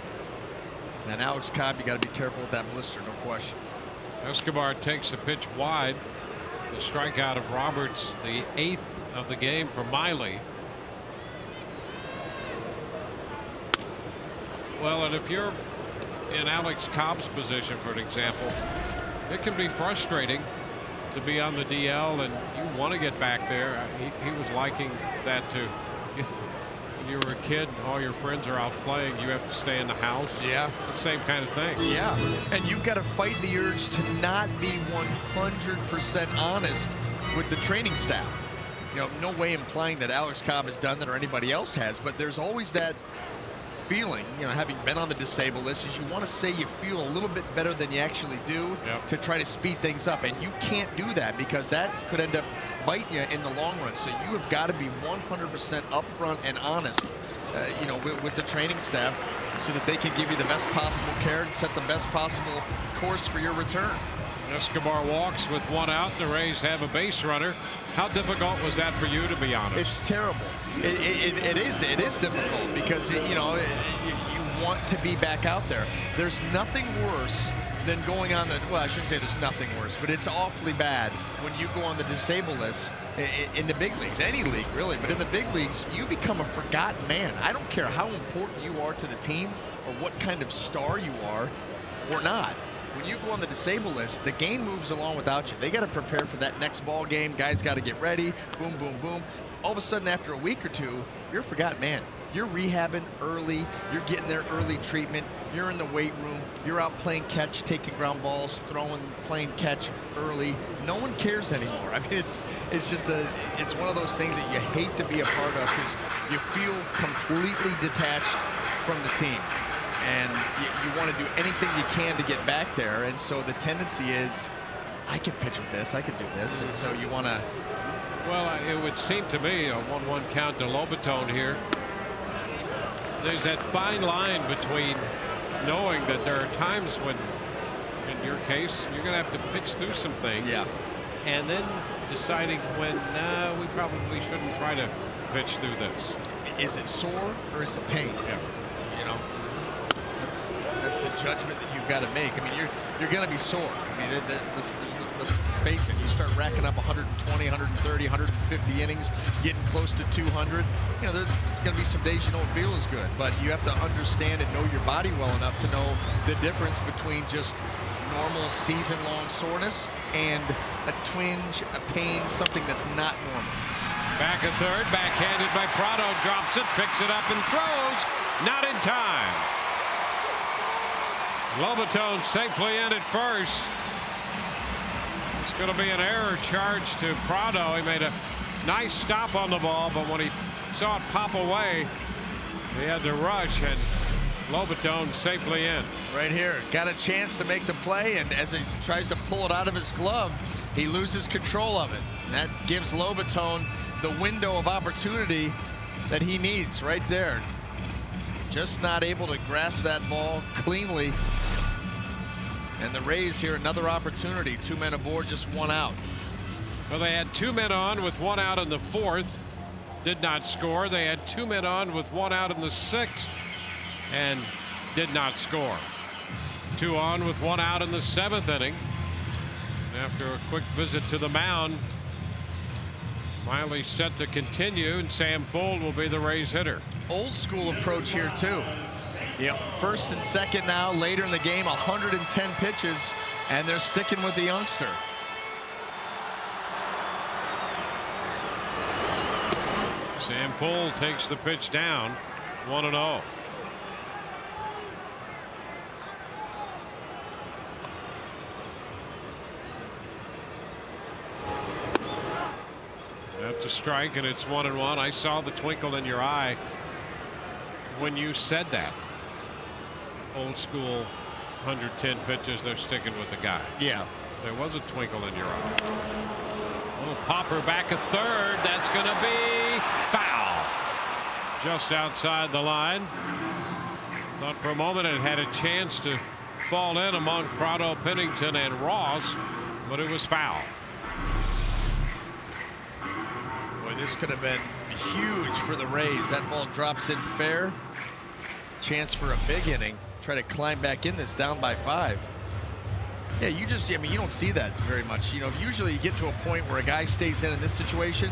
and Alex Cobb. You got to be careful with that blister, no question. Escobar takes the pitch wide. The strikeout of Roberts, the 8th of the game for Miley. Well, and if you're in Alex Cobb's position, for an example, it can be frustrating to be on the DL and you want to get back there. He was liking that too. When you were a kid, all your friends are out playing, you have to stay in the house. Yeah. The same kind of thing. Yeah, and you've got to fight the urge to not be 100% honest with the training staff. No way implying that Alex Cobb has done that or anybody else has, but there's always that feeling, having been on the disabled list, is you want to say you feel a little bit better than you actually do. Yep. To try to speed things up, and you can't do that because that could end up biting you in the long run. So you have got to be 100% upfront and honest, with the training staff, so that they can give you the best possible care and set the best possible course for your return. Escobar walks with 1 out. The Rays have a base runner. How difficult was that for you, to be honest? It's terrible. It is difficult because you want to be back out there. There's nothing worse than going on the, well, I shouldn't say there's nothing worse, but it's awfully bad when you go on the disabled list in the big leagues, any league really, but in the big leagues, you become a forgotten man. I don't care how important you are to the team or what kind of star you are or not. When you go on the disabled list, the game moves along without you. They got to prepare for that next ball game. Guys got to get ready. Boom, boom, boom. All of a sudden, after a week or two, you're a forgotten man. You're rehabbing early. You're getting their early treatment. You're in the weight room. You're out playing catch, taking ground balls, playing catch early. No one cares anymore. I mean, it's one of those things that you hate to be a part of because you feel completely detached from the team. And you want to do anything you can to get back there. And so the tendency is, I can pitch with this, I can do this. And so you want to. Well, it would seem to me a 1-1 count to Lobaton here. There's that fine line between knowing that there are times when, in your case, you're going to have to pitch through some things. Yeah. And then deciding when, we probably shouldn't try to pitch through this. Is it sore or is it pain? Yeah. That's the judgment that you've got to make. I mean, you're going to be sore. I mean, let's face it. You start racking up 120, 130, 150 innings, getting close to 200. There's going to be some days you don't feel as good, but you have to understand and know your body well enough to know the difference between just normal season-long soreness and a twinge, a pain, something that's not normal. Back at third, backhanded by Prado, drops it, picks it up and throws. Not in time. Lobaton safely in at first. It's going to be an error charge to Prado. He made a nice stop on the ball, but when he saw it pop away, he had to rush, and Lobaton safely in. Right here, got a chance to make the play, and as he tries to pull it out of his glove, he loses control of it. And that gives Lobaton the window of opportunity that he needs right there. Just not able to grasp that ball cleanly. And the Rays here, another opportunity. 2 men aboard, just 1 out. Well, they had 2 men on with 1 out in the 4th. Did not score. They had 2 men on with 1 out in the 6th. And did not score. 2 on with 1 out in the 7th inning. After a quick visit to the mound, Miley set to continue, and Sam Fuld will be the Rays hitter. Old school approach here, too. Yep. First and second now, later in the game, 110 pitches, and they're sticking with the youngster. Sam Fuld takes the pitch down, 1-0. That's a strike, and it's 1-1. I saw the twinkle in your eye when you said that. Old school 110 pitches, they're sticking with the guy. Yeah. There was a twinkle in your eye. Little popper back at third. That's going to be foul. Just outside the line. Thought for a moment it had a chance to fall in among Prado, Pennington, and Ross, but it was foul. Boy, this could have been huge for the Rays. That ball drops in fair. Chance for a big inning. Try to climb back in this down by 5. Yeah, I mean, you don't see that very much. You know, usually you get to a point where a guy stays in this situation.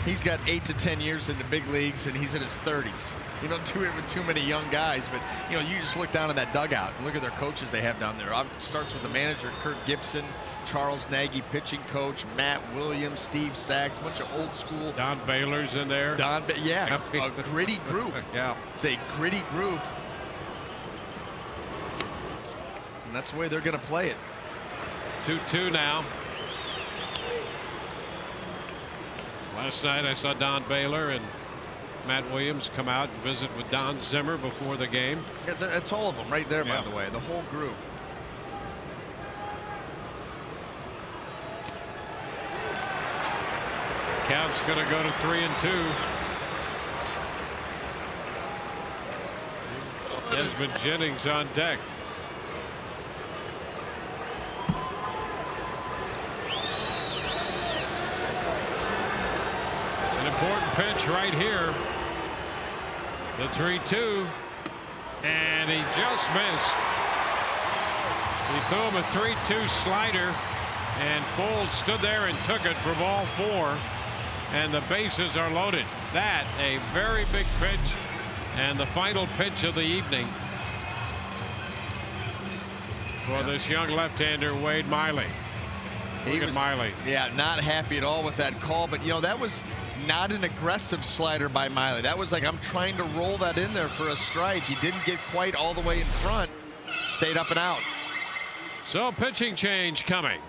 He's got 8 to 10 years in the big leagues, and he's in his 30s. You don't do it with too many young guys, but, you know, you just look down in that dugout and look at their coaches they have down there. It starts with the manager, Kurt Gibson, Charles Nagy, pitching coach, Matt Williams, Steve Sachs, a bunch of old school. Don Baylor's in there. Yeah, a gritty group. Yeah. It's a gritty group. And that's the way they're going to play it. 2-2 now. Last night I saw Don Baylor and Matt Williams come out and visit with Don Zimmer before the game. Yeah, that's all of them right there, by the way, the whole group. Count's going to go to 3-2. Desmond Jennings on deck. An important pitch right here. The 3-2. And he just missed. He threw him a 3-2 slider, and Fuld stood there and took it for ball 4. And the bases are loaded. That a very big pitch, and the final pitch of the evening for this young left-hander, Wade Miley. Look at Miley. Yeah, not happy at all with that call, but you know, that was not an aggressive slider by Miley. That was like, I'm trying to roll that in there for a strike. He didn't get quite all the way in front. Stayed up and out. So pitching change coming.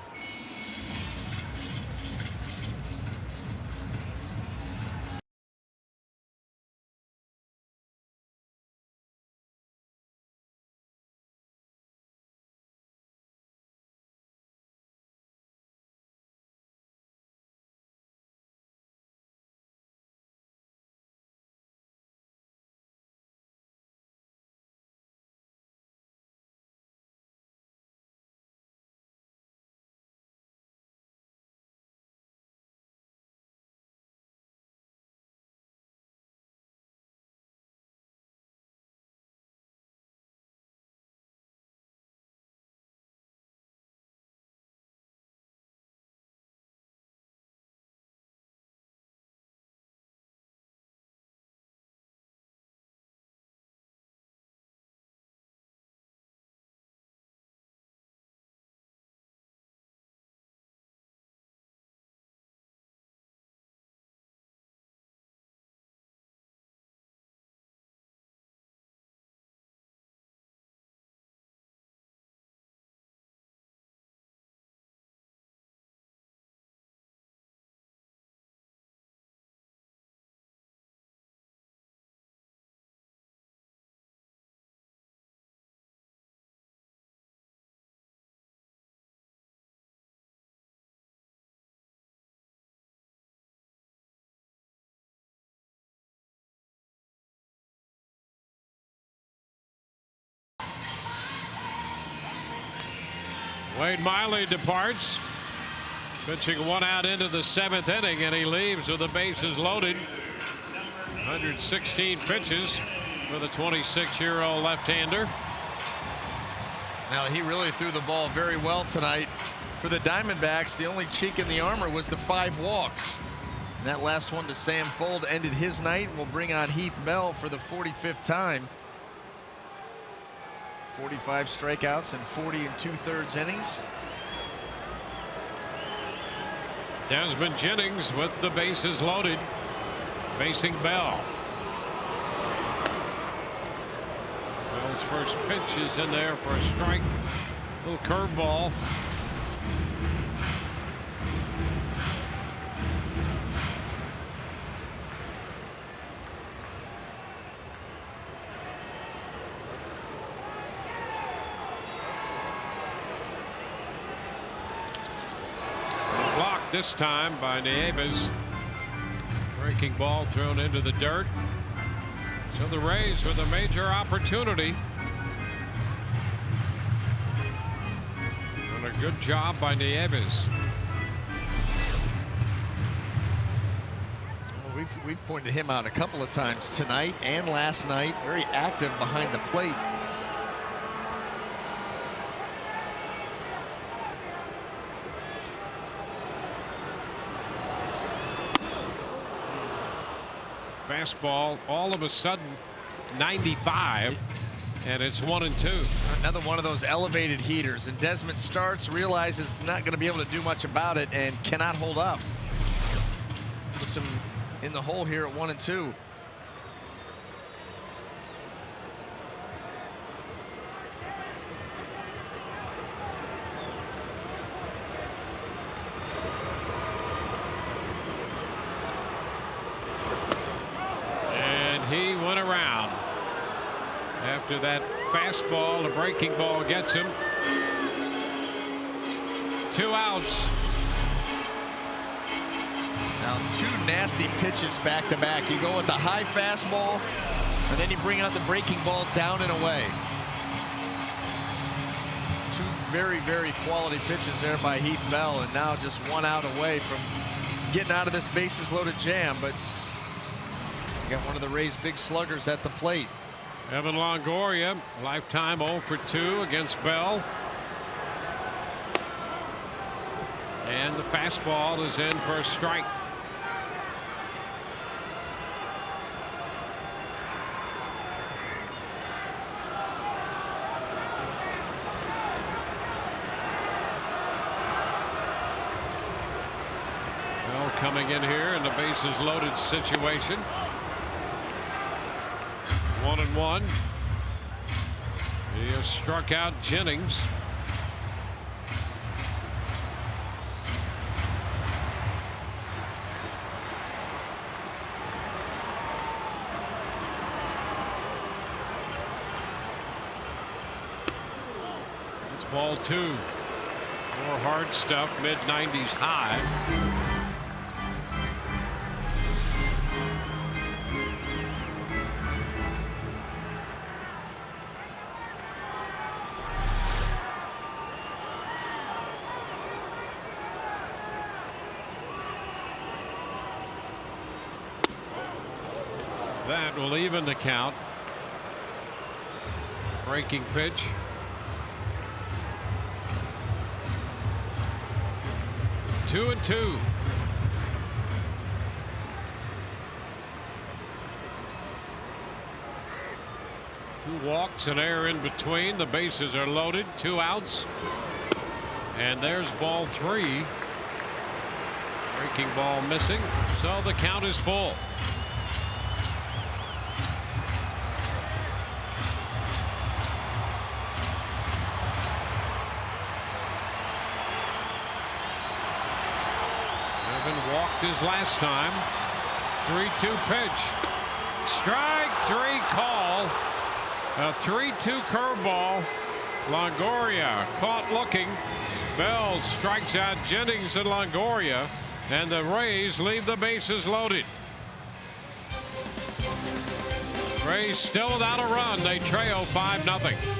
Wade Miley departs, pitching 1 out into the 7th inning, and he leaves with the bases loaded. 116 pitches for the 26-year-old left-hander. Now, he really threw the ball very well tonight. For the Diamondbacks, the only chink in the armor was the 5 walks. And that last one to Sam Fuld ended his night, and we'll bring on Heath Bell for the 45th time. 45 strikeouts and 40 2/3 innings. Desmond Jennings with the bases loaded. facing Bell. Bell's first pitch is in there for a strike. Little curveball. Blocked this time by Nieves. Breaking ball thrown into the dirt. So the Rays with a major opportunity. And a good job by Nieves. Well, we've pointed him out a couple of times tonight and last night. Very active behind the plate. Fastball all of a sudden 95, and it's 1-2. Another one of those elevated heaters, and Desmond starts, realizes not going to be able to do much about it, and cannot hold up. Puts him in the hole here at 1-2. He went around after that fastball. The breaking ball gets him. 2 outs. Now 2 nasty pitches back to back. You go with the high fastball, and then you bring out the breaking ball down and away. 2 very, very quality pitches there by Heath Bell, and now just 1 out away from getting out of this bases loaded jam. But you got one of the Rays' big sluggers at the plate. Evan Longoria, lifetime 0 for 2 against Bell. And the fastball is in for a strike. Bell coming in here in the bases loaded situation. 1-1. He has struck out Jennings. It's ball 2. More hard stuff, mid-90s high. That will even the count. Breaking pitch. Two and 2. Two walks, an error in between. The bases are loaded. 2 outs. And there's ball 3. Breaking ball missing. So the count is full. Walked his last time. 3-2 pitch. Strike 3 call. A 3-2 curveball. Longoria caught looking. Bell strikes out Jennings and Longoria, and the Rays leave the bases loaded. Rays still without a run. They trail 5-0.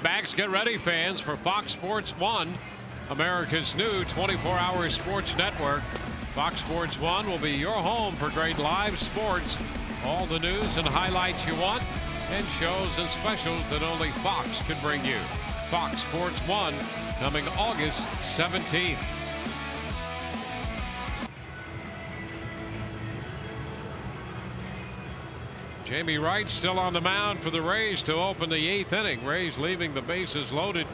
Diamondbacks. Get ready, fans, for Fox Sports 1, America's new 24-hour sports network. Fox Sports 1 will be your home for great live sports, all the news and highlights you want, and shows and specials that only Fox can bring you. Fox Sports 1 coming August 17th. Jamie Wright still on the mound for the Rays to open the 8th inning. Rays leaving the bases loaded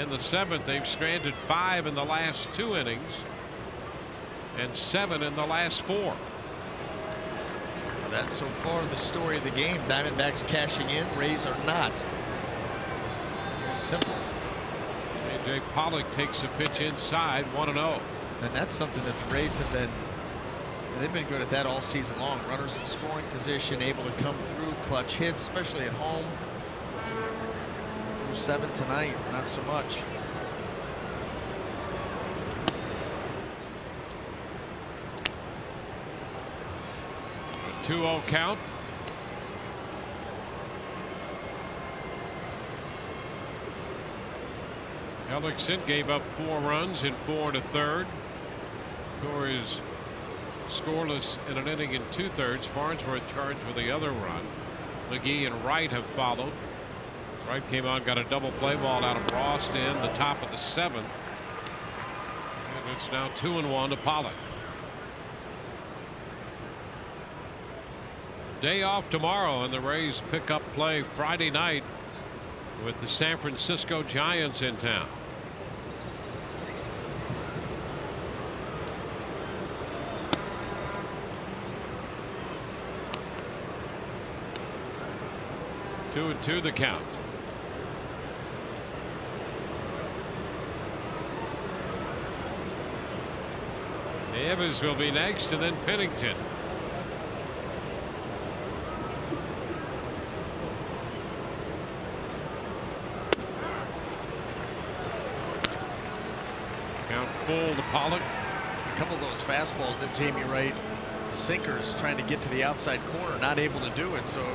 in the 7th. They've stranded 5 in the last 2 innings and 7 in the last 4. That's so far the story of the game. Diamondbacks cashing in, Rays are not. Very simple. A.J. Pollock takes a pitch inside, 1-0. And that's something that the Rays have been. They've been good at that all season long. Runners in scoring position, able to come through clutch hits, especially at home. Through 7 tonight, not so much. A 2-0 count. Hellickson gave up 4 runs in 4 1/3. Score is scoreless in an inning in 2/3. Farnsworth charged with the other run. McGee and Wright have followed. Wright came on, got a double play ball out of Ross in the top of the 7th. And it's now 2-1 to Pollock. Day off tomorrow, and the Rays pick up play Friday night with the San Francisco Giants in town. Two and 2 the count. Evans will be next, and then Pennington. Count full to Pollock. A couple of those fastballs that Jamie Wright sinkers trying to get to the outside corner, not able to do it. So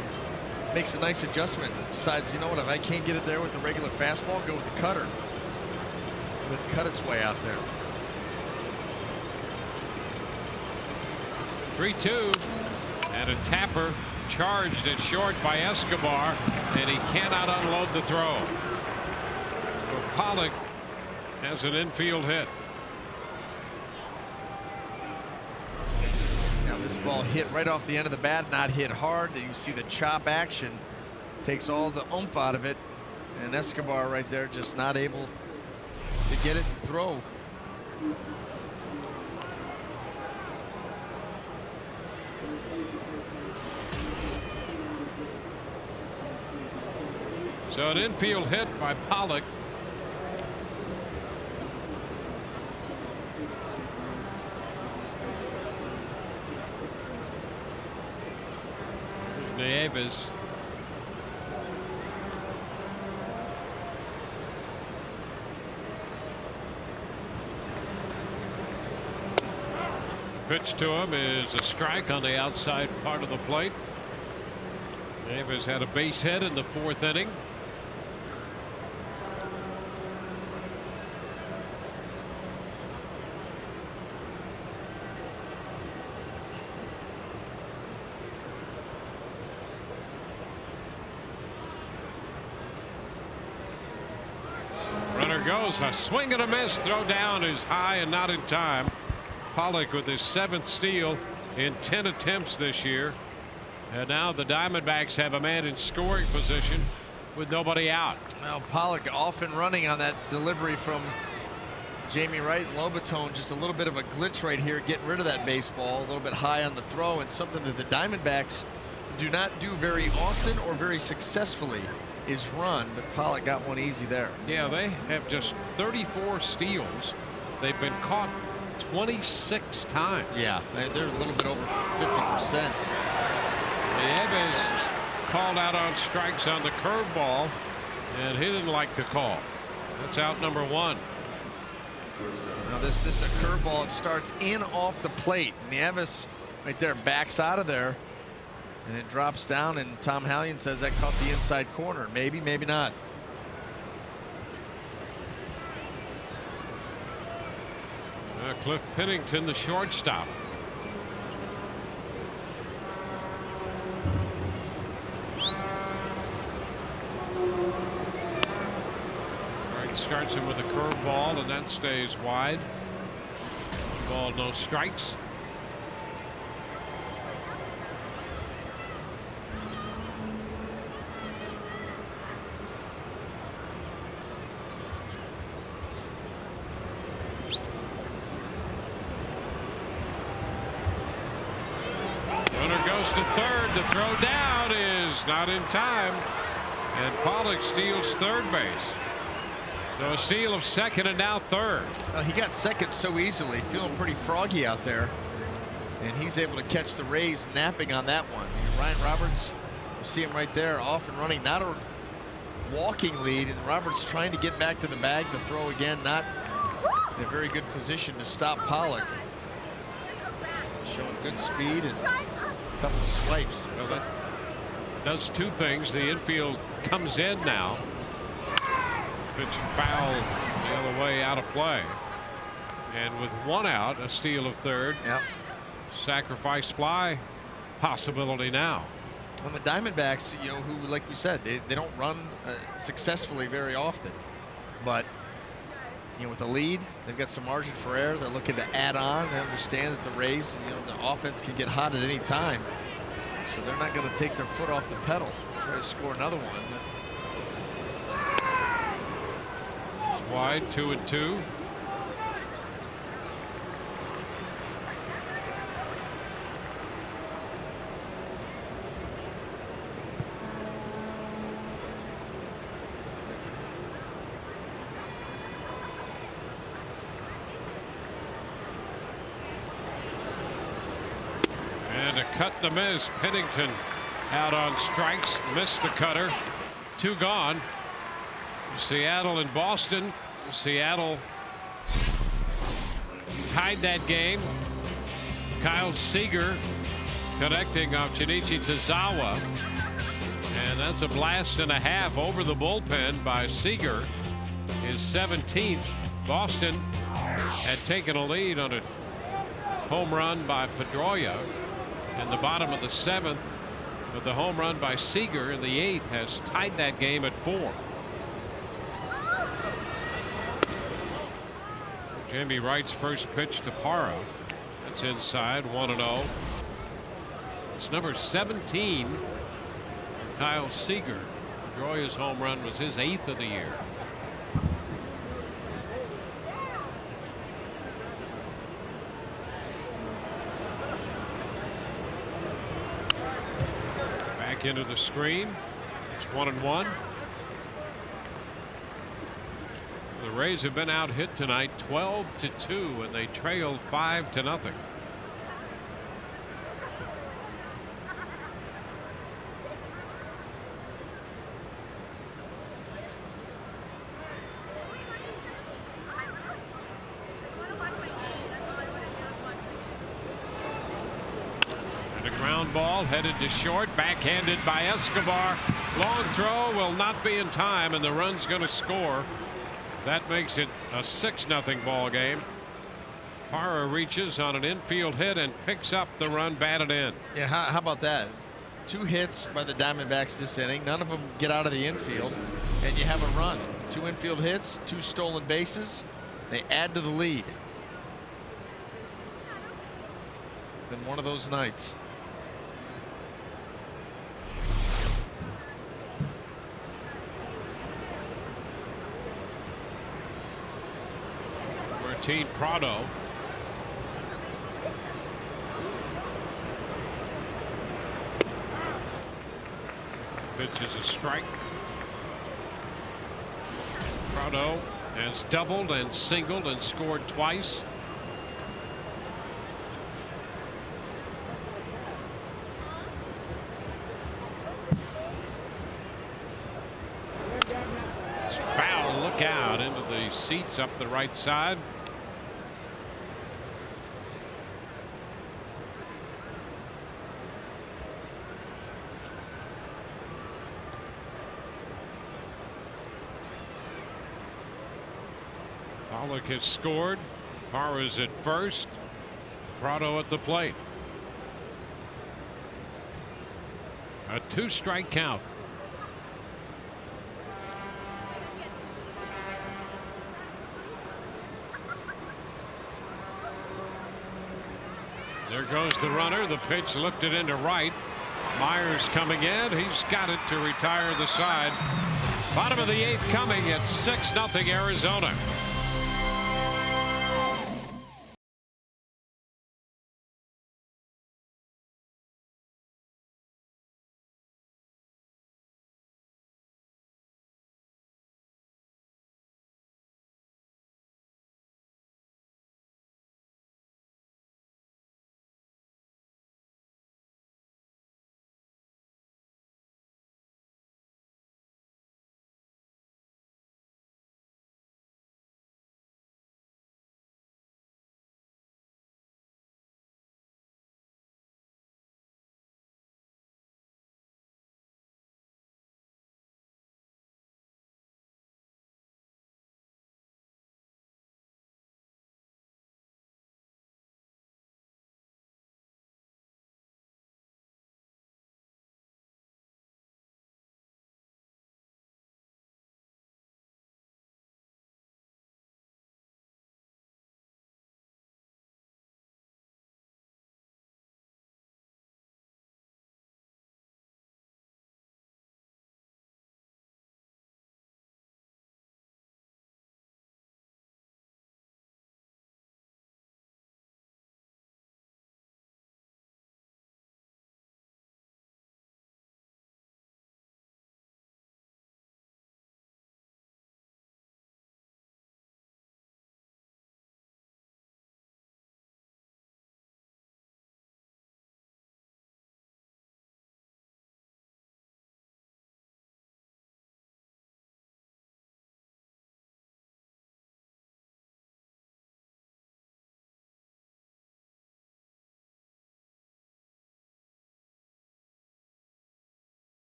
makes a nice adjustment. Decides, you know what, if I can't get it there with the regular fastball, go with the cutter. Let it cut its way out there. 3-2, and a tapper charged at short by Escobar, and he cannot unload the throw. Well, Pollock has an infield hit. Now this ball hit right off the end of the bat, not hit hard. And you see the chop action takes all the oomph out of it, and Escobar right there just not able to get it and throw. So an infield hit by Pollock. There's Nieves. Pitch to him is a strike on the outside part of the plate. Nieves had a base hit in the 4th inning. Runner goes, a swing and a miss. Throw down is high and not in time. Pollock with his 7th steal in 10 attempts this year. And now the Diamondbacks have a man in scoring position with nobody out. Well, Pollock off and running on that delivery from Jamie Wright and Lobaton. Just a little bit of a glitch right here, getting rid of that baseball. A little bit high on the throw, and something that the Diamondbacks do not do very often or very successfully is run, but Pollock got one easy there. Yeah, they have just 34 steals. They've been caught 26 times. Yeah, they're a little bit over 50%. Nieves called out on strikes on the curveball, and he didn't like the call. That's out number 1. Now this is a curveball. It starts in off the plate. Nieves right there backs out of there, and it drops down, and Tom Hallion says that caught the inside corner. Maybe, maybe not. Cliff Pennington, the shortstop. Starts him with a curveball, and that stays wide. Ball, no strikes. Runner goes to third. The throw down is not in time, and Pollock steals third base. So a steal of second and now third. He got second so easily, feeling pretty froggy out there. And he's able to catch the Rays napping on that one. Ryan Roberts, you see him right there, off and running, not a walking lead. And Roberts trying to get back to the bag. The throw again, not in a very good position to stop Pollock. Showing good speed and a couple of swipes. Well, does two things. The infield comes in now. Pitch foul the other way, out of play. And with one out, a steal of third. Yep. Sacrifice fly possibility now. On the Diamondbacks, you know, who, like we said, they don't run successfully very often. But, you know, with a lead, they've got some margin for error. They're looking to add on. They understand that the Rays, you know, the offense can get hot at any time. So they're not going to take their foot off the pedal. Try to score another one. Wide, 2-2. And a cut and a miss. Pennington out on strikes, missed the cutter. 2 gone. Seattle and Boston. Seattle tied that game. Kyle Seager connecting off Junichi Tozawa. And that's a blast and a half over the bullpen by Seager. His 17th. Boston had taken a lead on a home run by Pedroia in the bottom of the 7th. But the home run by Seager in the 8th has tied that game at 4. Jamie Wright's first pitch to Parra. That's inside, 1-0. It's number 17 for Kyle Seager. Pedroia's home run was his 8th of the year. Back into the screen. It's 1-1. The Rays have been out hit tonight 12-2, and they trailed 5-0. And a ground ball headed to short, backhanded by Escobar. Long throw will not be in time, and the run's going to score. That makes it a 6-0 ball game. Parra reaches on an infield hit and picks up the run batted in. Yeah, how about that? 2 hits by the Diamondbacks this inning. None of them get out of the infield, and you have a run. 2 infield hits, 2 stolen bases. They add to the lead. Been one of those nights. Martin Prado. Pitch is a strike. Prado has doubled and singled and scored twice. It's foul. Look out into the seats up the right side. Pollock has scored Parra's at first. Prado at the plate. A 2-strike count. There goes the runner. The pitch lifted into right. Myers coming in. He's got it to retire the side. Bottom of the 8th coming at 6-0 Arizona.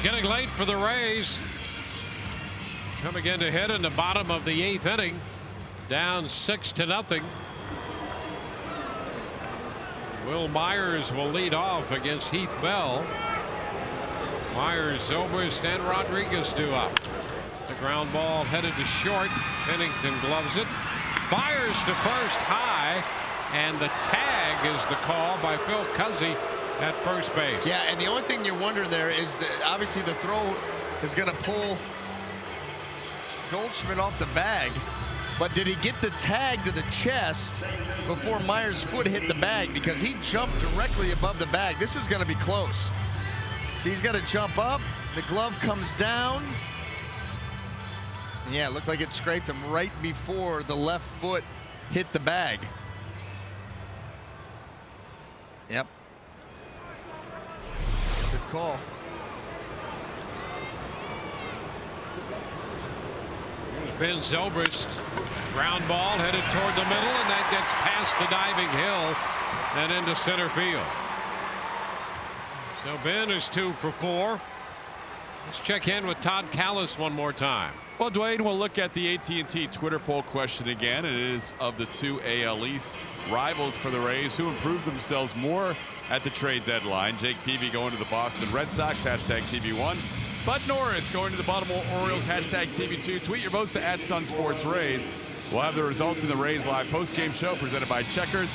Getting late for the Rays. Coming in to hit in the bottom of the 8th inning. Down 6-0. Will Myers will lead off against Heath Bell. Myers, Zobrist, and Rodriguez due up. The ground ball headed to short. Pennington gloves it. Fires to first high. And the tag is the call by Phil Cuzzy at first base. Yeah, and the only thing you're wondering there is that obviously the throw is going to pull Goldschmidt off the bag. But did he get the tag to the chest before Myers' foot hit the bag? Because he jumped directly above the bag. This is going to be close. So he's got to jump up. The glove comes down. Yeah, it looked like it scraped him right before the left foot hit the bag. Yep. Good call. Here's Ben Zobrist. Ground ball headed toward the middle, and that gets past the diving Hill and into center field. So Ben is 2 for 4. Let's check in with Todd Callis one more time. Well, Dwayne, we'll look at the AT&T Twitter poll question again. And it is of the 2 AL East rivals for the Rays, who improved themselves more at the trade deadline. Jake Peavy going to the Boston Red Sox, hashtag TV1. Bud Norris going to the Baltimore Orioles, hashtag TV2. Tweet your votes to @SunSportsRays. We'll have the results in the Rays Live postgame show presented by Checkers.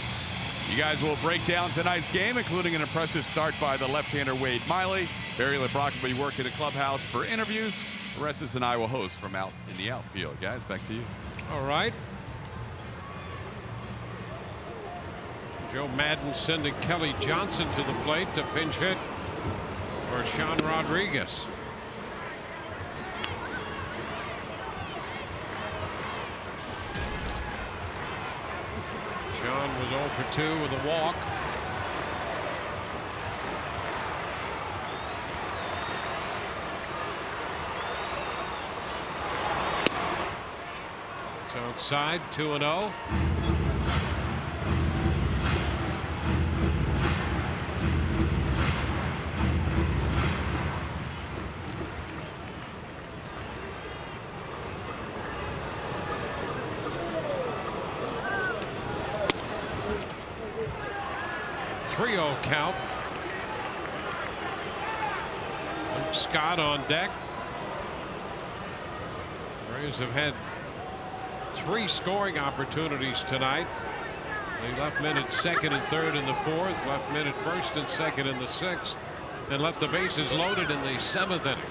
You guys will break down tonight's game, including an impressive start by the left-hander Wade Miley. Barry LeBrock will be working the clubhouse for interviews. Orestes and I will host from out in the outfield. Guys, back to you. All right. Joe Madden sending Kelly Johnson to the plate to pinch hit for Sean Rodriguez. Sean was 0 for 2 with a walk. So outside 2-0. Three-0 count. Luke Scott on deck. Rays have had 3 scoring opportunities tonight. They left men at second and third in the 4th, left men at first and second in the 6th, and left the bases loaded in the 7th inning.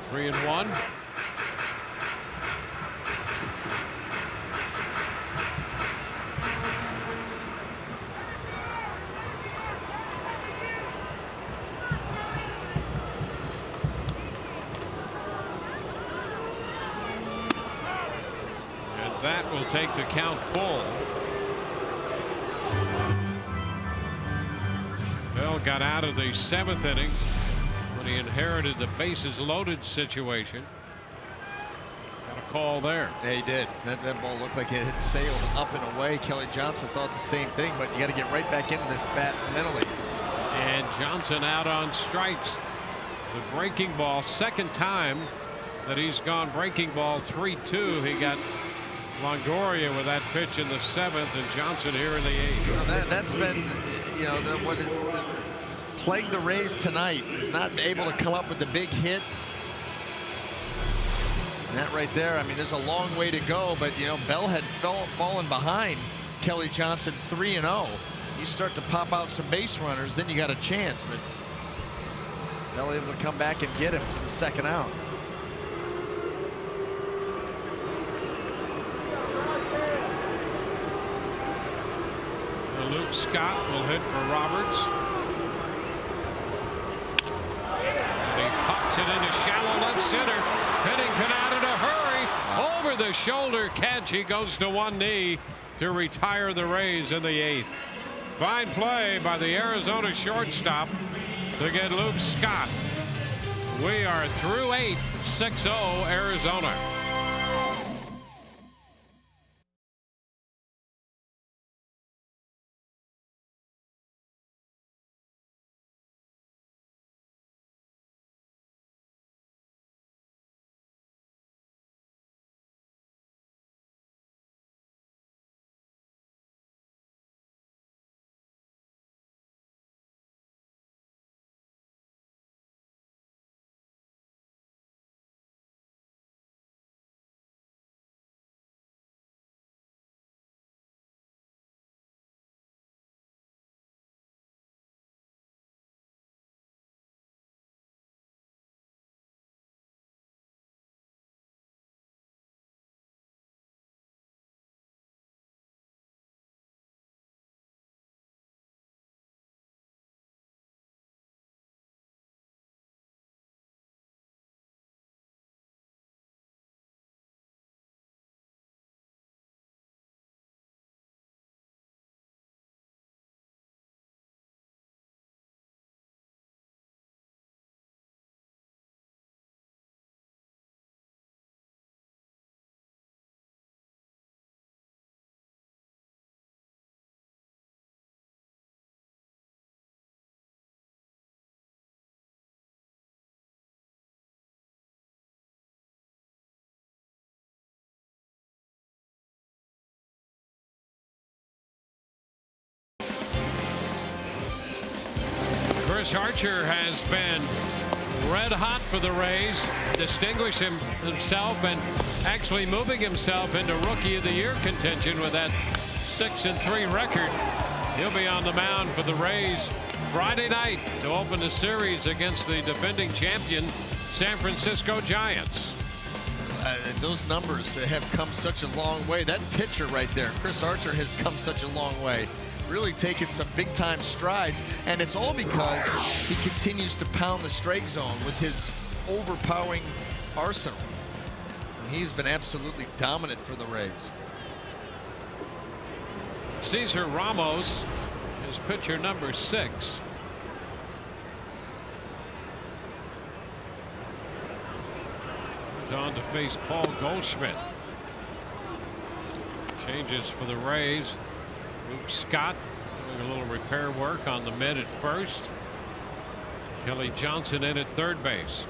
3-1. That will take the count full. Bell got out of the 7th inning when he inherited the bases loaded situation. Got a call there. Yeah, he did. That ball looked like it had sailed up and away. Kelly Johnson thought the same thing, but you got to get right back into this bat mentally. And Johnson out on strikes. The breaking ball, second time that he's gone breaking ball 3-2. He got Longoria with that pitch in the 7th, and Johnson here in the 8th. That's been, what has plagued the Rays tonight is not able to come up with the big hit. And that right there, I mean, there's a long way to go, but Bell had fallen behind Kelly Johnson 3-0. You start to pop out some base runners, then you got a chance, but Bell able to come back and get him for the second out. Luke Scott will hit for Roberts. And he pops it into shallow left center. Pennington out in a hurry. Over the shoulder catch. He goes to one knee to retire the Rays in the 8th. Fine play by the Arizona shortstop to get Luke Scott. We are through 8, 6-0 Arizona. Chris Archer has been red hot for the Rays, distinguishing himself and actually moving himself into Rookie of the Year contention with that 6-3 record. He'll be on the mound for the Rays Friday night to open the series against the defending champion San Francisco Giants. Those numbers have come such a long way. That pitcher right there, Chris Archer, has come such a long way. Really taken some big-time strides, and it's all because he continues to pound the strike zone with his overpowering arsenal. And he's been absolutely dominant for the Rays. Cesar Ramos is pitcher number 6. It's on to face Paul Goldschmidt. Changes for the Rays. Luke Scott doing a little repair work on the mid at first. Kelly Johnson in at third base.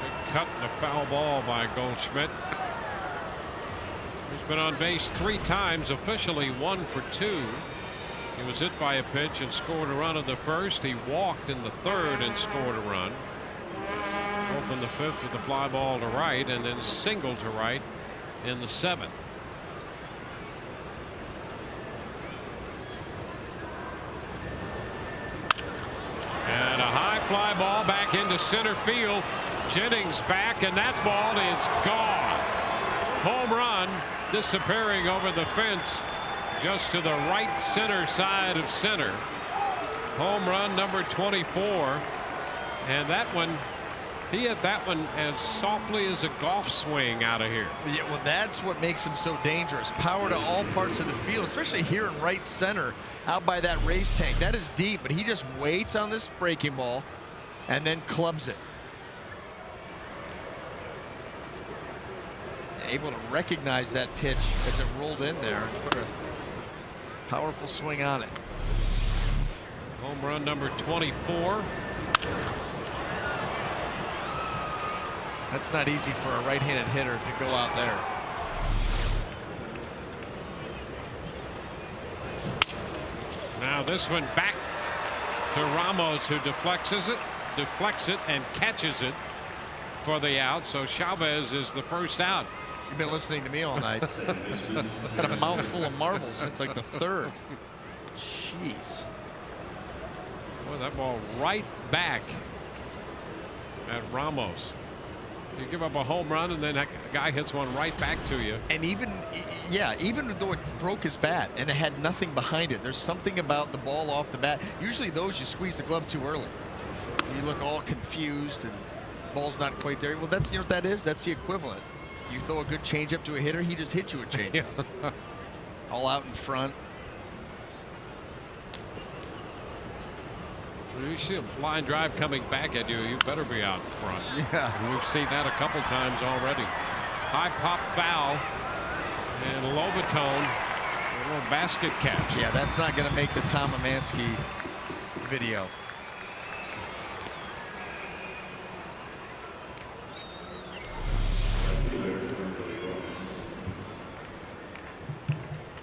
Big cut and a foul ball by Goldschmidt. He's been on base 3 times, officially 1 for 2. He was hit by a pitch and scored a run in the first. He walked in the third and scored a run. Opened the 5th with a fly ball to right and then single to right in the 7th. And a high fly ball back into center field. Jennings back, and that ball is gone. Home run, disappearing over the fence just to the right center side of center. Home run number 24. And that one, he hit that one as softly as a golf swing out of here. Yeah, well, that's what makes him so dangerous. Power to all parts of the field, especially here in right center, out by that Rays tank. That is deep, but he just waits on this breaking ball and then clubs it. Able to recognize that pitch as it rolled in there and put a powerful swing on it. Home run number 24. That's not easy for a right-handed hitter to go out there. Now this one back to Ramos, who deflects it and catches it for the out. So Chavez is the first out. You've been listening to me all night. Got a mouthful of marbles since like the 3rd. Jeez. Boy, that ball right back at Ramos. You give up a home run and then a guy hits one right back to you. And even though it broke his bat and it had nothing behind it, there's something about the ball off the bat. Usually those you squeeze the glove too early. You look all confused and ball's not quite there. Well, that's, you know what that is? That's the equivalent. You throw a good changeup to a hitter, he just hit you a changeup. All out in front. When you see a line drive coming back at you, you better be out in front. Yeah. And we've seen that a couple times already. High pop foul. And Lobatone, a little basket catch. Yeah, that's not going to make the Tom Amansky video.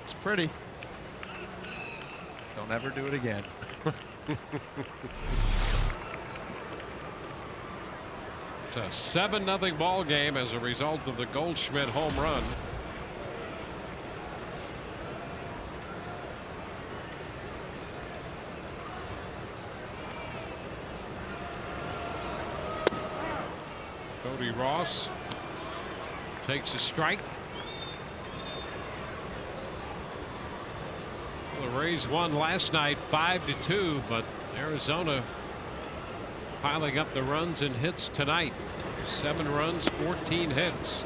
It's pretty. Don't ever do it again. It's a 7-0 ball game as a result of the Goldschmidt home run. Cody Ross takes a strike. The Rays won last night 5-2, but Arizona piling up the runs and hits tonight. 7 runs, 14 hits.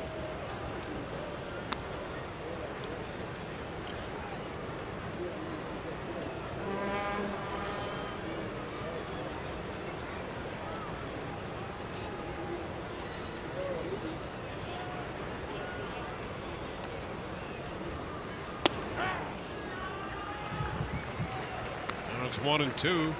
Now it's 1-2.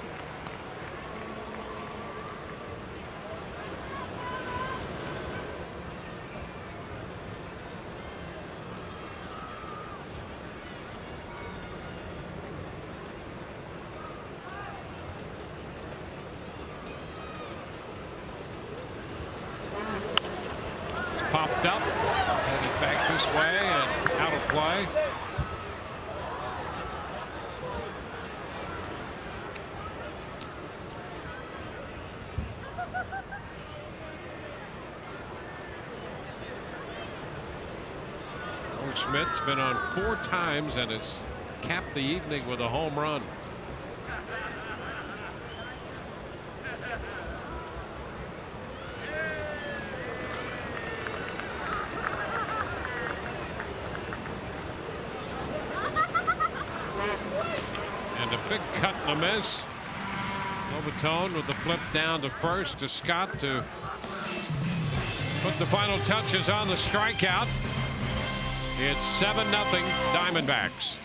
Popped up, headed back this way and out of play. Schmidt's been on 4 times and has capped the evening with a home run. And a big cut and a miss. Lobatone with the flip down to first to Scott to put the final touches on the strikeout. It's 7-0 Diamondbacks.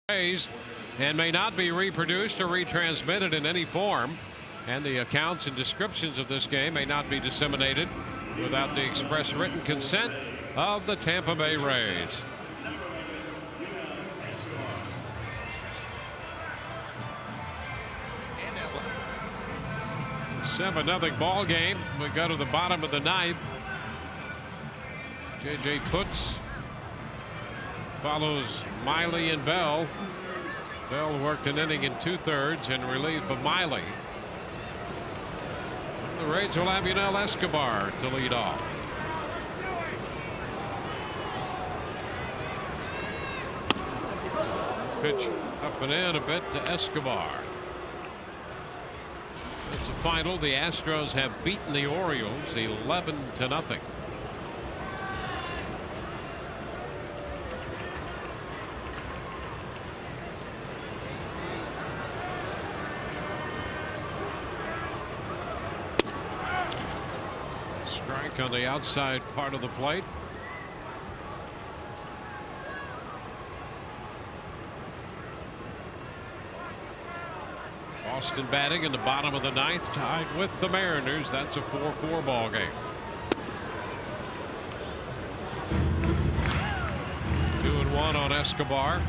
And may not be reproduced or retransmitted in any form, and the accounts and descriptions of this game may not be disseminated without the express written consent of the Tampa Bay Rays. $7-0 ball game. We go to the bottom of the ninth. J.J. Putz follows Miley and Bell. Bell worked an inning in 2/3 in relief of Miley. The Rays will have Yunel Escobar to lead off. Pitch up and in a bit to Escobar. It's a final. The Astros have beaten the Orioles 11-0. Strike on the outside part of the plate. Boston batting in the bottom of the ninth, tied with the Mariners. That's a 4-4 ball game. 2-1 on Escobar.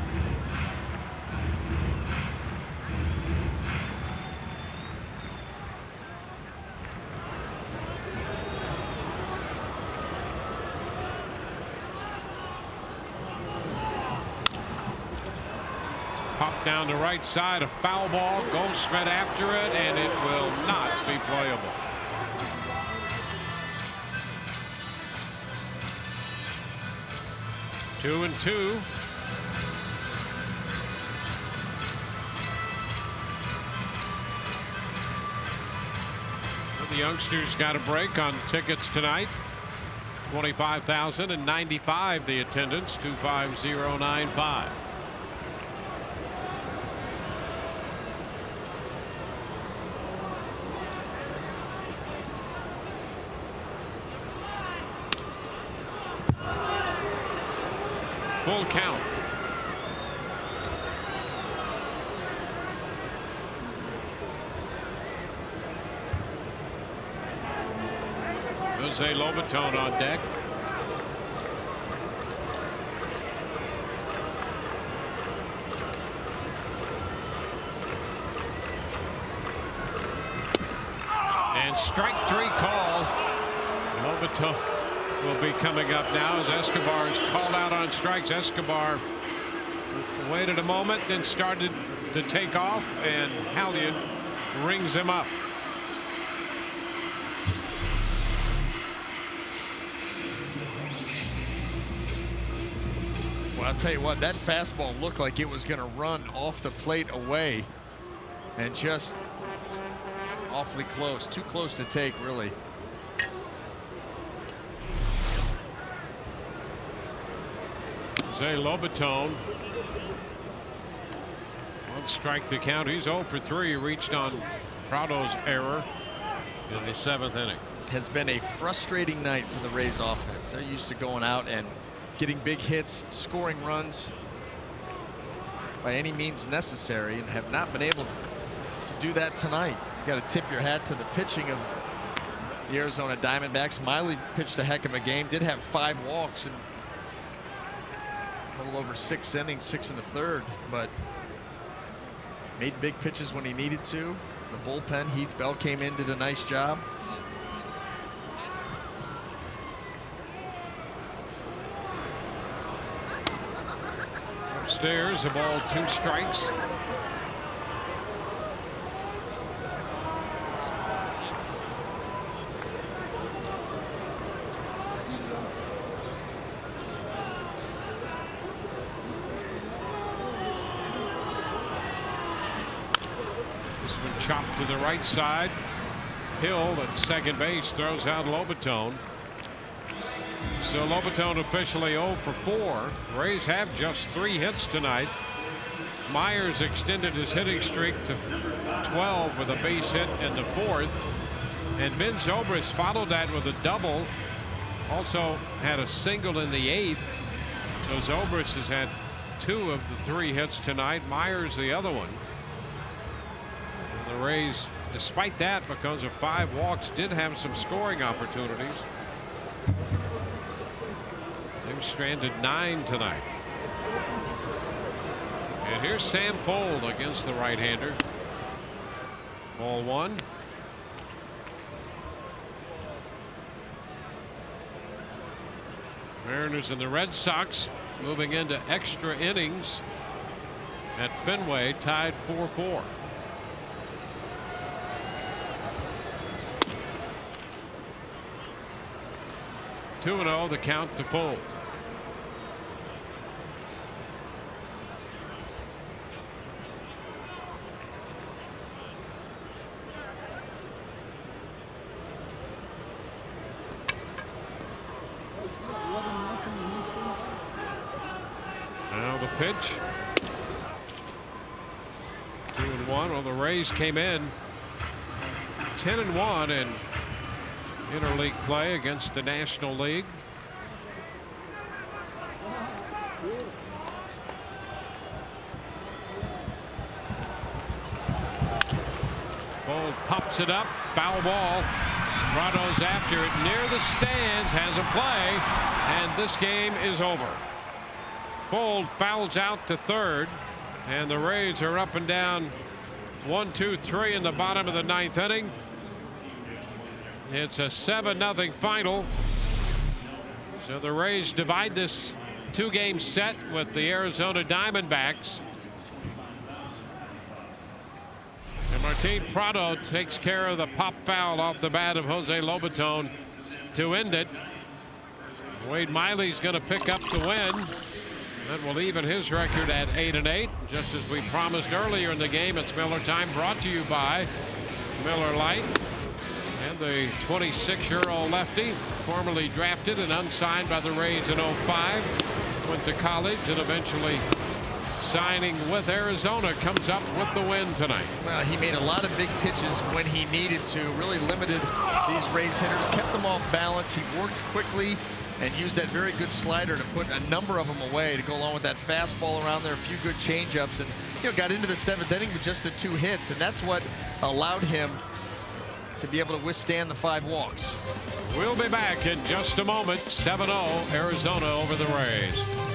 Popped down the right side, a foul ball. Goldschmidt after it, and it will not be playable. Two and two. The youngsters got a break on tickets tonight. 25,095 the attendance. 25095. Full count. Jose Lobatone on deck. And strike three call. Lobatone will be coming up now as Escobar is called out on strikes. Escobar waited a moment, then started to take off, and Hallion rings him up. Well, I'll tell you what, that fastball looked like it was going to run off the plate away, and just awfully close. Too close to take, really. Jose Lobaton. One strike to count. He's 0 for 3. Reached on Prado's error in the 7th inning. Has been a frustrating night for the Rays offense. They're used to going out and getting big hits, scoring runs by any means necessary, and have not been able to do that tonight. You got to tip your hat to the pitching of the Arizona Diamondbacks. Miley pitched a heck of a game. Did have 5 walks and a little over 6 innings, 6 in the 3rd, but made big pitches when he needed to. The bullpen, Heath Bell came in, did a nice job. Upstairs, a ball, 2 strikes. This one chopped to the right side. Hill at second base throws out Lobaton. So Lobaton officially 0 for 4. Rays have just 3 hits tonight. Myers extended his hitting streak to 12 with a base hit in the 4th. And Ben Zobrist followed that with a double. Also had a single in the 8th. So Zobrist has had 2 of the 3 hits tonight. Myers the other one. And the Rays, despite that, because of 5 walks, did have some scoring opportunities. They've stranded 9 tonight. And here's Sam Fold against the right-hander. Ball 1. Mariners and the Red Sox moving into extra innings at Fenway, tied 4-4. Two and 0 the count to Fold. Now the pitch. 2-1. Well, the Rays came in 10-1 in interleague play against the National League. Fold pops it up, foul ball. Prado's after it near the stands, has a play, and this game is over. Fold fouls out to third, and the Rays are up and down 1-2-3 in the bottom of the 9th inning. It's a 7-0 final. So the Rays divide this 2-game set with the Arizona Diamondbacks. And Martin Prado takes care of the pop foul off the bat of Jose Lobaton to end it. Wade Miley's going to pick up the win. That will even his record at 8-8. Just as we promised earlier in the game, it's Miller time, brought to you by Miller Lite. And the 26-year-old lefty, formerly drafted and unsigned by the Rays in 05, went to college and eventually signing with Arizona, comes up with the win tonight. Well, he made a lot of big pitches when he needed to, really limited these Rays hitters, kept them off balance. He worked quickly and used that very good slider to put a number of them away to go along with that fastball around there, a few good changeups, and got into the 7th inning with just the 2 hits, and that's what allowed him to be able to withstand the 5 walks. We'll be back in just a moment. 7-0 Arizona over the Rays.